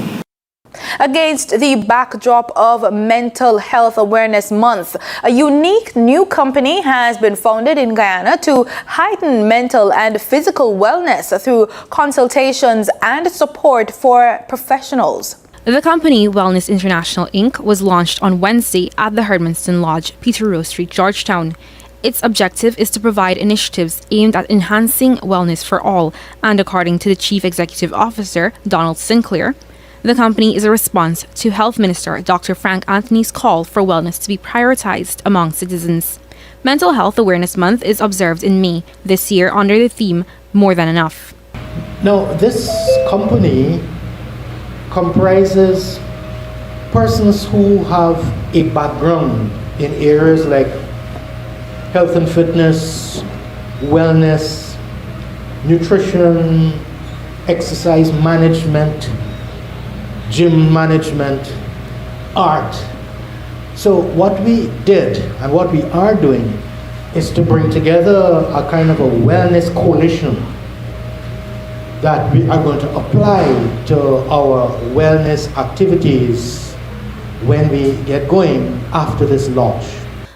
Against the backdrop of Mental Health Awareness Month, a unique new company has been founded in Guyana to heighten mental and physical wellness through consultations and support for professionals. The company, Wellness International Inc., was launched on Wednesday at the Hermanston Lodge, Peter Rowe Street, Georgetown. Its objective is to provide initiatives aimed at enhancing wellness for all, and according to the Chief Executive Officer, Donald Sinclair, the company is a response to Health Minister Dr. Frank Anthony's call for wellness to be prioritized among citizens. Mental Health Awareness Month is observed in May, this year under the theme More Than Enough. Now, this company comprises persons who have a background in areas like health and fitness, wellness, nutrition, exercise management, gym management, art. So what we did and what we are doing is to bring together a kind of a wellness coalition that we are going to apply to our wellness activities when we get going after this launch.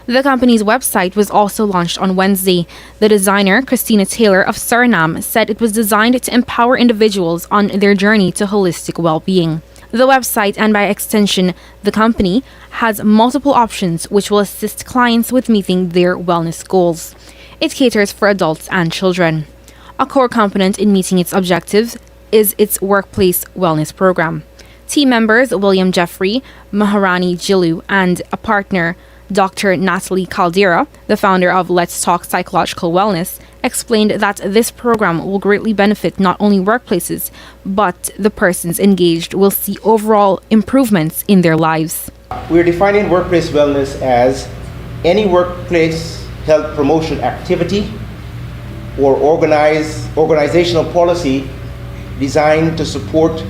The company's website was also launched on Wednesday. The designer, Christina Taylor of Suriname, said it was designed to empower individuals on their journey to holistic well-being. The website, and by extension, the company, has multiple options which will assist clients with meeting their wellness goals. It caters for adults and children. A core component in meeting its objectives is its workplace wellness program. Team members William Jeffrey, Maharani Jilu, and a partner, Dr. Natalie Caldera, the founder of Let's Talk Psychological Wellness, explained that this program will greatly benefit not only workplaces, but the persons engaged will see overall improvements in their lives. We're defining workplace wellness as any workplace health promotion activity or organizational policy designed to support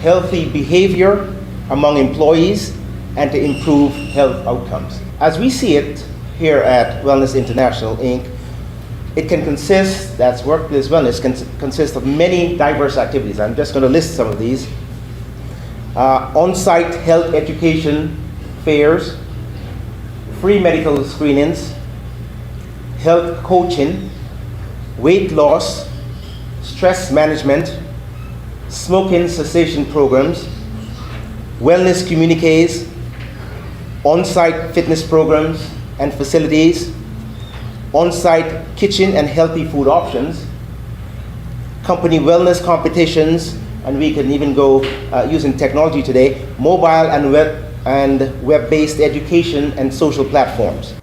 healthy behavior among employees and to improve health outcomes. As we see it here at Wellness International, Inc., it can consist, that's workplace wellness, can consist of many diverse activities. I'm just going to list some of these. On-site health education fairs, free medical screenings, health coaching, weight loss, stress management, smoking cessation programs, wellness communiques, on-site fitness programs and facilities, on-site kitchen and healthy food options, company wellness competitions, and we can even go using technology today, mobile and web-based education and social platforms.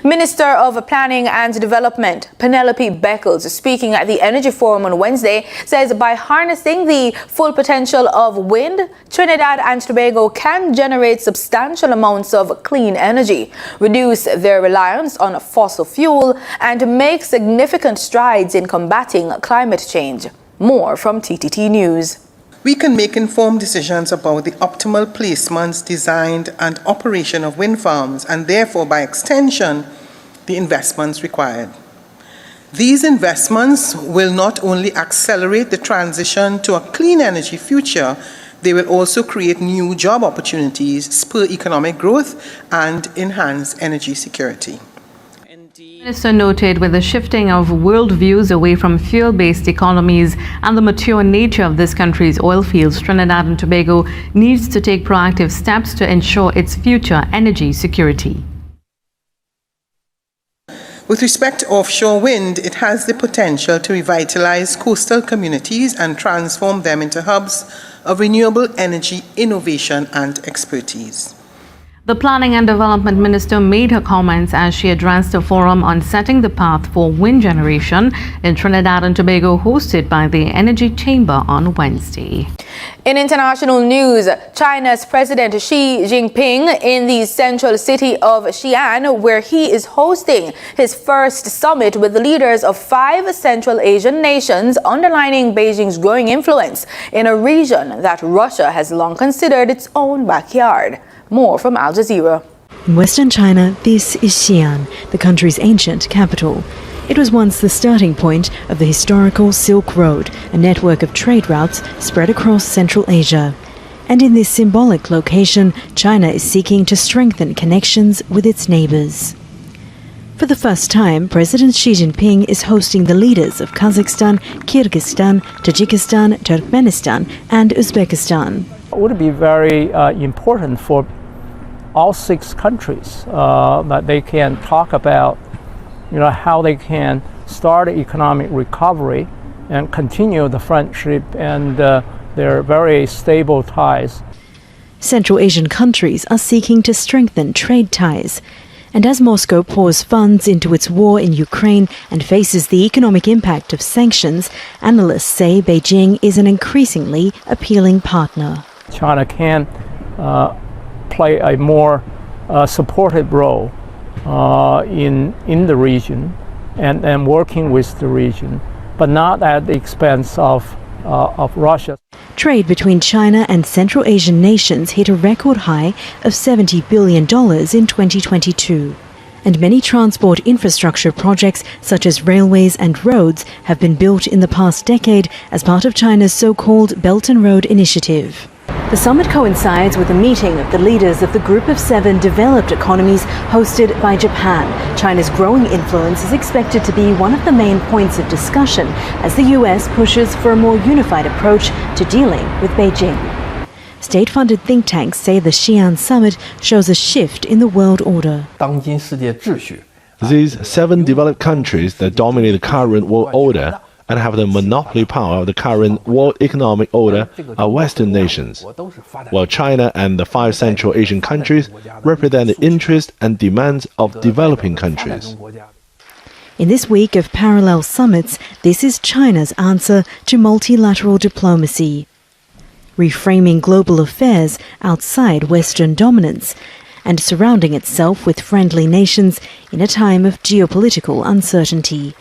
Minister of Planning and Development Penelope Beckles, speaking at the Energy Forum on Wednesday, says by harnessing the full potential of wind, Trinidad and Tobago can generate substantial amounts of clean energy, reduce their reliance on fossil fuel, and make significant strides in combating climate change. More from TTT News. We can make informed decisions about the optimal placements, design, and operation of wind farms, and therefore, by extension, the investments required. These investments will not only accelerate the transition to a clean energy future, they will also create new job opportunities, spur economic growth, and enhance energy security. The minister noted with the shifting of worldviews away from fuel-based economies and the mature nature of this country's oil fields, Trinidad and Tobago needs to take proactive steps to ensure its future energy security. With respect to offshore wind, it has the potential to revitalize coastal communities and transform them into hubs of renewable energy innovation and expertise. The Planning and Development Minister made her comments as she addressed a forum on setting the path for wind generation in Trinidad and Tobago hosted by the Energy Chamber on Wednesday. In international news, China's President Xi Jinping in the central city of Xi'an, where he is hosting his first summit with the leaders of 5 Central Asian nations, underlining Beijing's growing influence in a region that Russia has long considered its own backyard. More from Al Jazeera. In western China, this is Xi'an, the country's ancient capital. It was once the starting point of the historical Silk Road, a network of trade routes spread across Central Asia. And in this symbolic location, China is seeking to strengthen connections with its neighbors. For the first time, President Xi Jinping is hosting the leaders of Kazakhstan, Kyrgyzstan, Tajikistan, Turkmenistan, and Uzbekistan. It would be very important for all 6 countries that they can talk about, how they can start economic recovery and continue the friendship and their very stable ties. Central Asian countries are seeking to strengthen trade ties. And as Moscow pours funds into its war in Ukraine and faces the economic impact of sanctions, analysts say Beijing is an increasingly appealing partner. China can play a more supportive role in the region and working with the region, but not at the expense of Russia. Trade between China and Central Asian nations hit a record high of $70 billion in 2022. And many transport infrastructure projects, such as railways and roads, have been built in the past decade as part of China's so-called Belt and Road Initiative. The summit coincides with a meeting of the leaders of the Group of 7 developed economies hosted by Japan. China's growing influence is expected to be one of the main points of discussion as the US pushes for a more unified approach to dealing with Beijing. State-funded think tanks say the Xi'an summit shows a shift in the world order. These 7 developed countries that dominate the current world order and have the monopoly power of the current world economic order are Western nations, while China and the 5 Central Asian countries represent the interests and demands of developing countries. In this week of parallel summits, this is China's answer to multilateral diplomacy, reframing global affairs outside Western dominance and surrounding itself with friendly nations in a time of geopolitical uncertainty.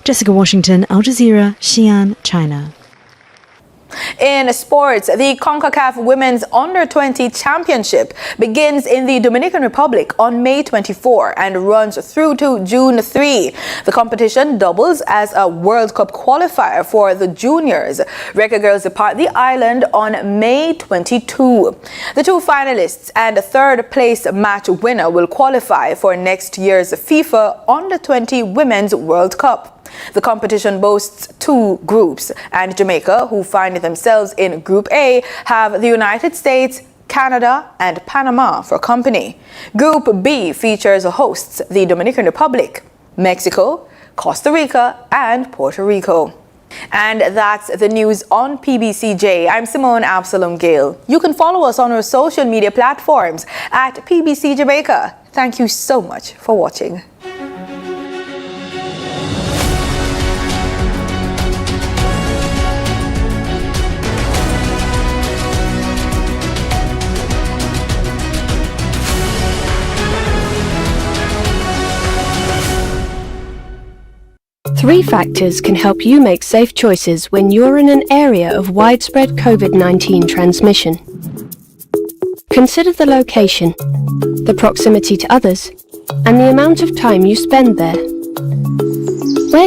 Jessica Washington, Al Jazeera, Xi'an, China. In sports, the CONCACAF Women's Under-20 Championship begins in the Dominican Republic on May 24 and runs through to June 3. The competition doubles as a World Cup qualifier for the juniors. Reka girls depart the island on May 22. The 2 finalists and a third-place match winner will qualify for next year's FIFA Under-20 Women's World Cup. The competition boasts 2 groups, and Jamaica, who find themselves in Group A, have the United States, Canada, and Panama for company. Group B features hosts the Dominican Republic, Mexico, Costa Rica, and Puerto Rico. And that's the news on PBCJ. I'm Simone Absalom Gale. You can follow us on our social media platforms at PBCJamaica. Thank you so much for watching. Three factors can help you make safe choices when you're in an area of widespread COVID-19 transmission. Consider the location, the proximity to others, and the amount of time you spend there.